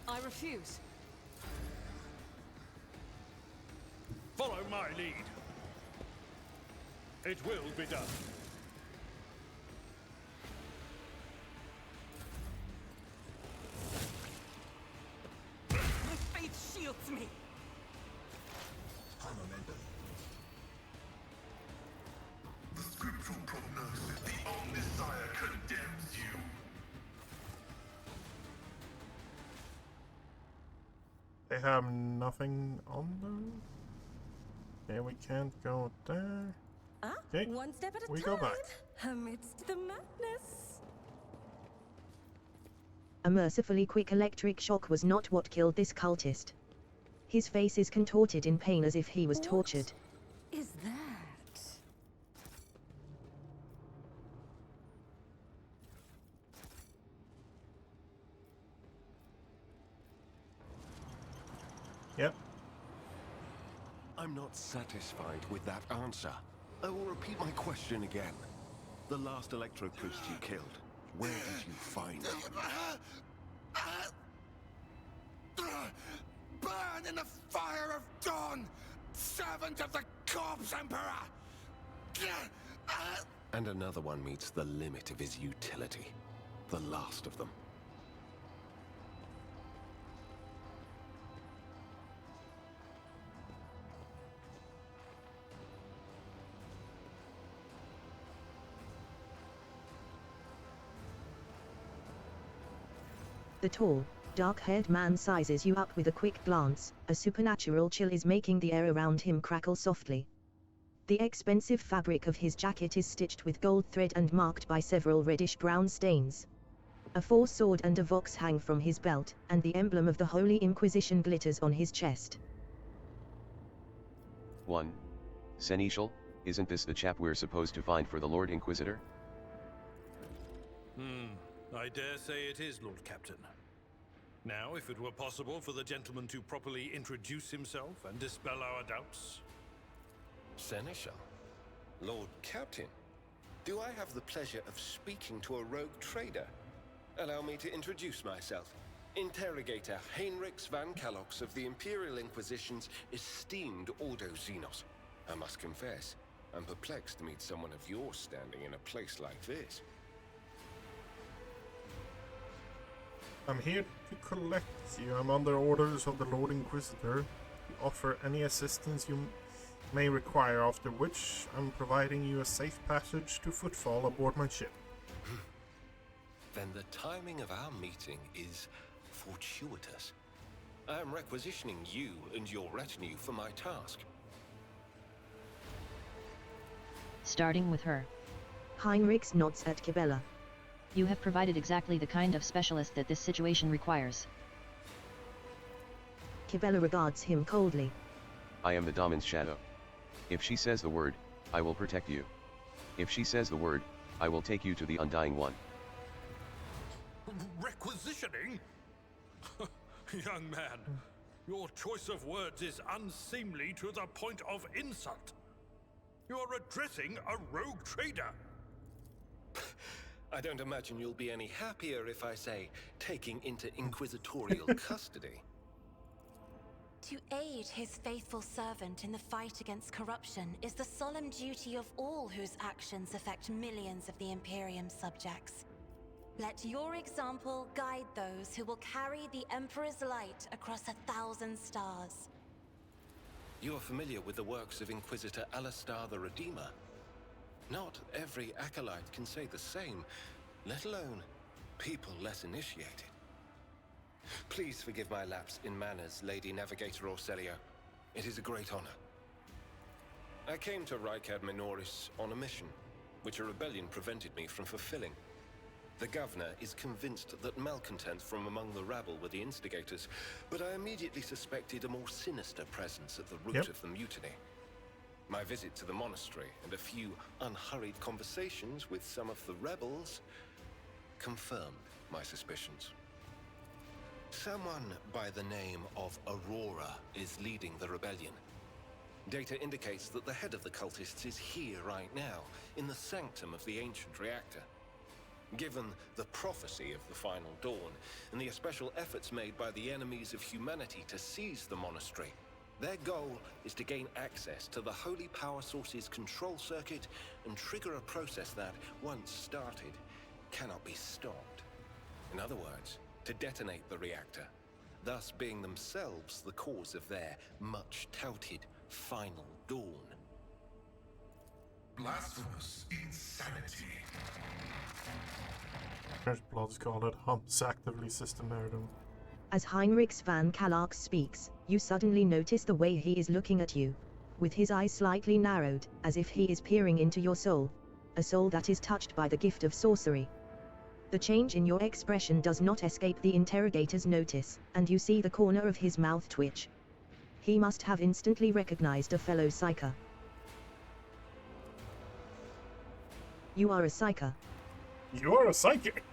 I refuse. Follow my lead. It will be done. My faith shields me. The scriptural prognosis, the Omnissiah condemns you. They have nothing on them. Okay, we can't go there. Okay, One step at a we time. go back. Amidst the madness. A mercifully quick electric shock was not what killed this cultist. His face is contorted in pain as if he was tortured. Is that? Yep. I'm not satisfied with that answer. I will repeat my question again. The last Electro Priest you killed, where did you find him? Burn in the fire of dawn, servant of the Corpse Emperor! And another one meets the limit of his utility. The last of them. The tall, dark-haired man sizes you up with a quick glance. A supernatural chill is making the air around him crackle softly. The expensive fabric of his jacket is stitched with gold thread and marked by several reddish-brown stains. A four-sword and a vox hang from his belt, and the emblem of the Holy Inquisition glitters on his chest. 1. Seneschal, isn't this the chap we're supposed to find for the Lord Inquisitor? I dare say it is, Lord Captain. Now, if it were possible for the gentleman to properly introduce himself and dispel our doubts. Seneschal? Lord Captain? Do I have the pleasure of speaking to a rogue trader? Allow me to introduce myself. Interrogator Heinrichs van Kalox of the Imperial Inquisition's esteemed Ordo Xenos. I must confess, I'm perplexed to meet someone of your standing in a place like this. I'm here to collect you. I'm under orders of the Lord Inquisitor to offer any assistance you may require, after which I'm providing you a safe passage to Footfall aboard my ship. Then the timing of our meeting is fortuitous. I am requisitioning you and your retinue for my task. Starting with her. Heinrichs nods at Cabela. You have provided exactly the kind of specialist that this situation requires. Cabela regards him coldly. I am the Damon's shadow. If she says the word, I will protect you. If she says the word, I will take you to the Undying One. Requisitioning? Young man, your choice of words is unseemly to the point of insult. You are addressing a rogue trader. I don't imagine you'll be any happier if I say taking into inquisitorial custody. To aid his faithful servant in the fight against corruption is the solemn duty of all whose actions affect millions of the Imperium's subjects. Let your example guide those who will carry the Emperor's light across 1,000 stars. You are familiar with the works of Inquisitor Alistar the Redeemer. Not every acolyte can say the same, let alone people less initiated. Please forgive my lapse in manners, Lady Navigator Orselio. It is a great honor. I came to Rykad Minoris on a mission, which a rebellion prevented me from fulfilling. The governor is convinced that malcontents from among the rabble were the instigators, but I immediately suspected a more sinister presence at the root of the mutiny. My visit to the monastery and a few unhurried conversations with some of the rebels confirmed my suspicions. Someone by the name of Aurora is leading the rebellion. Data indicates that the head of the cultists is here right now, in the sanctum of the ancient reactor. Given the prophecy of the final dawn, and the special efforts made by the enemies of humanity to seize the monastery, their goal is to gain access to the holy power source's control circuit and trigger a process that, once started, cannot be stopped. In other words, to detonate the reactor, thus being themselves the cause of their much-touted final dawn. Blasphemous insanity. There's blood called it Humps actively systematum. As Heinrichs van Kallark speaks, you suddenly notice the way he is looking at you, with his eyes slightly narrowed, as if he is peering into your soul, a soul that is touched by the gift of sorcery. The change in your expression does not escape the interrogator's notice, and you see the corner of his mouth twitch. He must have instantly recognized a fellow psyker. You are a psyker. You're a psychic?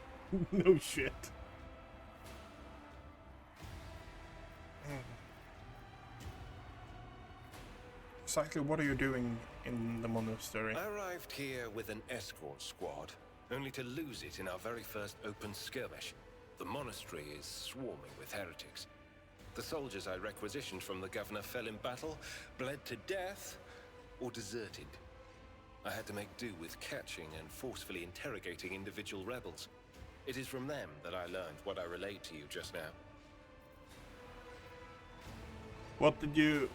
No shit. Exactly what are you doing in the monastery? I arrived here with an escort squad, only to lose it in our very first open skirmish. The monastery is swarming with heretics. The soldiers I requisitioned from the governor fell in battle, bled to death, or deserted. I had to make do with catching and forcefully interrogating individual rebels. It is from them that I learned what I relayed to you just now. What did you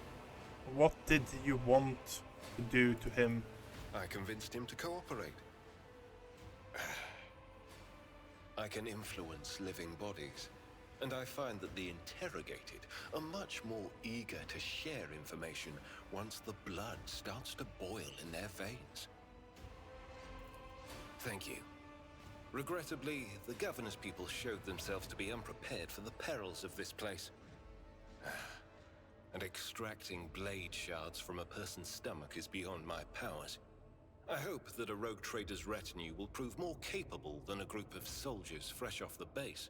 want to do to him? I convinced him to cooperate. I can influence living bodies, and I find that the interrogated are much more eager to share information once the blood starts to boil in their veins. Thank you. Regrettably, the governor's people showed themselves to be unprepared for the perils of this place. And extracting blade shards from a person's stomach is beyond my powers. I hope that a rogue trader's retinue will prove more capable than a group of soldiers fresh off the base.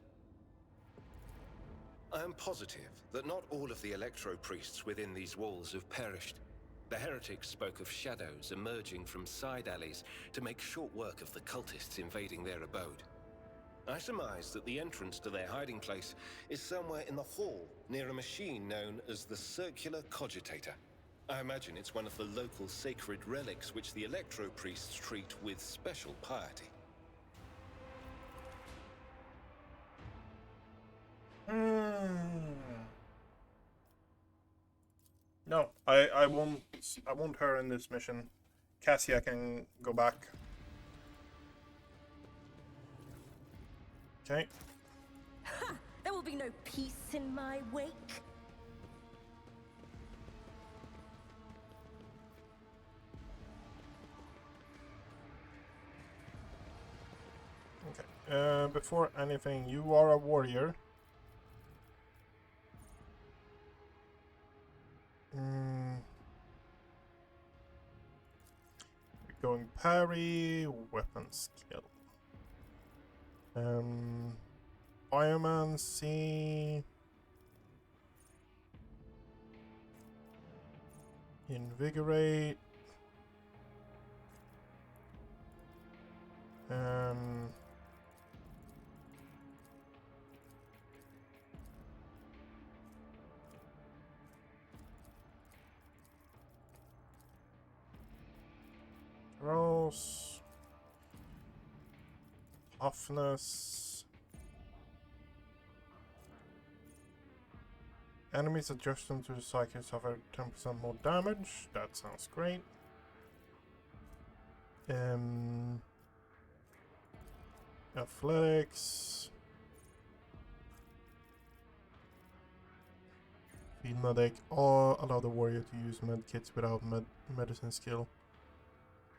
I am positive that not all of the electro-priests within these walls have perished. The heretics spoke of shadows emerging from side alleys to make short work of the cultists invading their abode. I surmise that the entrance to their hiding place is somewhere in the hall, near a machine known as the Circular Cogitator. I imagine it's one of the local sacred relics which the electro-priests treat with special piety. No, I want her in this mission. Cassia can go back. Okay. Ha! There will be no peace in my wake. Okay. Before anything, you are a warrior. We're going parry, weapon skill. Biomancy. Invigorate. Gross. Toughness. Enemies adjusted to the psychic suffer 10% more damage. That sounds great. Athletics. Field medic. Or allow the warrior to use medkits without medicine skill.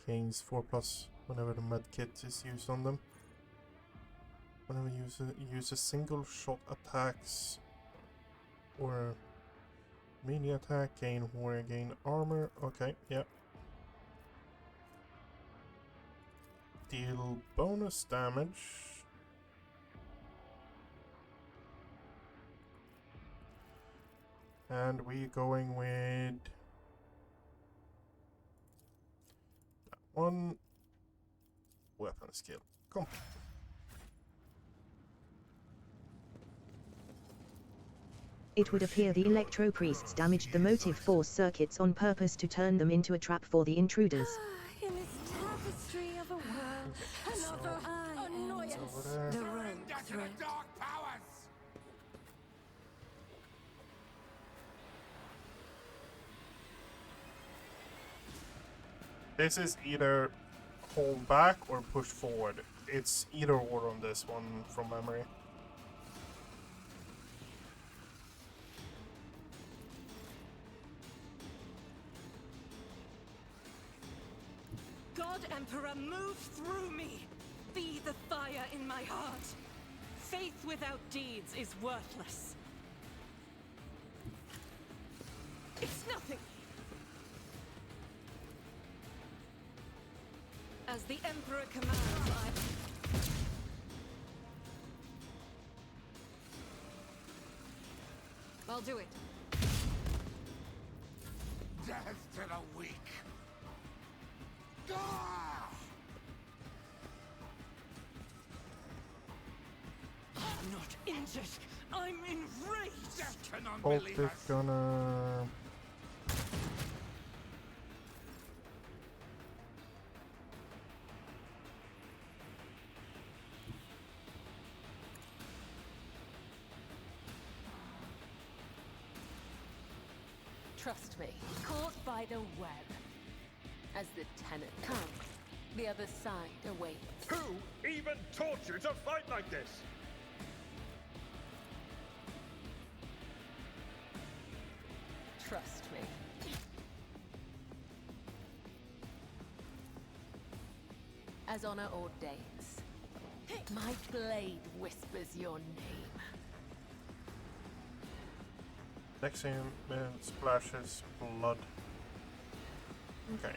Gains 4+ whenever the medkit is used on them. Whenever you use a single shot attacks or melee attack, gain warrior, gain armor. Okay, yeah, deal bonus damage. And we're going with that one weapon skill. Come. It would appear the Electro Priests damaged the motive force circuits on purpose to turn them into a trap for the intruders. In this tapestry of a world, another annoyance. The rogue threat. This is either hold back or push forward. It's either or on this one from memory. God Emperor, move through me! Be the fire in my heart! Faith without deeds is worthless. It's nothing! As the Emperor commands, I'll do it. Death to the weak! I'm not injured. I'm enraged. Bolt is gonna... Trust me, caught by the web. As the tenant comes, the other side awaits. Who even taught you to fight like this? Trust me. As honor ordains, my blade whispers your name. Next thing splashes blood. Okay.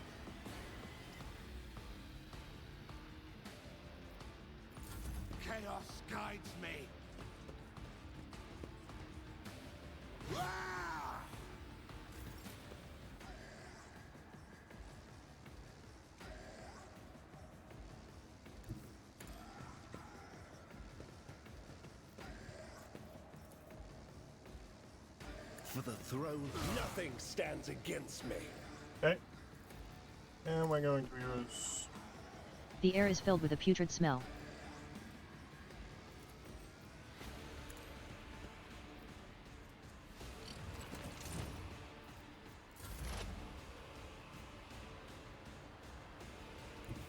Chaos guides me. For the throne, nothing stands against me. Okay. And we're going to use... The air is filled with a putrid smell.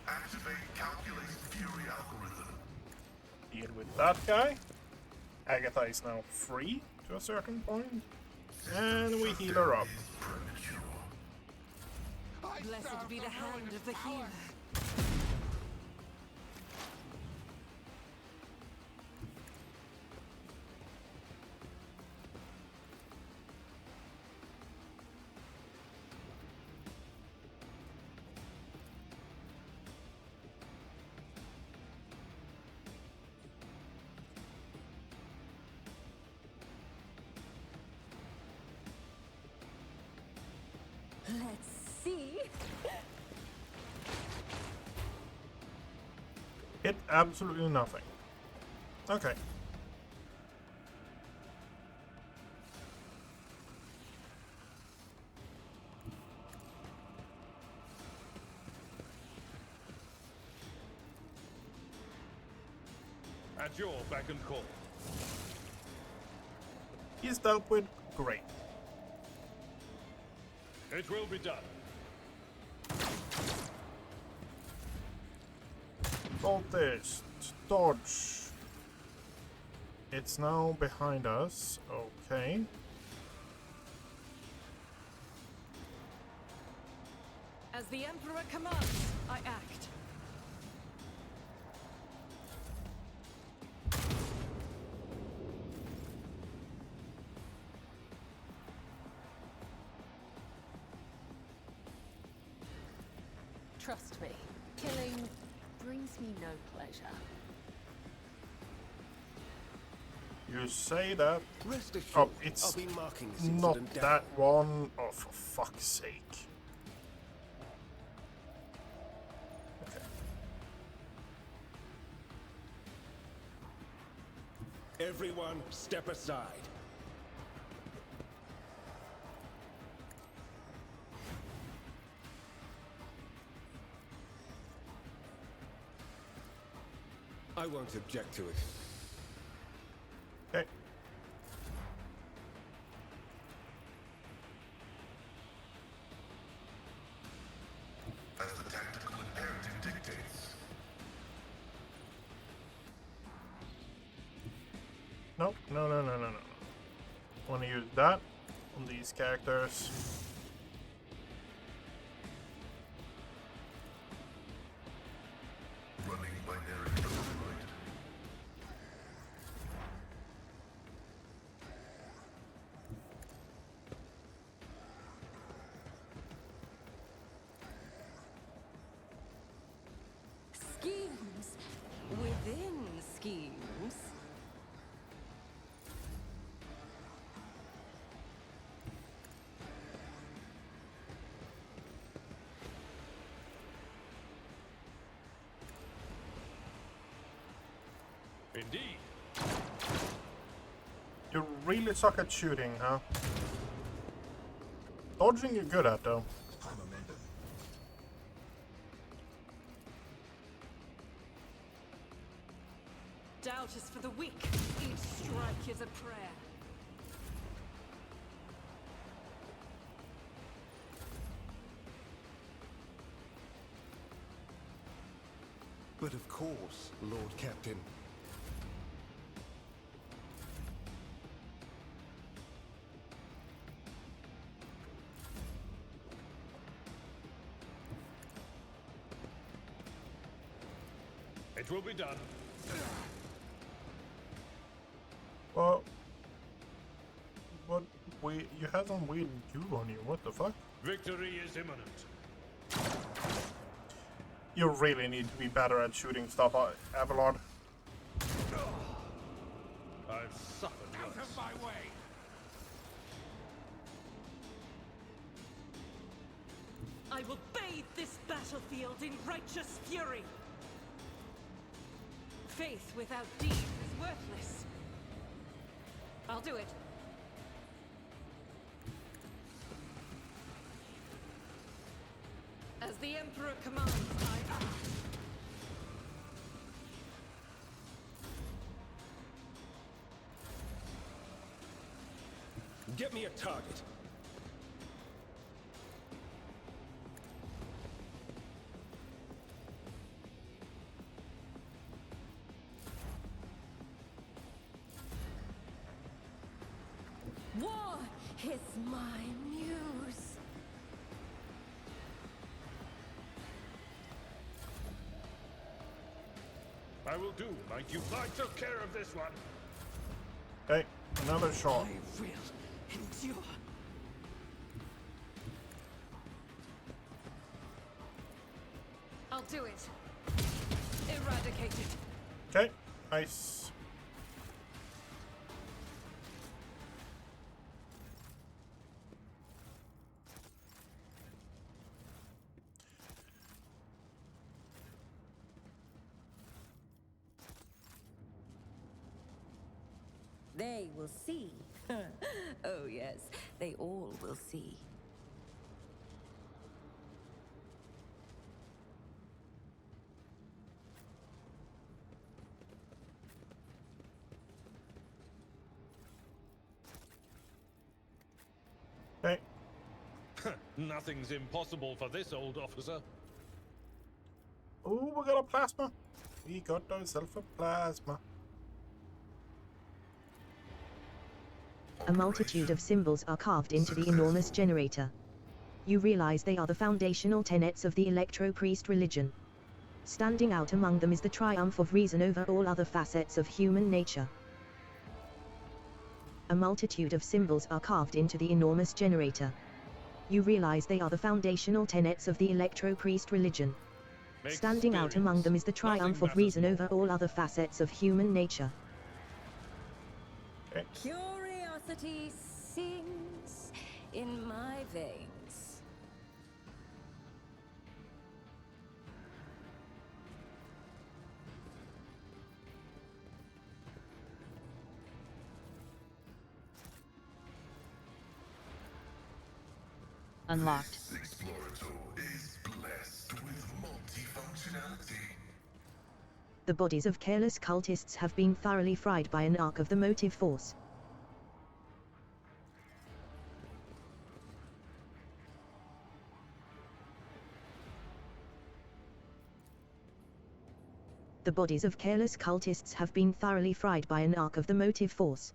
Activate calculated fury algorithm. Deal with that guy. Agatha is now free to a certain point. And we heal her up. Blessed be the hand of the healer. Let's see. Hit absolutely nothing. Okay. At your beck and call. He's dealt with. Great. It will be done. Cultist, dodge. It's now behind us. Okay. As the Emperor commands, I act. Trust me, killing brings me no pleasure. You say that? Rest assured, Oh, it's I'll be marking this not incident that down. one. Oh, for fuck's sake. Everyone, step aside. I won't object to it. Okay. As the tactical imperative dictates. Nope. No. Want to use that on these characters. Running binary deployed. Schemes within schemes. Indeed. You really suck at shooting, huh? Dodging you're good at, though. Doubt is for the weak. Each strike is a prayer. But of course, Lord Captain. It will be done. Well, you had some weird goo on you. What the fuck? Victory is imminent. You really need to be better at shooting stuff, Avalon. I've suffered Out of my way! I will bathe this battlefield in righteous fury. Faith without deed is worthless. I'll do it. As the Emperor commands, I act. Get me a target. War is my muse. I will do like you. I took care of this one. Okay, another shot. I will endure. I'll do it. Eradicate it. Okay, nice. They will see. Oh yes, they all will see. Okay. Nothing's impossible for this old officer. Oh, we got a plasma. We got ourselves a plasma. A multitude of symbols are carved into the enormous generator. You realize they are the foundational tenets of the Electro-Priest religion. Standing out among them is the triumph of reason over all other facets of human nature. A multitude of symbols are carved into the enormous generator. You realize they are the foundational tenets of the Electro-Priest religion. Standing out among them is the triumph of reason over all other facets of human nature. Okay. Curiosity sings in my veins. Unlocked. The bodies of careless cultists have been thoroughly fried by an arc of the motive force. The bodies of careless cultists have been thoroughly fried by an arc of the motive force.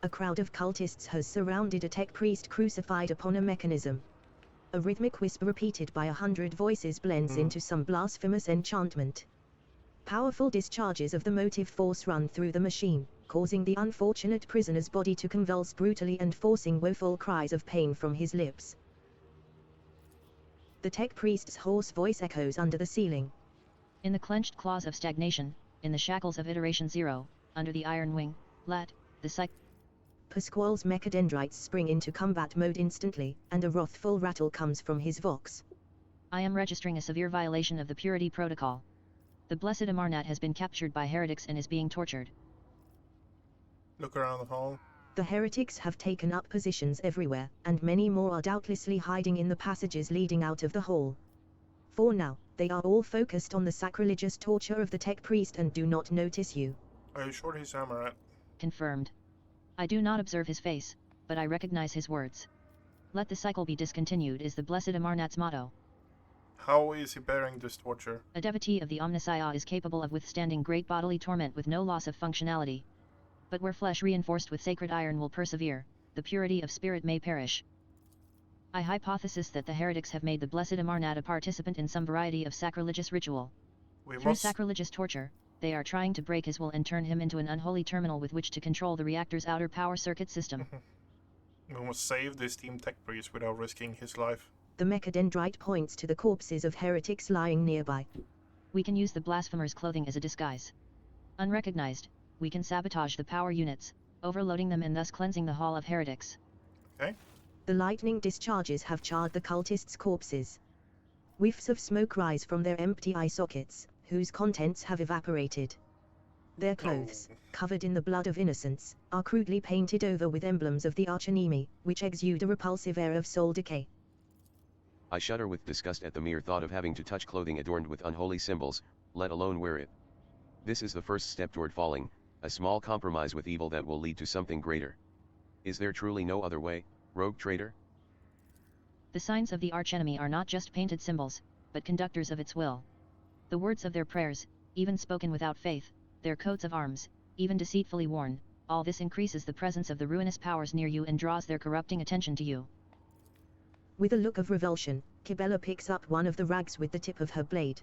A crowd of cultists has surrounded a tech priest crucified upon a mechanism. A rhythmic whisper repeated by 100 voices blends into some blasphemous enchantment. Powerful discharges of the motive force run through the machine, causing the unfortunate prisoner's body to convulse brutally and forcing woeful cries of pain from his lips. The tech priest's hoarse voice echoes under the ceiling. In the clenched claws of stagnation, in the shackles of Iteration 0, under the iron wing, let the psych. Pasquale's mechadendrites spring into combat mode instantly, and a wrathful rattle comes from his vox. I am registering a severe violation of the Purity Protocol. The Blessed Amarnat has been captured by heretics and is being tortured. Look around the hall. The heretics have taken up positions everywhere, and many more are doubtlessly hiding in the passages leading out of the hall. For now, they are all focused on the sacrilegious torture of the tech priest and do not notice you. Are you sure he's Amarat? Confirmed. I do not observe his face, but I recognize his words. Let the cycle be discontinued is the Blessed Amarnat's motto. How is he bearing this torture? A devotee of the Omnissiah is capable of withstanding great bodily torment with no loss of functionality. But where flesh reinforced with sacred iron will persevere, the purity of spirit may perish. I hypothesis that the heretics have made the Blessed Amarnat a participant in some variety of sacrilegious ritual. Through sacrilegious torture, they are trying to break his will and turn him into an unholy terminal with which to control the reactor's outer power circuit system. We must save this team tech priest without risking his life. The mechadendrite points to the corpses of heretics lying nearby. We can use the blasphemer's clothing as a disguise. Unrecognized, we can sabotage the power units, overloading them and thus cleansing the Hall of Heretics. Okay. The lightning discharges have charred the cultists' corpses. Whiffs of smoke rise from their empty eye sockets, whose contents have evaporated. Their clothes, covered in the blood of innocents, are crudely painted over with emblems of the archenemy, which exude a repulsive air of soul decay. I shudder with disgust at the mere thought of having to touch clothing adorned with unholy symbols, let alone wear it. This is the first step toward falling, a small compromise with evil that will lead to something greater. Is there truly no other way, rogue traitor? The signs of the archenemy are not just painted symbols, but conductors of its will. The words of their prayers, even spoken without faith, their coats of arms, even deceitfully worn, all this increases the presence of the ruinous powers near you and draws their corrupting attention to you. With a look of revulsion, Kibella picks up one of the rags with the tip of her blade.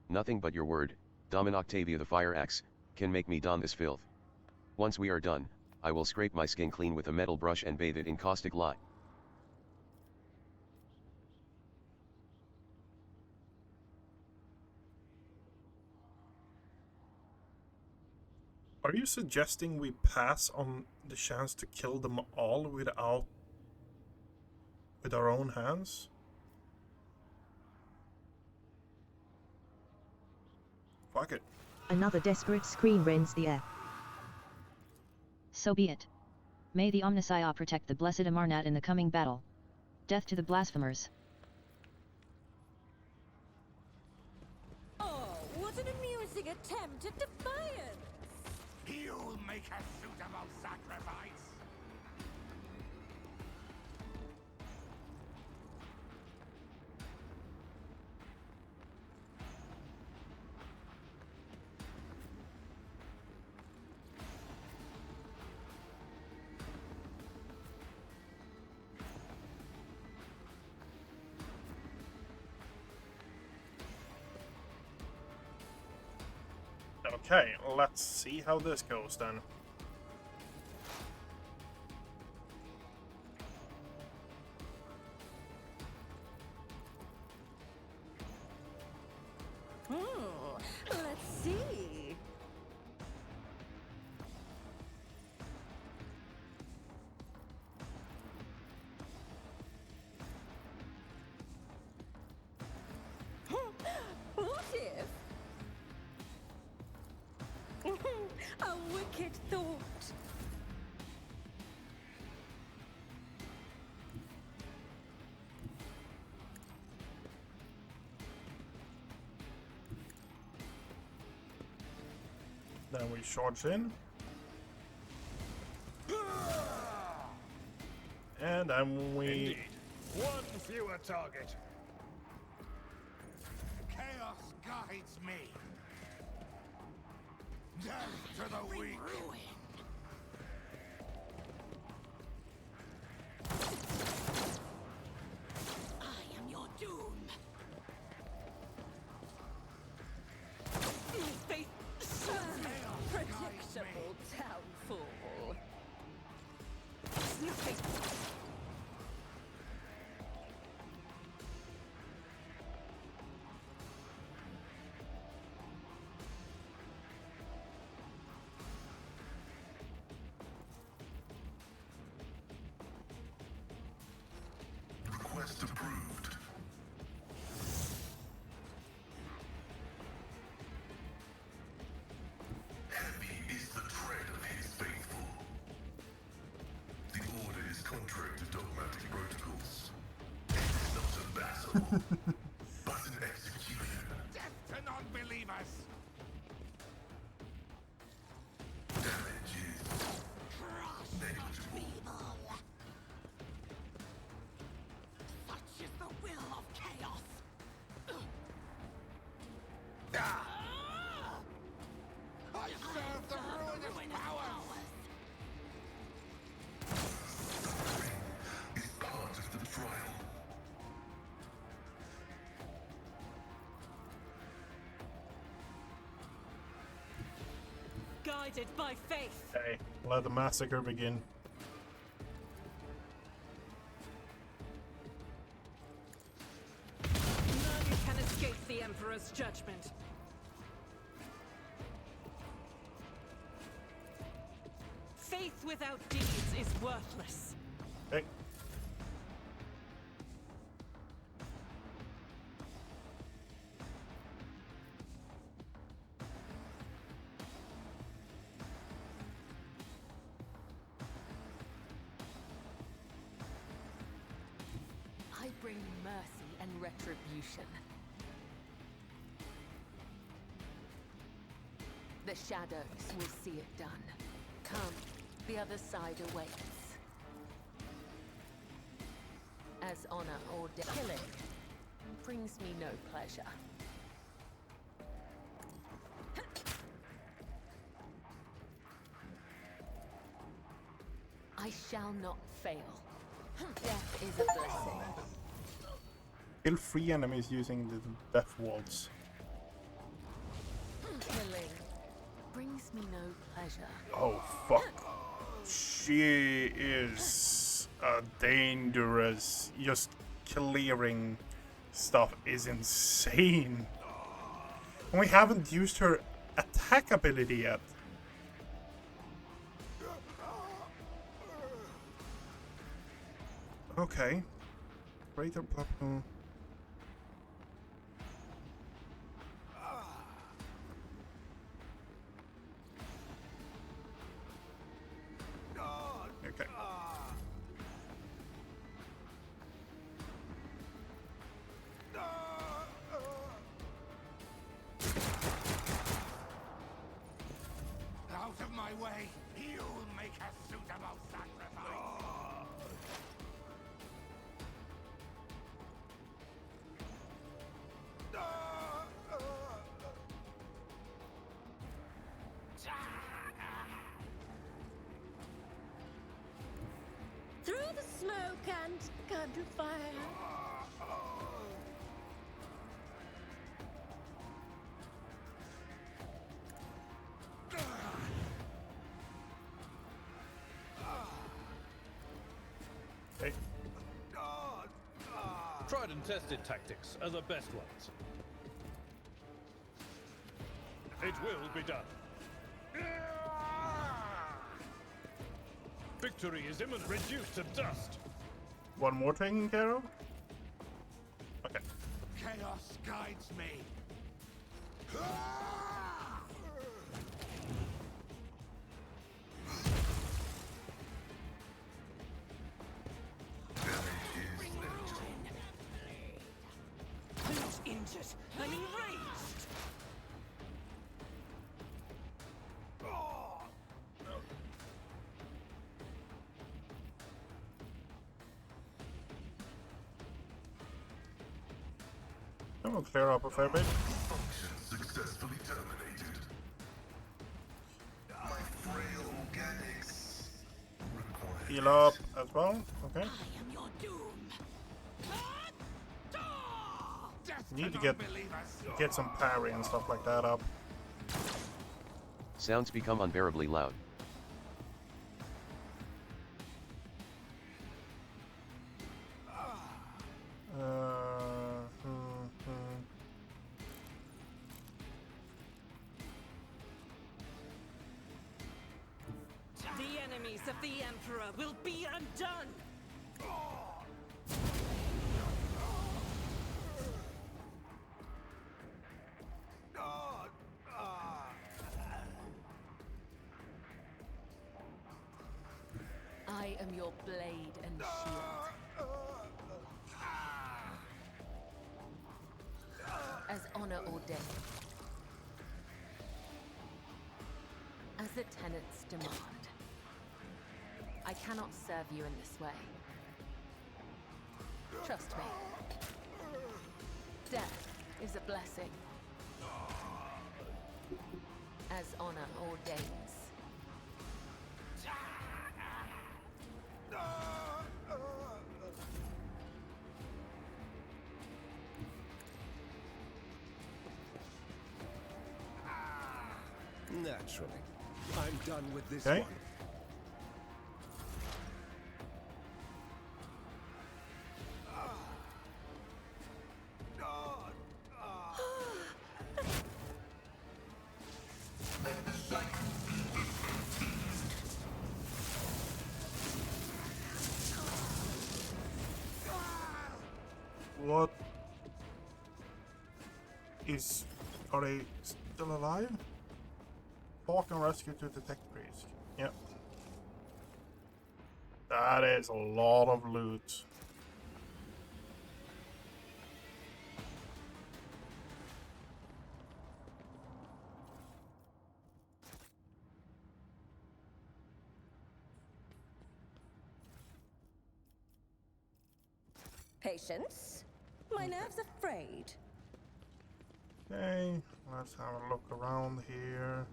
Nothing but your word, Domin Octavia the Fire Axe, can make me don this filth. Once we are done, I will scrape my skin clean with a metal brush and bathe it in caustic lye. Are you suggesting we pass on the chance to kill them all with our own hands? Fuck it. Another desperate scream rends the air. So be it. May the Omnissiah protect the Blessed Amarnat in the coming battle. Death to the blasphemers. Oh, what an amusing attempt at defiance! You'll make a suitable sacrifice. Okay, let's see how this goes then. Let's see. What if? A wicked thought. Then we charge in. And then we... Indeed. One fewer target. Chaos guides me. Death to the weak. I am your doom. Faith. Predictable downfall. Snooping. Request approved. Heavy is the tread of his faithful. The order is contrary to dogmatic protocols. It is not a battle, but an execution. Death to non-believers. Damage is negligible. Such is the will of chaos. I serve the ruinous powers. Is part of the trial. Guided by faith. Okay, let the massacre begin. None can escape the Emperor's judgment. Faith without deeds is worthless. Okay. I bring mercy and retribution. The shadows will see it done. Come, the other side awaits. As honor or death, killing brings me no pleasure. I shall not fail. Death is a blessing. Kill 3 enemies using the death walls. Killing brings me no pleasure. Oh fuck. She is dangerous. Just clearing stuff is insane. And we haven't used her attack ability yet. Okay. Greater platform. Okay. Out of my way. You'll make a suitable sacrifice. Through the smoke and gunfire. Okay. Tried and tested tactics are the best ones. It will be done. Victory is imminent. Reduced to dust. One more taken care of? Okay. Chaos guides me. Who's injured and enraged? I'm gonna clear up a fair bit. Function successfully terminated. My frail organics require Heal up as well. Okay. I am your doom. Need to get some parry and stuff like that up. Sounds become unbearably loud. The enemies of the Emperor will be undone. I am your blade and shield. As honor ordained. As the tenets demand. I cannot serve you in this way. Trust me. Death is a blessing. As honor ordains. Naturally. I'm done with this Okay. one. What is... Are they still alive? Hawk and rescue to detect priest. Yep. That is a lot of loot. Patience? My nerves are frayed. Okay, let's have a look around here.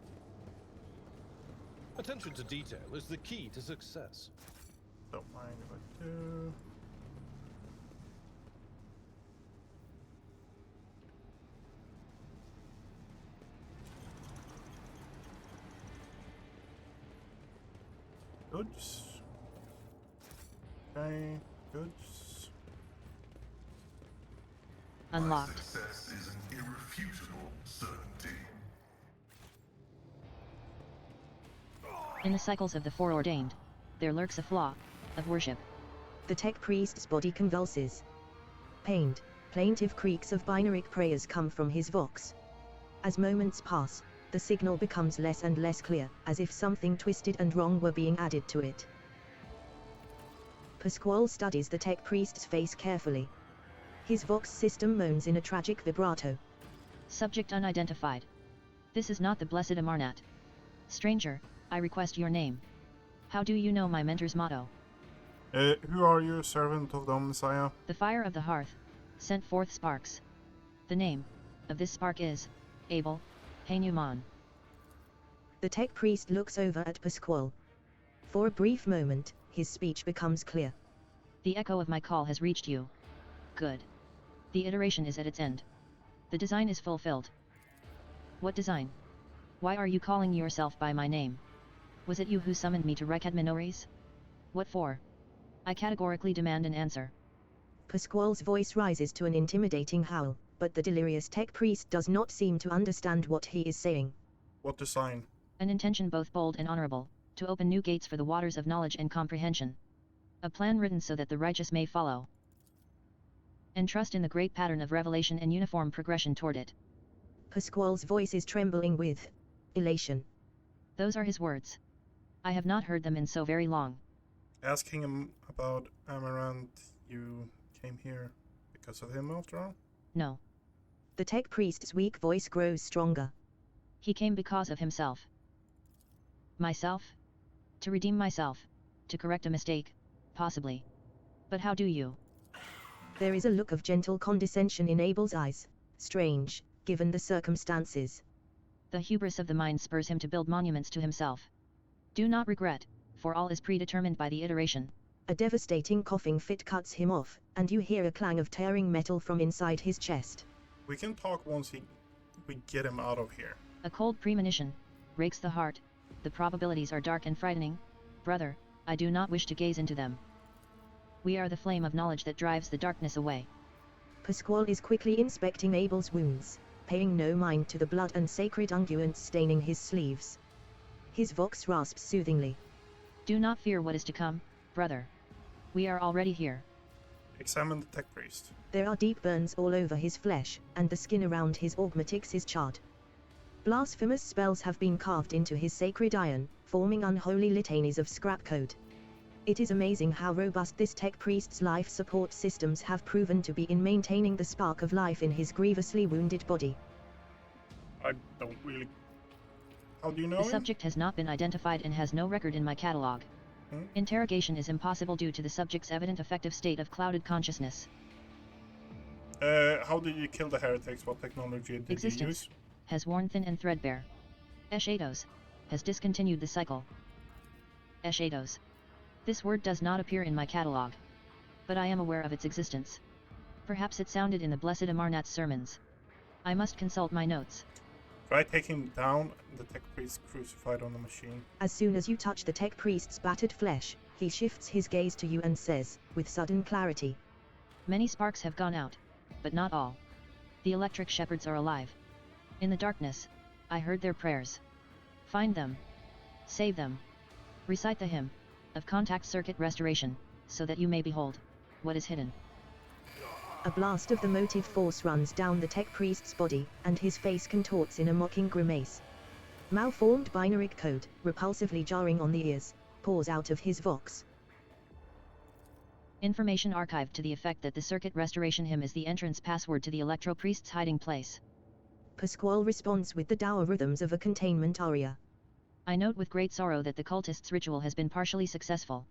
Attention to detail is the key to success. Don't mind if I do. Goods. Okay, goods. Unlocked. success is an irrefutable certainty. In the cycles of the foreordained, there lurks a flaw of worship. The tech priest's body convulses. Pained, plaintive creaks of binary prayers come from his vox. As moments pass, the signal becomes less and less clear, as if something twisted and wrong were being added to it. Pasquale studies the tech priest's face carefully. His vox system moans in a tragic vibrato. Subject unidentified. This is not the blessed Amarnat. Stranger, I request your name. How do you know my mentor's motto? Who are you, servant of the Messiah? The fire of the hearth sent forth sparks. The name of this spark is Abel Hanuman. The tech priest looks over at Pasquale. For a brief moment, his speech becomes clear. The echo of my call has reached you. Good. The iteration is at its end. The design is fulfilled. What design? Why are you calling yourself by my name? Was it you who summoned me to Recad Minories? What for? I categorically demand an answer. Pasquale's voice rises to an intimidating howl, but the delirious tech priest does not seem to understand what he is saying. What design? An intention both bold and honorable, to open new gates for the waters of knowledge and comprehension. A plan written so that the righteous may follow and trust in the great pattern of revelation and uniform progression toward it. Pasquale's voice is trembling with elation. Those are his words. I have not heard them in so very long. Asking him about Amaranth, you came here because of him after all? No. The tech priest's weak voice grows stronger. He came because of himself. Myself? To redeem myself. To correct a mistake? Possibly. But how do you? There is a look of gentle condescension in Abel's eyes. Strange, given the circumstances. The hubris of the mind spurs him to build monuments to himself. Do not regret, for all is predetermined by the iteration. A devastating coughing fit cuts him off, and you hear a clang of tearing metal from inside his chest. We can talk once we get him out of here. A cold premonition breaks the heart. The probabilities are dark and frightening. Brother, I do not wish to gaze into them. We are the flame of knowledge that drives the darkness away. Pasquale is quickly inspecting Abel's wounds, paying no mind to the blood and sacred unguents staining his sleeves. His vox rasps soothingly. Do not fear what is to come, brother. We are already here. Examine the tech priest. There are deep burns all over his flesh, and the skin around his augmatics is charred. Blasphemous spells have been carved into his sacred iron, forming unholy litanies of scrap code. It is amazing how robust this tech priest's life support systems have proven to be in maintaining the spark of life in his grievously wounded body. I don't really... How do you know The him? subject has not been identified and has no record in my catalog. Interrogation is impossible due to the subject's evident affective state of clouded consciousness. How did you kill the heretics? What technology did you use? Has worn thin and threadbare. Eschatos has discontinued the cycle. Eschatos. This word does not appear in my catalog, but I am aware of its existence. Perhaps it sounded in the Blessed Amarnat's sermons. I must consult my notes. Try taking him down, the tech priest crucified on the machine. As soon as you touch the tech priest's battered flesh, he shifts his gaze to you and says, with sudden clarity. Many sparks have gone out, but not all. The electric shepherds are alive. In the darkness, I heard their prayers. Find them. Save them. Recite the hymn of contact circuit restoration, so that you may behold what is hidden. A blast of the motive force runs down the tech priest's body, and his face contorts in a mocking grimace. Malformed binary code, repulsively jarring on the ears, pours out of his vox. Information archived to the effect that the circuit restoration hymn is the entrance password to the electro priest's hiding place. Pasquale responds with the dour rhythms of a containment aria. I note with great sorrow that the cultist's ritual has been partially successful.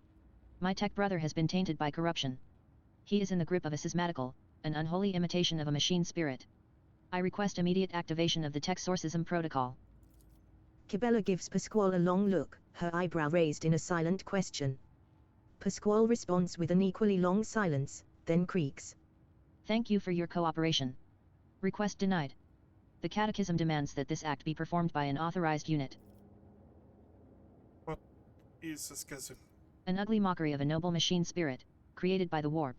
My tech brother has been tainted by corruption. He is in the grip of a schismatical, an unholy imitation of a machine spirit. I request immediate activation of the tech sorcism protocol. Cabela gives Pasquale a long look, her eyebrow raised in a silent question. Pasquale responds with an equally long silence, then creaks. Thank you for your cooperation. Request denied. The Catechism demands that this act be performed by an authorized unit. What is a schism? An ugly mockery of a noble machine spirit, created by the warp.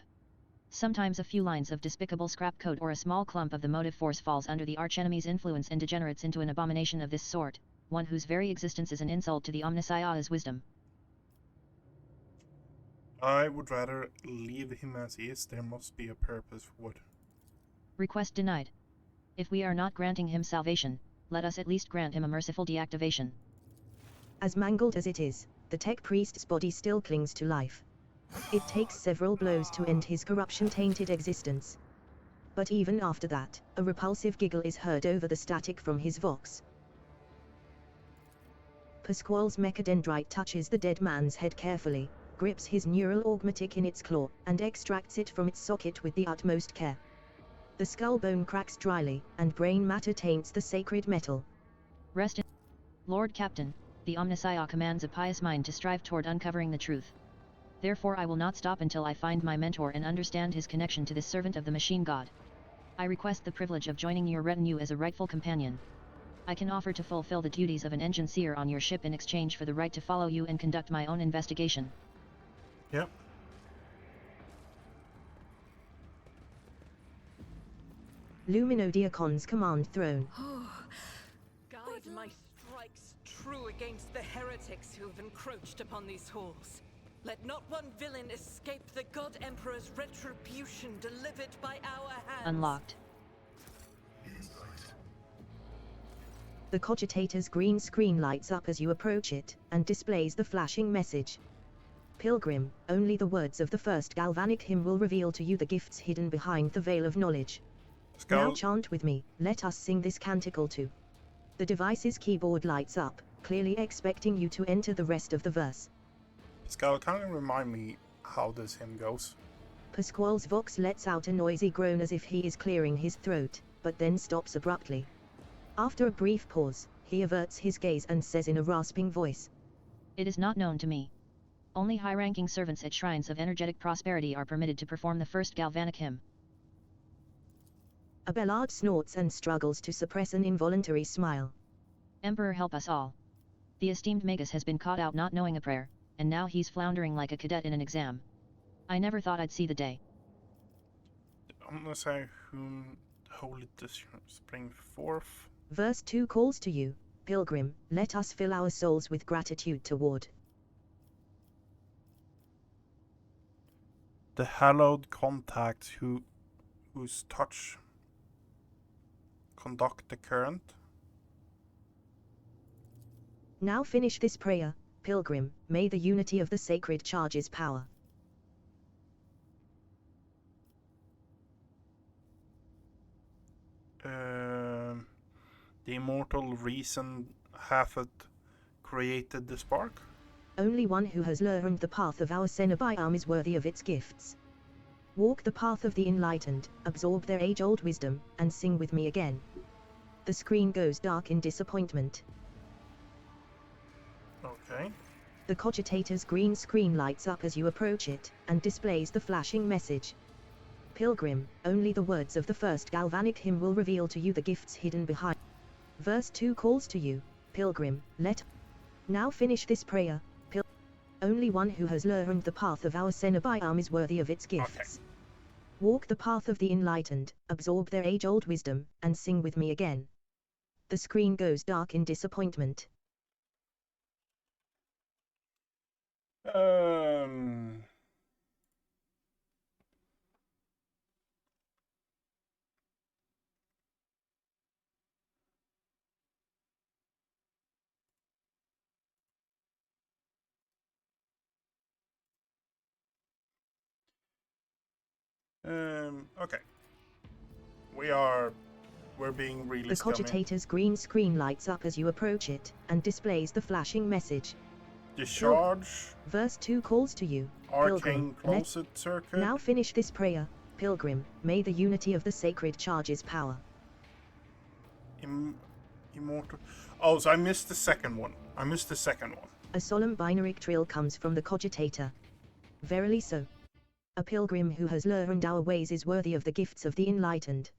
Sometimes a few lines of despicable scrap code or a small clump of the motive force falls under the archenemy's influence and degenerates into an abomination of this sort, one whose very existence is an insult to the Omnissiah's wisdom. I would rather leave him as he is. There must be a purpose for what. Request denied. If we are not granting him salvation, let us at least grant him a merciful deactivation. As mangled as it is, the tech priest's body still clings to life. It takes several blows to end his corruption-tainted existence. But even after that, a repulsive giggle is heard over the static from his vox. Pasquale's mechadendrite touches the dead man's head carefully, grips his neural augmatic in its claw, and extracts it from its socket with the utmost care. The skull bone cracks dryly, and brain matter taints the sacred metal. Rest in... Lord Captain, the Omnissiah commands a pious mind to strive toward uncovering the truth. Therefore I will not stop until I find my mentor and understand his connection to this servant of the machine god. I request the privilege of joining your retinue as a rightful companion. I can offer to fulfill the duties of an engine seer on your ship in exchange for the right to follow you and conduct my own investigation. Yep. Luminodiacon's command throne. Guide my strikes true against the heretics who have encroached upon these halls. Let not one villain escape the God Emperor's retribution delivered by our hands. Unlocked. The cogitator's green screen lights up as you approach it, and displays the flashing message. Pilgrim, only the words of the first galvanic hymn will reveal to you the gifts hidden behind the veil of knowledge. Now chant with me, let us sing this canticle too. The device's keyboard lights up, clearly expecting you to enter the rest of the verse. Pascal, can you remind me how this hymn goes? Pasquale's vox lets out a noisy groan as if he is clearing his throat, but then stops abruptly. After a brief pause, he averts his gaze and says in a rasping voice, "It is not known to me. Only high-ranking servants at shrines of energetic prosperity are permitted to perform the first galvanic hymn." Abelard snorts and struggles to suppress an involuntary smile. "Emperor, help us all. The esteemed Magus has been caught out not knowing a prayer, and now he's floundering like a cadet in an exam. I never thought I'd see the day." I'm gonna say whom holy this spring forth. Verse 2 calls to you, Pilgrim, let us fill our souls with gratitude toward the hallowed contact whose touch conduct the current. Now finish this prayer, Pilgrim, may the unity of the sacred charge's power. The immortal reason hath created the spark. Only one who has learned the path of our Cenobite is worthy of its gifts. Walk the path of the enlightened, absorb their age-old wisdom, and sing with me again. The screen goes dark in disappointment. Okay. The cogitator's green screen lights up as you approach it, and displays the flashing message. Pilgrim, only the words of the first galvanic hymn will reveal to you the gifts hidden behind. Verse 2 calls to you, Pilgrim, let. Now finish this prayer, only one who has learned the path of our Cenobite is worthy of its gifts. Okay. Walk the path of the enlightened, absorb their age-old wisdom, and sing with me again. The screen goes dark in disappointment. Okay. We're being really The cogitator's green screen lights up as you approach it, and displays the flashing message. Discharge. Verse 2 calls to you, Arcane closet circuit. Now finish this prayer, Pilgrim, may the unity of the sacred charge's power. Immortal. Oh, so I missed the second one. A solemn binary trill comes from the cogitator. Verily so. A pilgrim who has learned our ways is worthy of the gifts of the enlightened.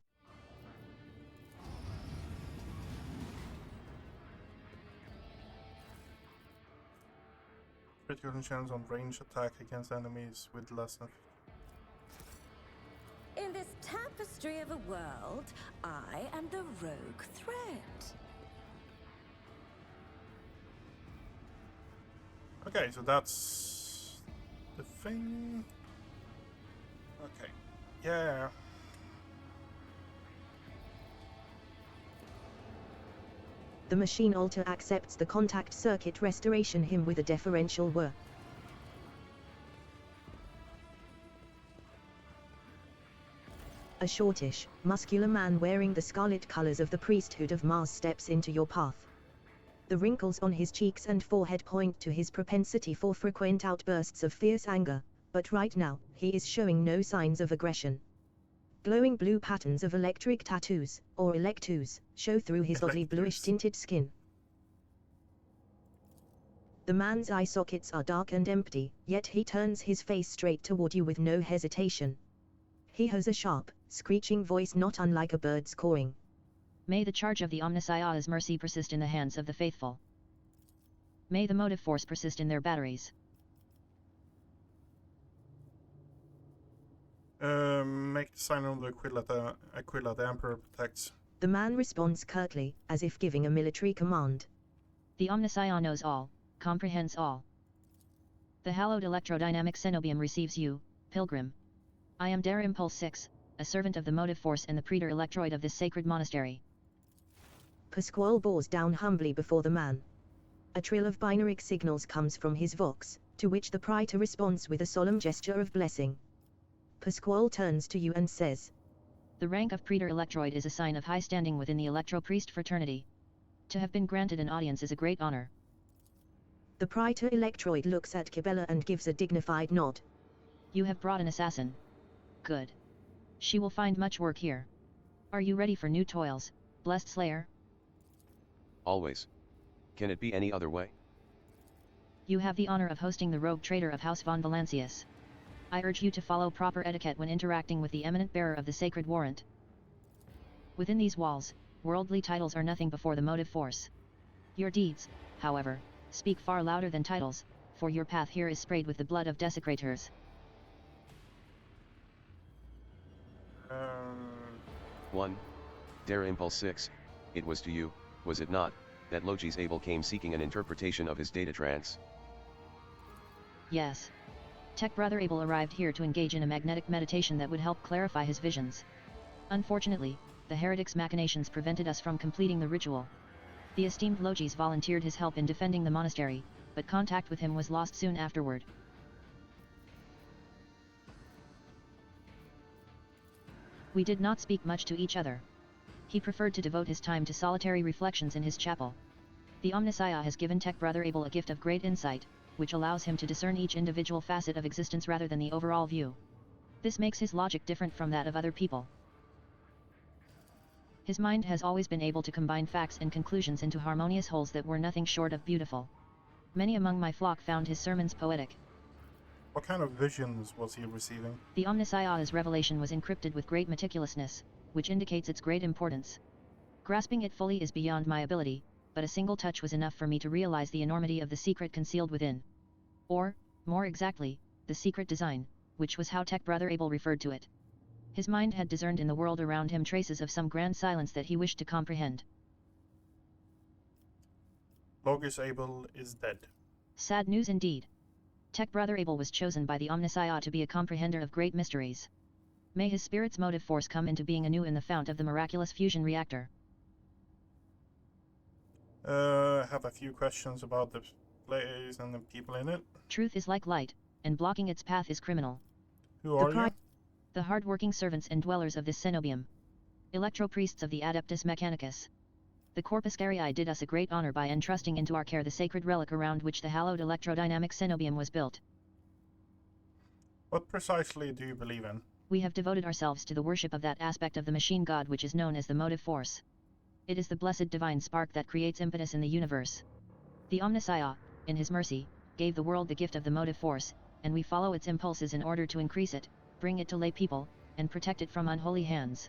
Critical chance on range attack against enemies with less than. In this tapestry of a world, I am the rogue thread. Okay, so that's the thing. Okay, yeah. The machine altar accepts the contact circuit restoration hymn with a deferential whir. A shortish, muscular man wearing the scarlet colors of the priesthood of Mars steps into your path. The wrinkles on his cheeks and forehead point to his propensity for frequent outbursts of fierce anger, but right now, he is showing no signs of aggression. Glowing blue patterns of electric tattoos, or electus, show through his oddly bluish-tinted skin. The man's eye sockets are dark and empty, yet he turns his face straight toward you with no hesitation. He has a sharp, screeching voice not unlike a bird's cawing. May the charge of the Omnissiah's mercy persist in the hands of the faithful. May the motive force persist in their batteries. Make the sign on the Aquila the Emperor protects. The man responds curtly, as if giving a military command. The Omnissiah knows all, comprehends all. The hallowed electrodynamic cenobium receives you, pilgrim. I am Dare Impulse 6, a servant of the motive force and the praetor electroid of this sacred monastery. Pasquale bows down humbly before the man. A trill of binary signals comes from his vox, to which the praetor responds with a solemn gesture of blessing. Pasquale turns to you and says, The rank of praetor electroid is a sign of high standing within the electro-priest fraternity. To have been granted an audience is a great honor. The praetor electroid looks at Cabela and gives a dignified nod. You have brought an assassin. Good. She will find much work here. Are you ready for new toils, blessed slayer? Always. Can it be any other way? You have the honor of hosting the rogue trader of House von Valancius. I urge you to follow proper etiquette when interacting with the eminent bearer of the sacred warrant. Within these walls, worldly titles are nothing before the motive force. Your deeds, however, speak far louder than titles, for your path here is sprayed with the blood of desecrators. 1. Dare Impulse 6, it was to you, was it not, that Logis Abel came seeking an interpretation of his data trance? Yes. Tech Brother Abel arrived here to engage in a magnetic meditation that would help clarify his visions. Unfortunately, the heretic's machinations prevented us from completing the ritual. The esteemed Logis volunteered his help in defending the monastery, but contact with him was lost soon afterward. We did not speak much to each other. He preferred to devote his time to solitary reflections in his chapel. The Omnissiah has given Tech Brother Abel a gift of great insight, which allows him to discern each individual facet of existence rather than the overall view. This makes his logic different from that of other people. His mind has always been able to combine facts and conclusions into harmonious wholes that were nothing short of beautiful. Many among my flock found his sermons poetic. What kind of visions was he receiving? The Omnissiah's revelation was encrypted with great meticulousness, which indicates its great importance. Grasping it fully is beyond my ability, but a single touch was enough for me to realize the enormity of the secret concealed within. Or, more exactly, the secret design, which was how Tech Brother Abel referred to it. His mind had discerned in the world around him traces of some grand silence that he wished to comprehend. Logis Abel is dead. Sad news indeed. Tech Brother Abel was chosen by the Omnissiah to be a comprehender of great mysteries. May his spirit's motive force come into being anew in the fount of the miraculous fusion reactor. Have a few questions about the place and the people in it. Truth is like light, and blocking its path is criminal. Who are you? The hard-working servants and dwellers of this cenobium. Electro-priests of the Adeptus Mechanicus. The Corpus Carii did us a great honor by entrusting into our care the sacred relic around which the hallowed electrodynamic cenobium was built. What precisely do you believe in? We have devoted ourselves to the worship of that aspect of the machine god which is known as the motive force. It is the blessed divine spark that creates impetus in the universe. The Omnissiah, in his mercy, gave the world the gift of the motive force, and we follow its impulses in order to increase it, bring it to lay people, and protect it from unholy hands.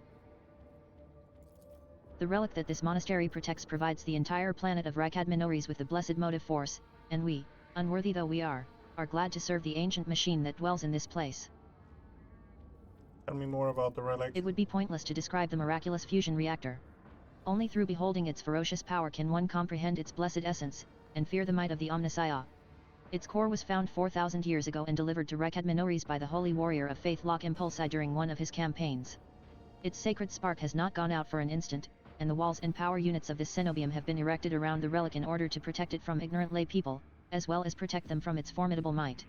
The relic that this monastery protects provides the entire planet of Rykadminoris with the blessed motive force, and we, unworthy though we are glad to serve the ancient machine that dwells in this place. Tell me more about the relic. It would be pointless to describe the miraculous fusion reactor. Only through beholding its ferocious power can one comprehend its blessed essence, and fear the might of the Omnissiah. Its core was found 4,000 years ago and delivered to Rykadminoris by the holy warrior of faith Lok Impulsi during one of his campaigns. Its sacred spark has not gone out for an instant, and the walls and power units of this cenobium have been erected around the relic in order to protect it from ignorant lay people, as well as protect them from its formidable might.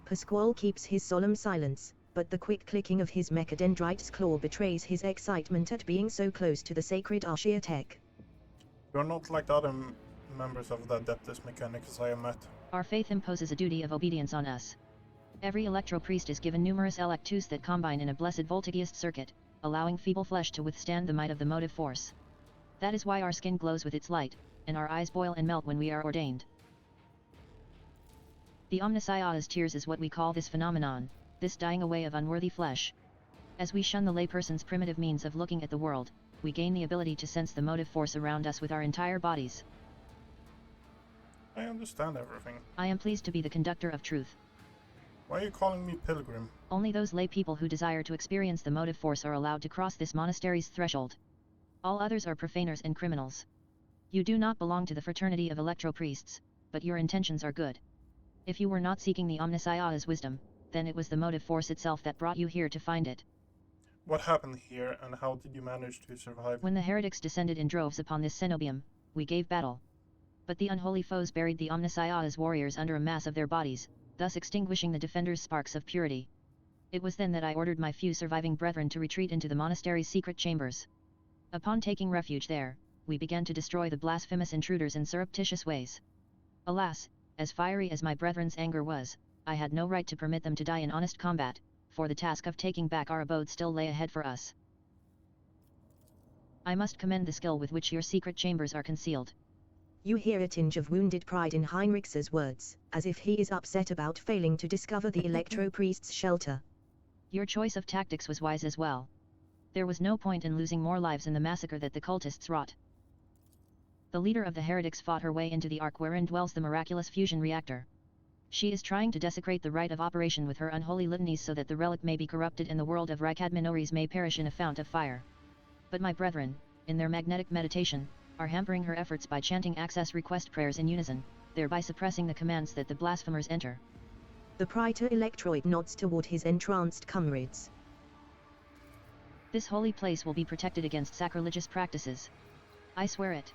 Pasquale keeps his solemn silence, but the quick clicking of his mechadendrite's claw betrays his excitement at being so close to the sacred Archaeotech. You're not like the other members of the Adeptus Mechanicus I have met. Our faith imposes a duty of obedience on us. Every electro-priest is given numerous electus that combine in a blessed voltageist circuit, allowing feeble flesh to withstand the might of the motive force. That is why our skin glows with its light, and our eyes boil and melt when we are ordained. The Omnissiah's tears is what we call this phenomenon, this dying away of unworthy flesh. As we shun the layperson's primitive means of looking at the world, we gain the ability to sense the motive force around us with our entire bodies. I understand everything. I am pleased to be the conductor of truth. Why are you calling me pilgrim? Only those lay people who desire to experience the motive force are allowed to cross this monastery's threshold. All others are profaners and criminals. You do not belong to the fraternity of electro-priests, but your intentions are good. If you were not seeking the Omnissiah's wisdom, then it was the motive force itself that brought you here to find it. What happened here, and how did you manage to survive? When the heretics descended in droves upon this cenobium, we gave battle. But the unholy foes buried the Omnissiah's warriors under a mass of their bodies, thus extinguishing the defenders' sparks of purity. It was then that I ordered my few surviving brethren to retreat into the monastery's secret chambers. Upon taking refuge there, we began to destroy the blasphemous intruders in surreptitious ways. Alas, as fiery as my brethren's anger was, I had no right to permit them to die in honest combat, for the task of taking back our abode still lay ahead for us. I must commend the skill with which your secret chambers are concealed. You hear a tinge of wounded pride in Heinrich's words, as if he is upset about failing to discover the electro-priest's shelter. Your choice of tactics was wise as well. There was no point in losing more lives in the massacre that the cultists wrought. The leader of the heretics fought her way into the ark wherein dwells the miraculous fusion reactor. She is trying to desecrate the rite of operation with her unholy litanies so that the relic may be corrupted and the world of Rykadminores may perish in a fount of fire. But my brethren, in their magnetic meditation, are hampering her efforts by chanting access request prayers in unison, thereby suppressing the commands that the blasphemers enter. The praetor electroid nods toward his entranced comrades. This holy place will be protected against sacrilegious practices. I swear it.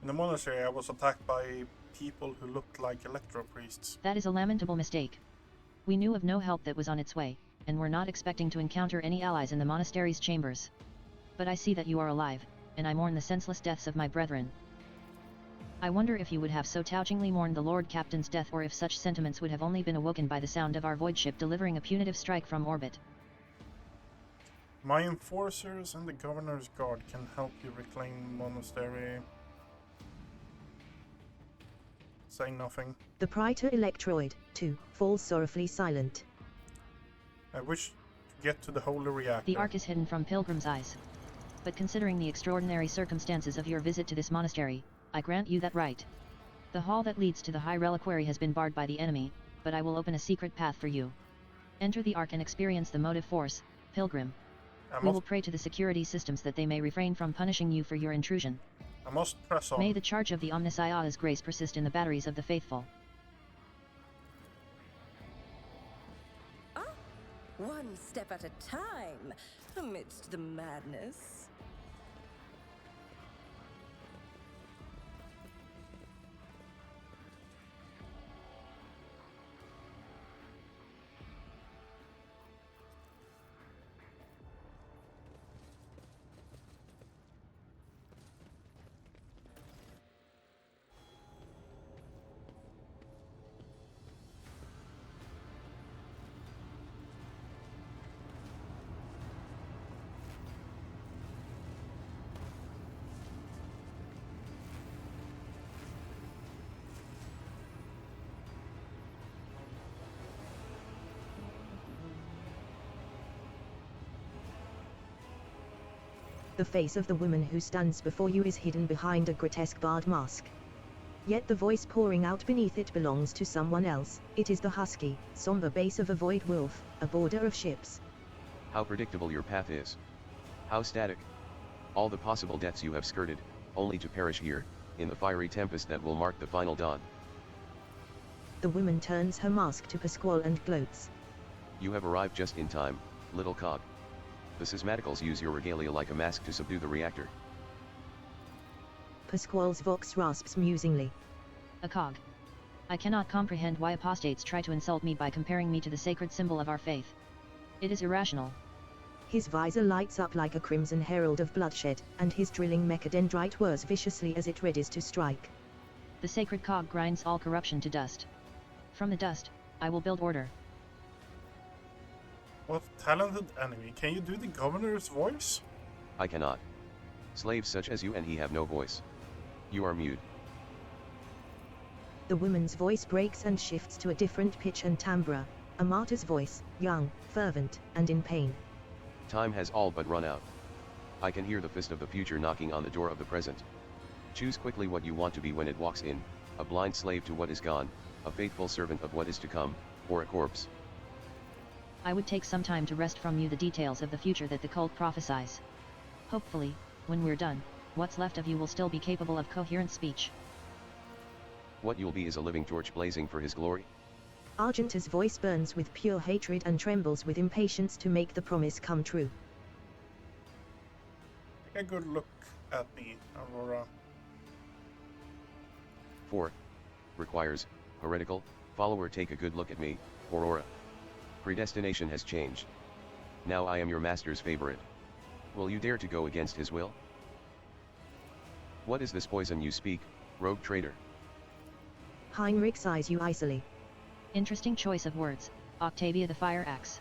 In the monastery I was attacked by people who looked like electro-priests. That is a lamentable mistake. We knew of no help that was on its way, and were not expecting to encounter any allies in the monastery's chambers. But I see that you are alive, and I mourn the senseless deaths of my brethren. I wonder if you would have so touchingly mourned the Lord Captain's death, or if such sentiments would have only been awoken by the sound of our void ship delivering a punitive strike from orbit. My enforcers and the governor's guard can help you reclaim the monastery. Say nothing. The praetor electroid, too, falls sorrowfully silent. I wish to get to the holy reactor. The ark is hidden from pilgrims' eyes. But considering the extraordinary circumstances of your visit to this monastery, I grant you that right. The hall that leads to the high reliquary has been barred by the enemy, but I will open a secret path for you. Enter the ark and experience the motive force, pilgrim. We will pray to the security systems that they may refrain from punishing you for your intrusion. I must press on. May the charge of the Omnissiah's grace persist in the batteries of the faithful. One step at a time, amidst the madness. The face of the woman who stands before you is hidden behind a grotesque barred mask. Yet the voice pouring out beneath it belongs to someone else. It is the husky, somber bass of a void wolf, a border of ships. How predictable your path is. How static. All the possible deaths you have skirted, only to perish here, in the fiery tempest that will mark the final dawn. The woman turns her mask to Pasquale and gloats. You have arrived just in time, little cog. The schismaticals use your regalia like a mask to subdue the reactor. Pasquale's vox rasps musingly. A cog. I cannot comprehend why apostates try to insult me by comparing me to the sacred symbol of our faith. It is irrational. His visor lights up like a crimson herald of bloodshed, and his drilling mechadendrite whirs viciously as it readies to strike. The sacred cog grinds all corruption to dust. From the dust, I will build order. What talented enemy. Can you do the governor's voice? I cannot. Slaves such as you and he have no voice. You are mute. The woman's voice breaks and shifts to a different pitch and timbre, a martyr's voice, young, fervent, and in pain. Time has all but run out. I can hear the fist of the future knocking on the door of the present. Choose quickly what you want to be when it walks in, a blind slave to what is gone, a faithful servant of what is to come, or a corpse. I would take some time to wrest from you the details of the future that the cult prophesies. Hopefully, when we're done, what's left of you will still be capable of coherent speech. What you'll be is a living torch blazing for his glory. Argenta's voice burns with pure hatred and trembles with impatience to make the promise come true. Take a good look at me, Aurora. 4. Requires, heretical, follower take a good look at me, Aurora. Predestination has changed. Now I am your master's favorite. Will you dare to go against his will? What is this poison you speak, rogue traitor? Heinrich eyes you icily. Interesting choice of words, Octavia the Fire Axe.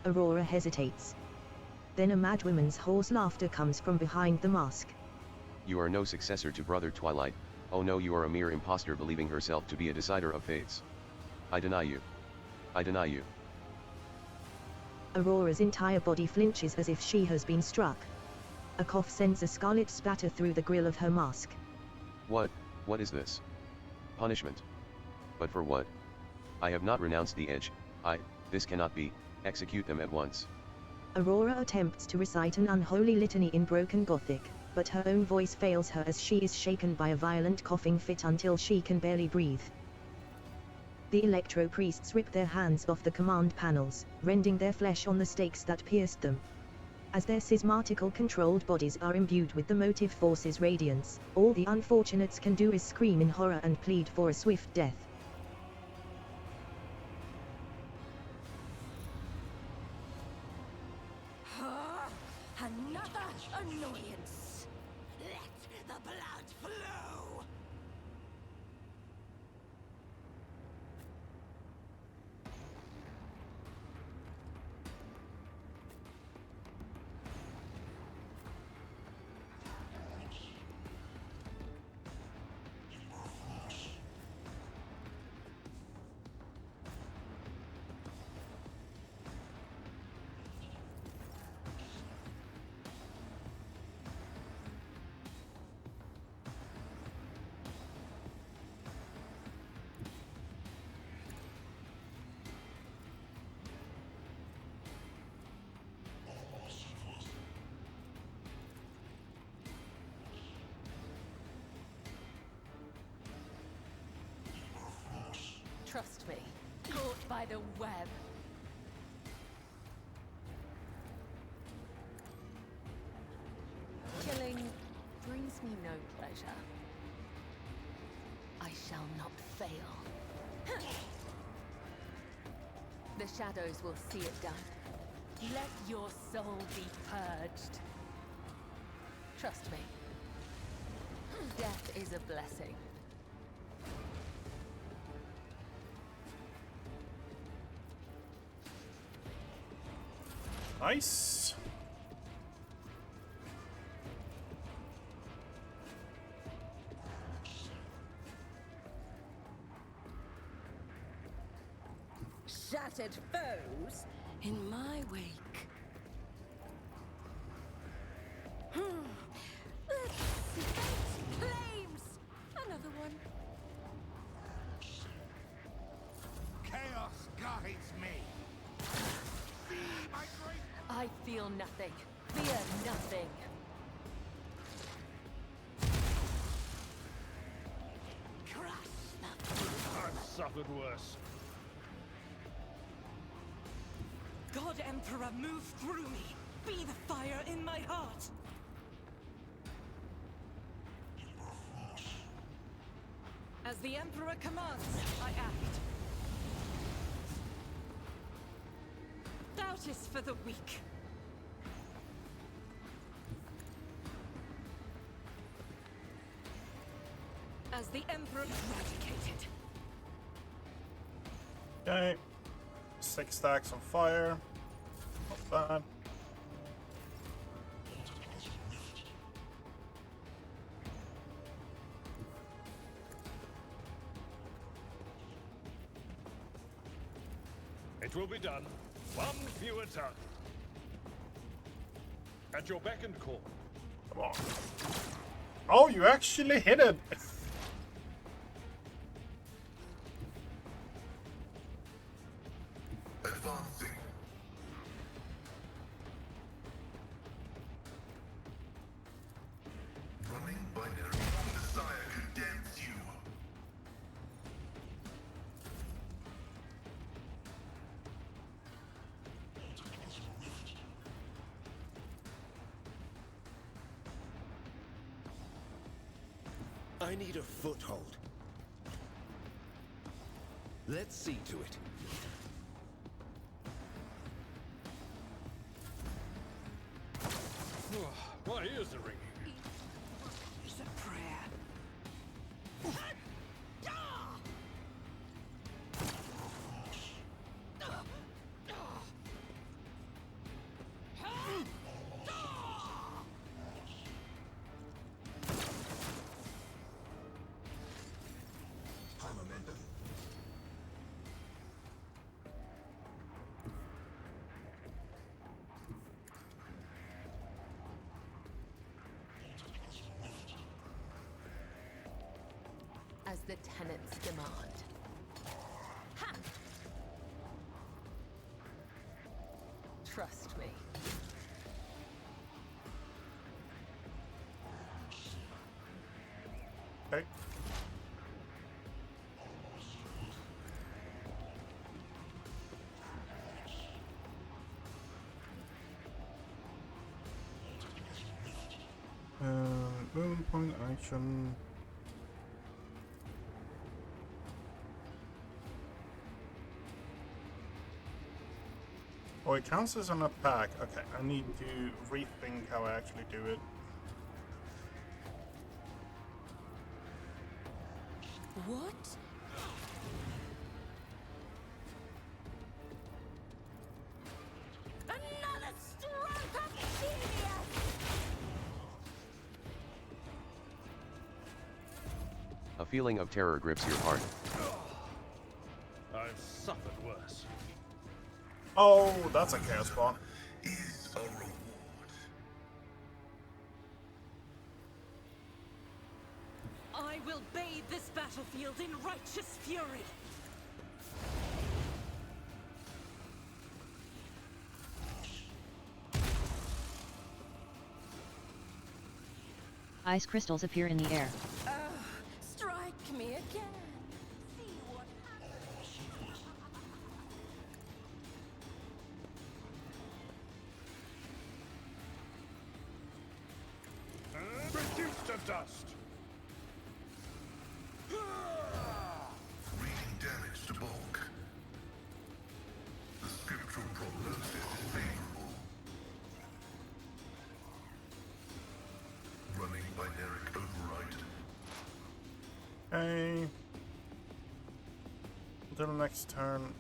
Aurora hesitates. Then a madwoman's hoarse laughter comes from behind the mask. You are no successor to Brother Twilight, oh no, you are a mere impostor believing herself to be a decider of fates. I deny you. I deny you. Aurora's entire body flinches as if she has been struck. A cough sends a scarlet spatter through the grill of her mask. What is this? Punishment. But for what? I have not renounced the edge, this cannot be, execute them at once. Aurora attempts to recite an unholy litany in broken Gothic, but her own voice fails her as she is shaken by a violent coughing fit until she can barely breathe. The electro priests rip their hands off the command panels, rending their flesh on the stakes that pierced them. As their schismatical controlled bodies are imbued with the motive force's radiance, all the unfortunates can do is scream in horror and plead for a swift death. Another annoyance. Let the blood flow. Trust me, caught by the web. Killing brings me no pleasure. I shall not fail. The shadows will see it done. Let your soul be purged. Trust me. Death is a blessing. Nice. Shattered foes in my wake. Let's vent flames. Another one. Chaos guides me. See my great... I feel nothing. Fear nothing. I've suffered worse. God Emperor, move through me. Be the fire in my heart. As the Emperor commands, I act. Doubt is for the weak. As the Emperor eradicated. Okay. 6 stacks on fire. Not bad. It will be done. One fewer turn. At your beck and call. Come on. Oh, you actually hit it! Advancing. Running binary. Desire condemns you. I need a foothold. Let's see to it. My ears are ringing. It's a prayer. As the tenants demand. Ha! Trust me. Okay. Movement point action. Oh, it counts as an attack. Okay, I need to rethink how I actually do it. What? Another stroke of genius! A feeling of terror grips your heart. I've suffered worse. Oh, that's a chaos spawn. Is a reward. I will bathe this battlefield in righteous fury. Ice crystals appear in the air. Strike me again. See what happens. Reduced to dust. Reading damage to bulk. The scriptural prognosis is favorable. Running binary override. Okay. Until next turn,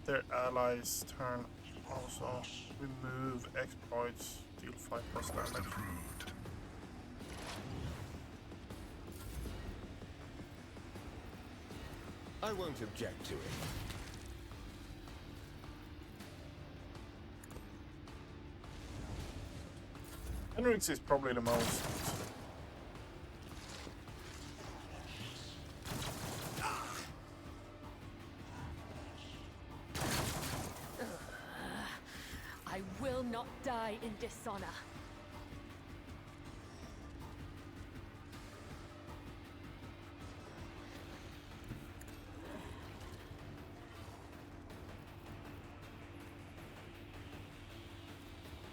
their allies' turn. Also, remove exploits, deal 5+ Request damage. approved. I won't object to it. Henrik's is probably the most. I will not die in dishonor.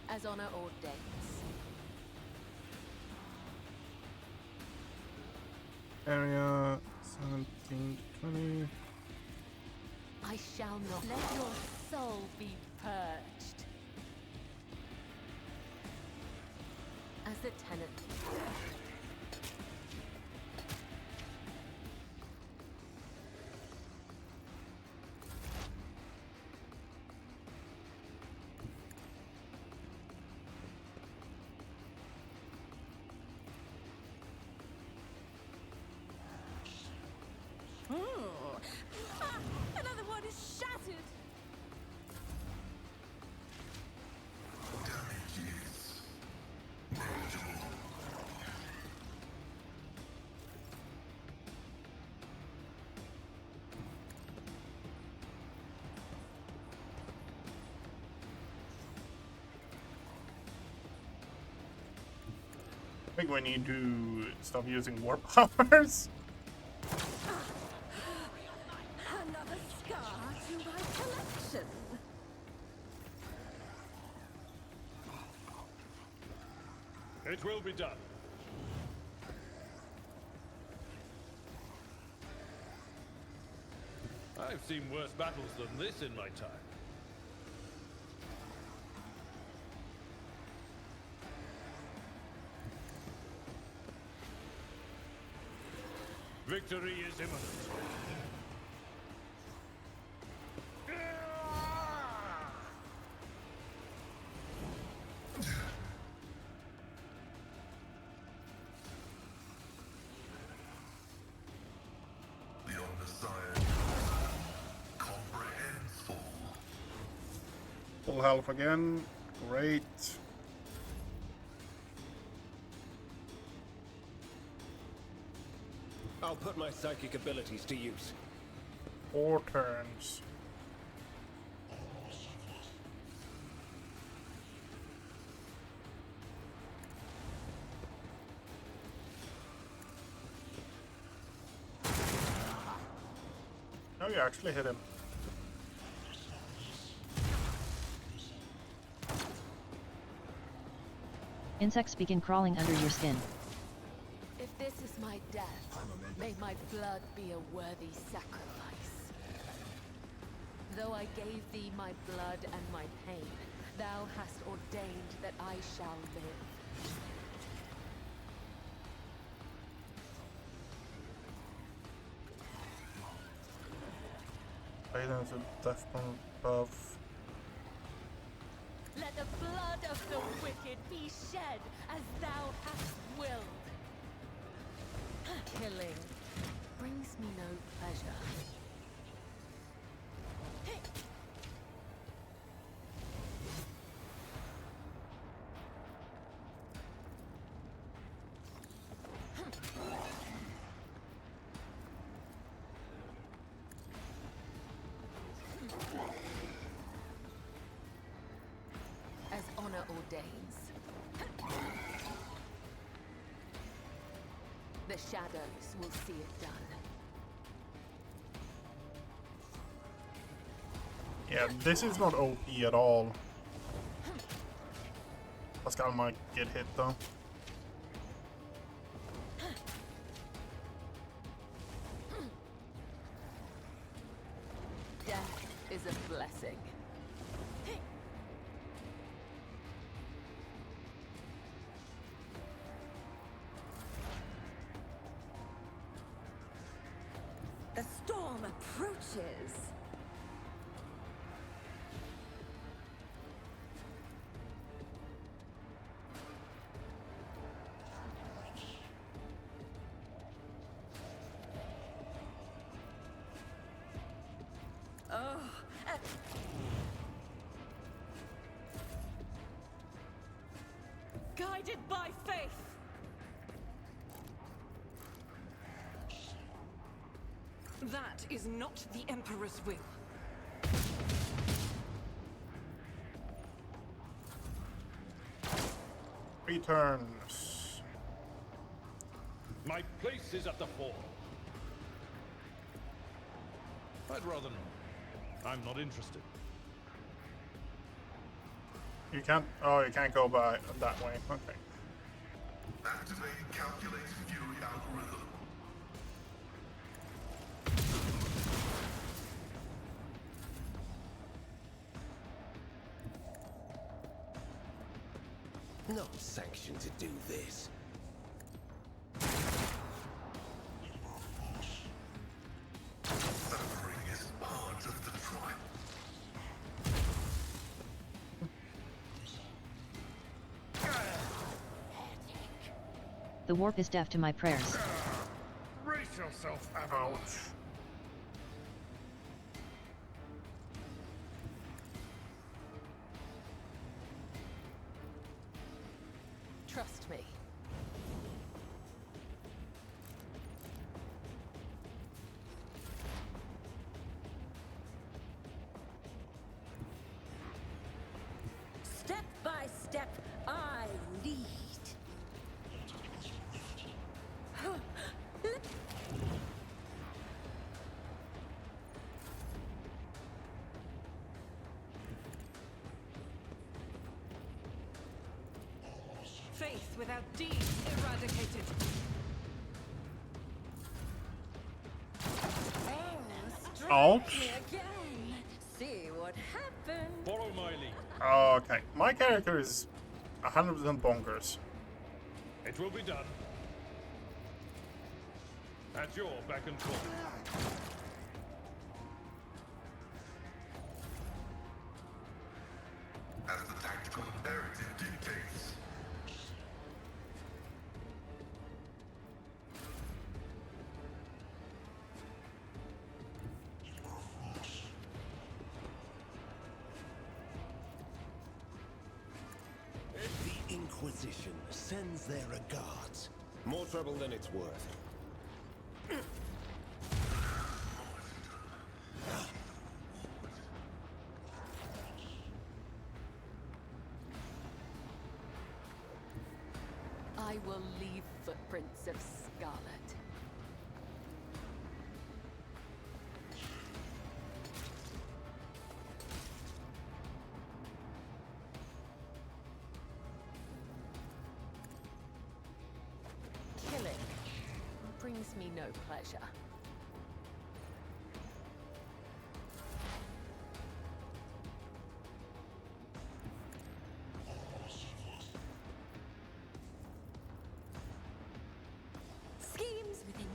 As honor ordains. Area 17 to 20. I shall not let your soul be purged. As a tenant. Another one is shattered. Damage is I think we need to stop using war powers. Another scar to my collection. It will be done. I've seen worse battles than this in my time. Victory is imminent. The Omniscient comprehends all. Full health again. Great. I'll put my psychic abilities to use. 4 turns. Oh, you actually hit him. Insects begin crawling under your skin. If this is my death, may my blood be a worthy sacrifice. Though I gave thee my blood and my pain, thou hast ordained that I shall live. Items of death from above. Let the blood of the wicked be shed as thou hast willed. Killing brings me no pleasure. As honor ordains. The shadows will see it done. Yeah, this is not OP at all. Pascal might get hit though. Death is a blessing. The storm approaches. Oh, Guided by faith. That is not the Emperor's will. 3 turns. My place is at the fore. I'd rather not. I'm not interested. You can't. Oh, you can't go by that way. Okay. Activating calculated fury algorithm. Not sanctioned to do this. Suffering is part of the trial. The warp is deaf to my prayers. Brace yourself, ouch. Trust me. step by step, I lead. faith without deeds eradicated. Ouch. Me again. See what happens. Follow my lead. Okay, my character is 100% bonkers. It will be done. At your beck and call. As the tactical imperative dictates. The Inquisition sends their regards. More trouble than it's worth. I will leave footprints of scarlet. Killing brings me no pleasure. Schemes within.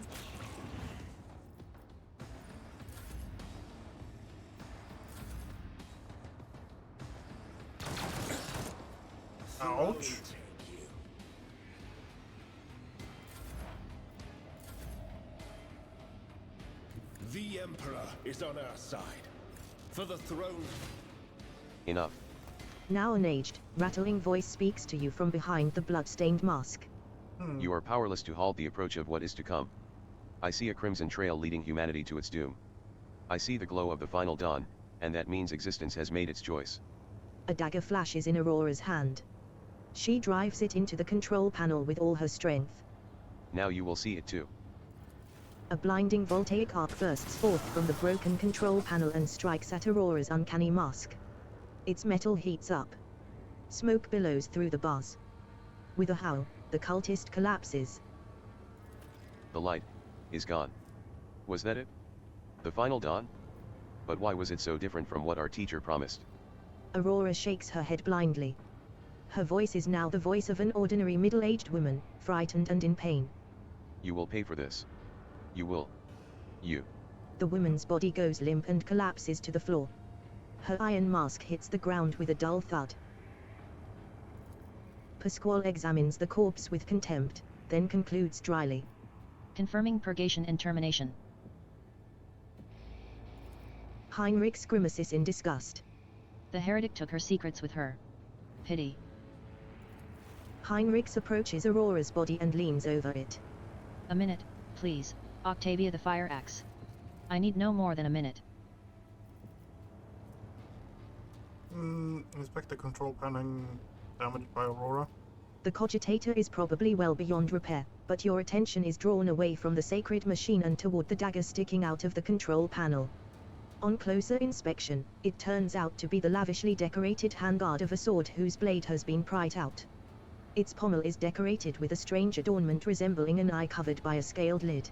Ouch. The Emperor is on our side. For the throne. Enough. Now an aged, rattling voice speaks to you from behind the blood-stained mask. You are powerless to halt the approach of what is to come. I see a crimson trail leading humanity to its doom. I see the glow of the final dawn, and that means existence has made its choice. A dagger flashes in Aurora's hand. She drives it into the control panel with all her strength. Now you will see it too. A blinding voltaic arc bursts forth from the broken control panel and strikes at Aurora's uncanny mask. Its metal heats up. Smoke billows through the bars. With a howl, the cultist collapses. The light is gone. Was that it? The final dawn? But why was it so different from what our teacher promised? Aurora shakes her head blindly. Her voice is now the voice of an ordinary middle-aged woman, frightened and in pain. You will pay for this. You will. You. The woman's body goes limp and collapses to the floor. Her iron mask hits the ground with a dull thud. Pasquale examines the corpse with contempt, then concludes dryly. Confirming purgation and termination. Heinrich grimaces in disgust. The heretic took her secrets with her. Pity. Heinrich approaches Aurora's body and leans over it. A minute, please, Octavia the Fire Axe. I need no more than a minute. Inspect the control panel damaged by Aurora. The cogitator is probably well beyond repair, but your attention is drawn away from the sacred machine and toward the dagger sticking out of the control panel. On closer inspection, it turns out to be the lavishly decorated handguard of a sword whose blade has been pried out. Its pommel is decorated with a strange adornment resembling an eye covered by a scaled lid.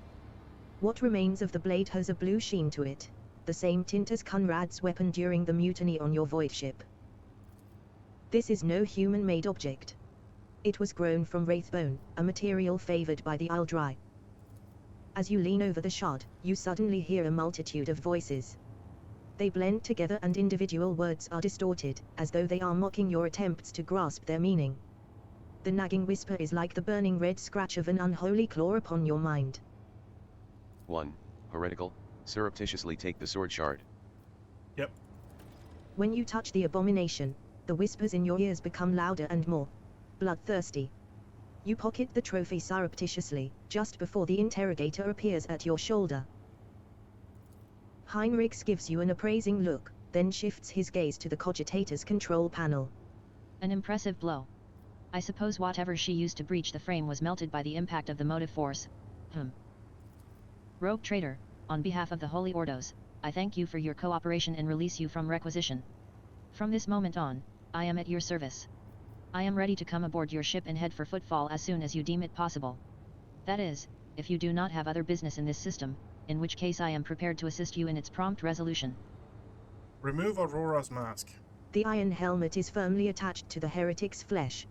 What remains of the blade has a blue sheen to it, the same tint as Conrad's weapon during the mutiny on your void ship. This is no human-made object. It was grown from wraithbone, a material favored by the Aldrai. As you lean over the shard, you suddenly hear a multitude of voices. They blend together and individual words are distorted, as though they are mocking your attempts to grasp their meaning. The nagging whisper is like the burning red scratch of an unholy claw upon your mind. 1. Heretical, surreptitiously take the sword shard. Yep. When you touch the abomination, the whispers in your ears become louder and more bloodthirsty. You pocket the trophy surreptitiously, just before the interrogator appears at your shoulder. Heinrich gives you an appraising look, then shifts his gaze to the cogitator's control panel. An impressive blow. I suppose whatever she used to breach the frame was melted by the impact of the motive force. Rogue traitor, on behalf of the Holy Ordos, I thank you for your cooperation and release you from requisition. From this moment on, I am at your service. I am ready to come aboard your ship and head for Footfall as soon as you deem it possible. That is, if you do not have other business in this system, in which case I am prepared to assist you in its prompt resolution. Remove Aurora's mask. The iron helmet is firmly attached to the heretic's flesh.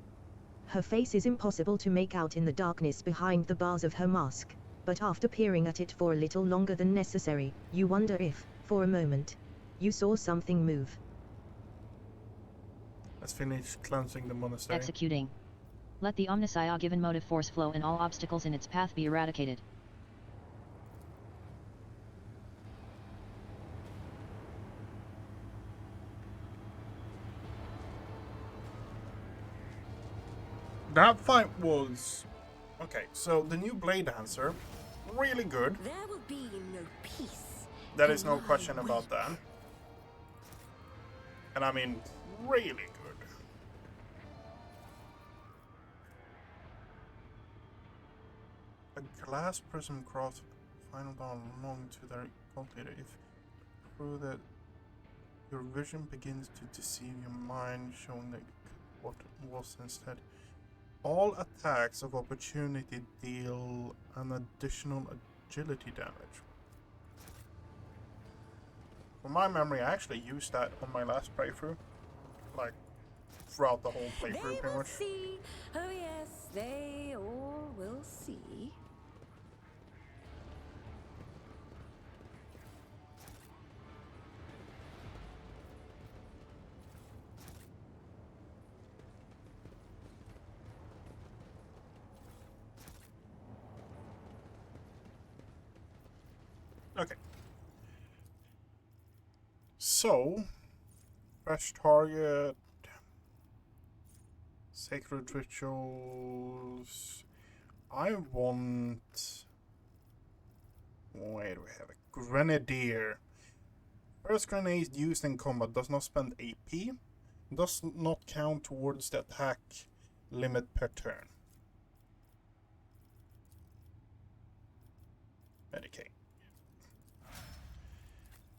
Her face is impossible to make out in the darkness behind the bars of her mask, but after peering at it for a little longer than necessary, you wonder if, for a moment, you saw something move. Let's finish cleansing the monastery. Executing. Let the Omnissiah given motive force flow and all obstacles in its path be eradicated. That fight was... Okay, so the new Blade Dancer, really good. There will be no peace. There is no question about that. And I mean, really good. A glass prism cross final down along to their cultivator. If through that your vision begins to deceive your mind, showing that what was instead. All attacks of opportunity deal an additional agility damage. From my memory, I actually used that on my last playthrough. Like, throughout the whole playthrough, pretty much. See. Oh yes, they all will see. Okay. So, fresh target, sacred rituals. I want. Where do we have a grenadier? First grenade used in combat does not spend AP, does not count towards the attack limit per turn. Medicate.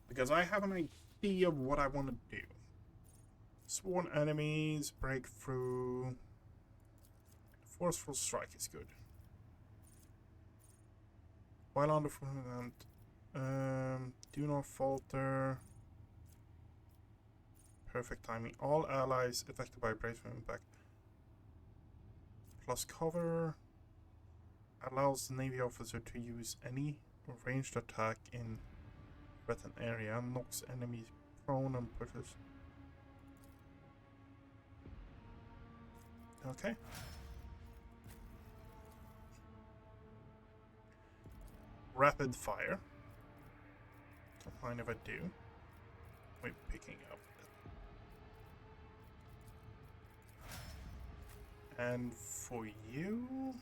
Because I have an idea of what I want to do. Sworn enemies, breakthrough. Forceful strike is good. While on the front, do not falter. Perfect timing. All allies affected by bracement impact. Plus cover. Allows the Navy officer to use any ranged attack in threatened area. Knocks enemies prone and pushes. Okay. Rapid fire. Don't mind if I do. We're picking up. And for you...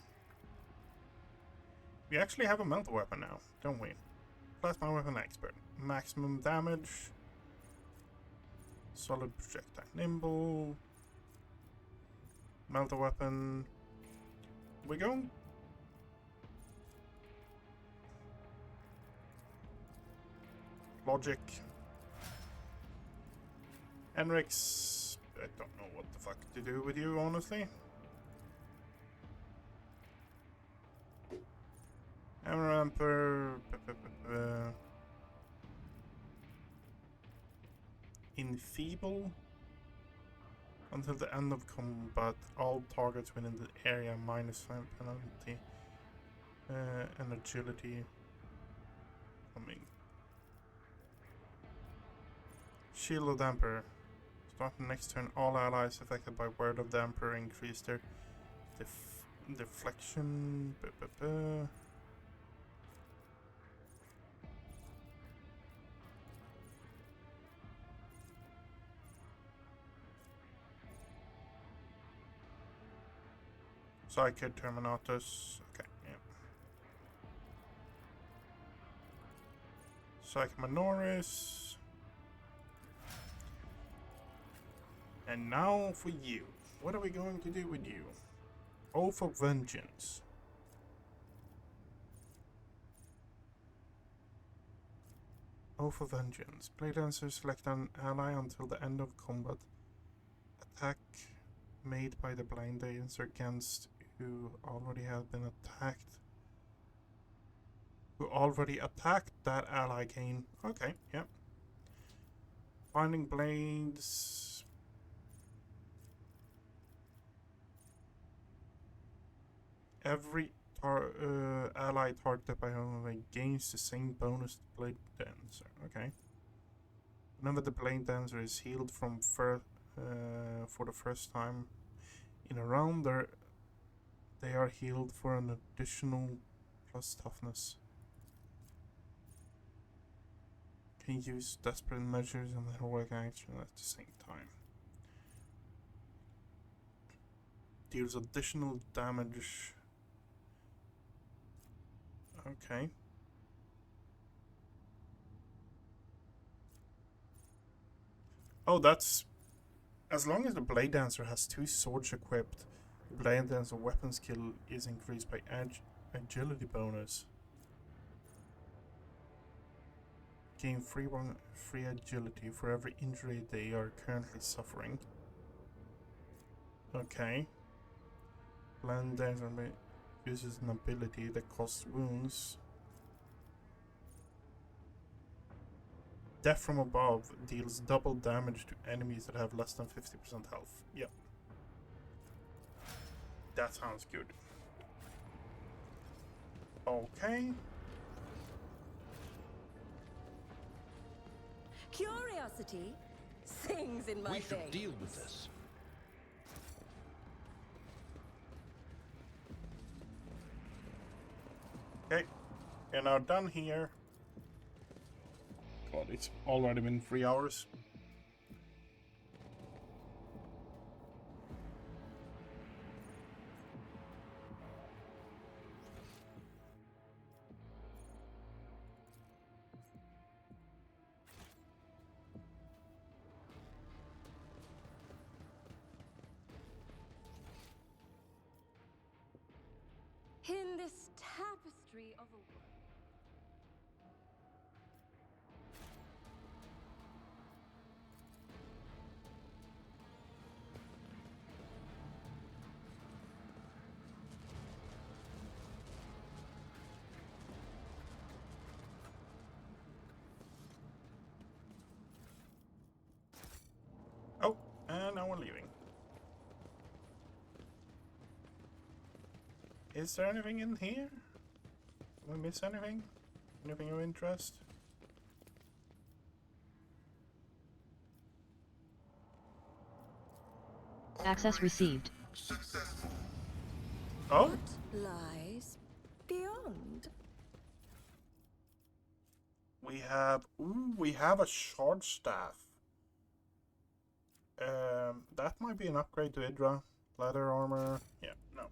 We actually have a melter weapon now, don't we? Plasma weapon expert. Maximum damage. Solid projectile. Nimble. Melter weapon. We're going... Logic. Enrix. I don't know what the fuck to do with you, honestly. Amaramper. Enfeeble. Until the end of combat, all targets within the area -5 penalty. And agility. Coming. Shield of the Emperor. Starting next turn, all allies affected by Word of the Emperor increase their deflection. Psyche Terminatus. Okay, yeah. Psyche Minoris. And now for you. What are we going to do with you? Oath of Vengeance. Oath of Vengeance. Blade Dancer select an ally until the end of combat. Attack made by the Blade Dancer against who already have been attacked. Who already attacked that ally gain. Okay, yep. Finding blades. Every ally targeted by whom gains the same bonus to Blade Dancer. Okay. Whenever the Blade Dancer is healed from for the first time in a round, they are healed for an additional plus toughness. Can use desperate measures and heroic action at the same time. Deals additional damage. Okay. Oh, that's... As long as the Blade Dancer has 2 swords equipped, the Blade Dancer weapon skill is increased by agility bonus. Gain free agility for every injury they are currently suffering. Okay. Blade Dancer uses an ability that costs wounds. Death from above deals double damage to enemies that have less than 50% health. Yep. That sounds good. Okay. Curiosity sings in my We should veins. deal with this. Okay. We're now done here. God, it's already been 3 hours. In this tapestry of a world. Oh, and now we're leaving. Is there anything in here? Did I miss anything? Anything of interest? Access received. Successful. Oh? What lies beyond? We have a short staff. That might be an upgrade to Hydra. Leather armor. Yeah, no.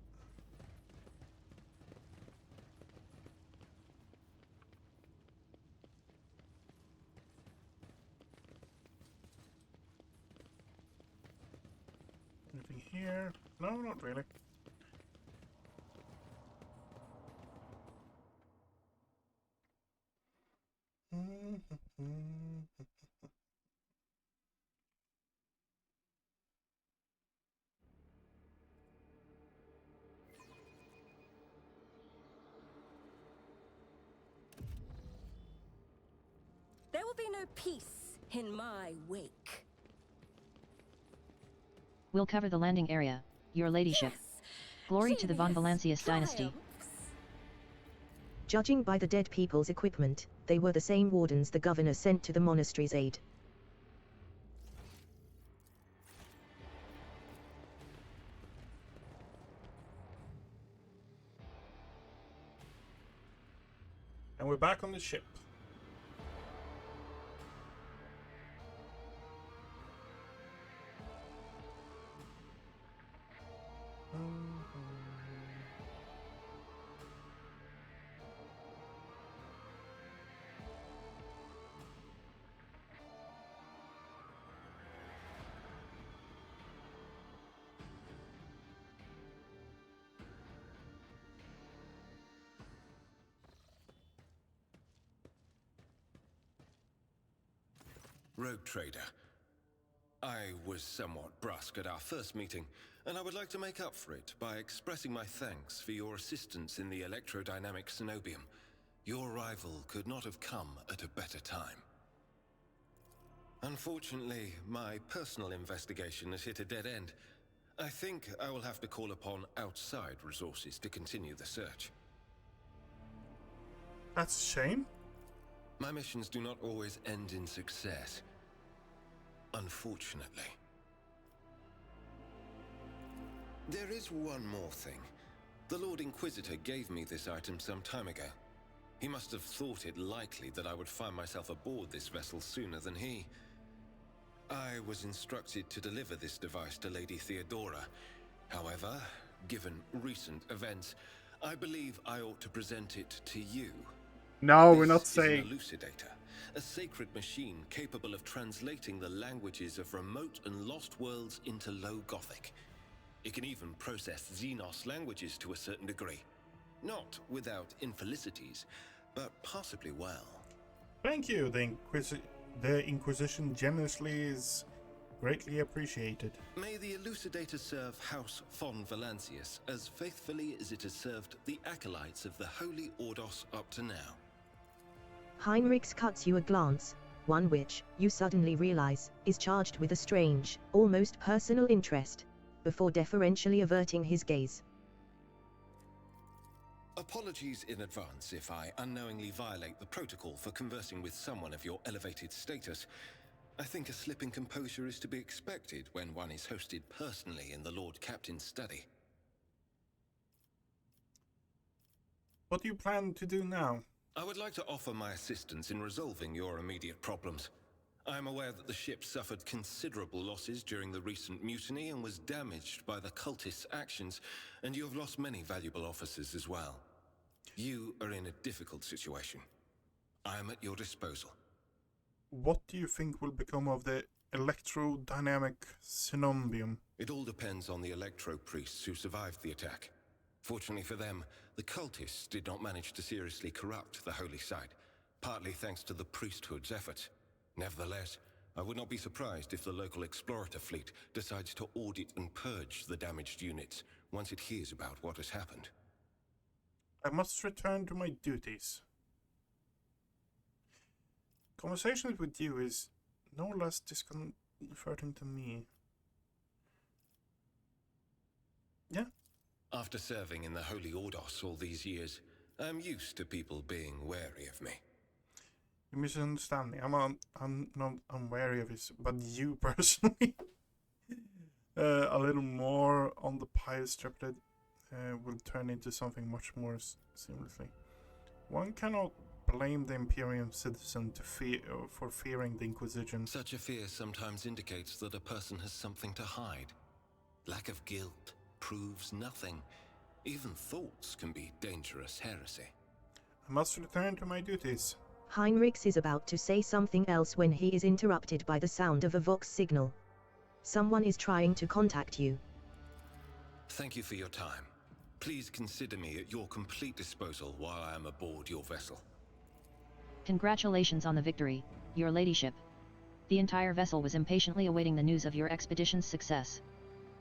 Anything here? No, not really. There will be no peace in my wake. We'll cover the landing area, your ladyship. Glory to the Von Valancius dynasty. Judging by the dead people's equipment, they were the same wardens the governor sent to the monastery's aid. And we're back on the ship. Rogue trader. I was somewhat brusque at our first meeting, and I would like to make up for it by expressing my thanks for your assistance in the electrodynamic cenobium. Your arrival could not have come at a better time. Unfortunately, my personal investigation has hit a dead end. I think I will have to call upon outside resources to continue the search. That's a shame. My missions do not always end in success. Unfortunately. There is one more thing. The Lord Inquisitor gave me this item some time ago. He must have thought it likely that I would find myself aboard this vessel sooner than he. I was instructed to deliver this device to Lady Theodora. However, given recent events, I believe I ought to present it to you. No, we're not This saying. is an elucidator, a sacred machine capable of translating the languages of remote and lost worlds into Low Gothic. It can even process Xenos languages to a certain degree. Not without infelicities, but possibly well. Thank you. The Inquisition generously is greatly appreciated. May the elucidator serve House von Valancius as faithfully as it has served the acolytes of the Holy Ordos up to now. Heinrichs cuts you a glance, one which, you suddenly realize, is charged with a strange, almost personal interest, before deferentially averting his gaze. Apologies in advance if I unknowingly violate the protocol for conversing with someone of your elevated status. I think a slip in composure is to be expected when one is hosted personally in the Lord Captain's study. What do you plan to do now? I would like to offer my assistance in resolving your immediate problems. I am aware that the ship suffered considerable losses during the recent mutiny and was damaged by the cultists' actions, and you have lost many valuable officers as well. You are in a difficult situation. I am at your disposal. What do you think will become of the electrodynamic cenobium? It all depends on the electro-priests who survived the attack. Fortunately for them, the cultists did not manage to seriously corrupt the holy site, partly thanks to the priesthood's efforts. Nevertheless, I would not be surprised if the local explorator fleet decides to audit and purge the damaged units once it hears about what has happened. I must return to my duties. Conversations with you is no less disconcerting to me. Yeah. After serving in the Holy Ordos all these years, I'm used to people being wary of me. You misunderstand me. I'm not unwary of this, but you personally. A little more on the pious triplet will turn into something much more seamlessly. One cannot blame the Imperium citizen for fearing the Inquisition. Such a fear sometimes indicates that a person has something to hide. Lack of guilt proves nothing. Even thoughts can be dangerous heresy. I must return to my duties. Heinrichs is about to say something else when he is interrupted by the sound of a Vox signal. Someone is trying to contact you. Thank you for your time. Please consider me at your complete disposal while I am aboard your vessel. Congratulations on the victory, your ladyship. The entire vessel was impatiently awaiting the news of your expedition's success.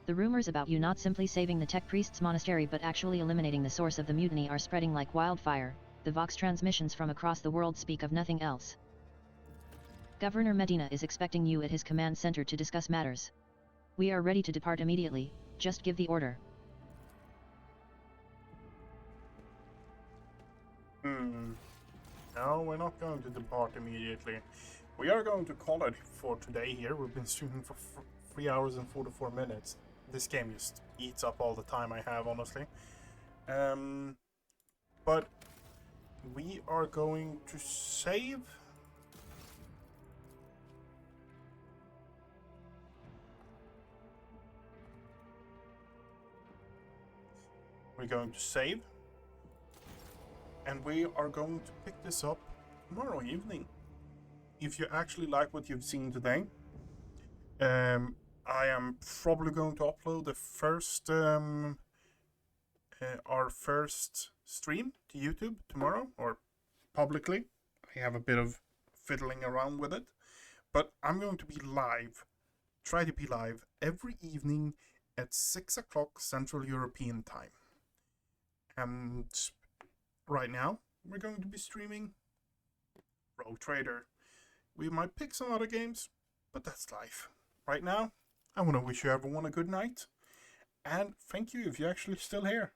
The rumors about you not simply saving the Tech Priest's monastery but actually eliminating the source of the mutiny are spreading like wildfire. The Vox transmissions from across the world speak of nothing else. Governor Medina is expecting you at his command center to discuss matters. We are ready to depart immediately, just give the order. No, we're not going to depart immediately. We are going to call it for today here. We've been streaming for 3 hours and 44 minutes. This game just eats up all the time I have, honestly. But we are going to save. We're going to save. And we are going to pick this up tomorrow evening. If you actually like what you've seen today, I am probably going to upload the first, our first stream to YouTube tomorrow, or publicly. I have a bit of fiddling around with it, but I'm going to be live try to be live every evening at 6 o'clock Central European time. And right now, we're going to be streaming Rogue Trader. We might pick some other games, but that's life. Right now, I want to wish you everyone a good night. And thank you if you're actually still here.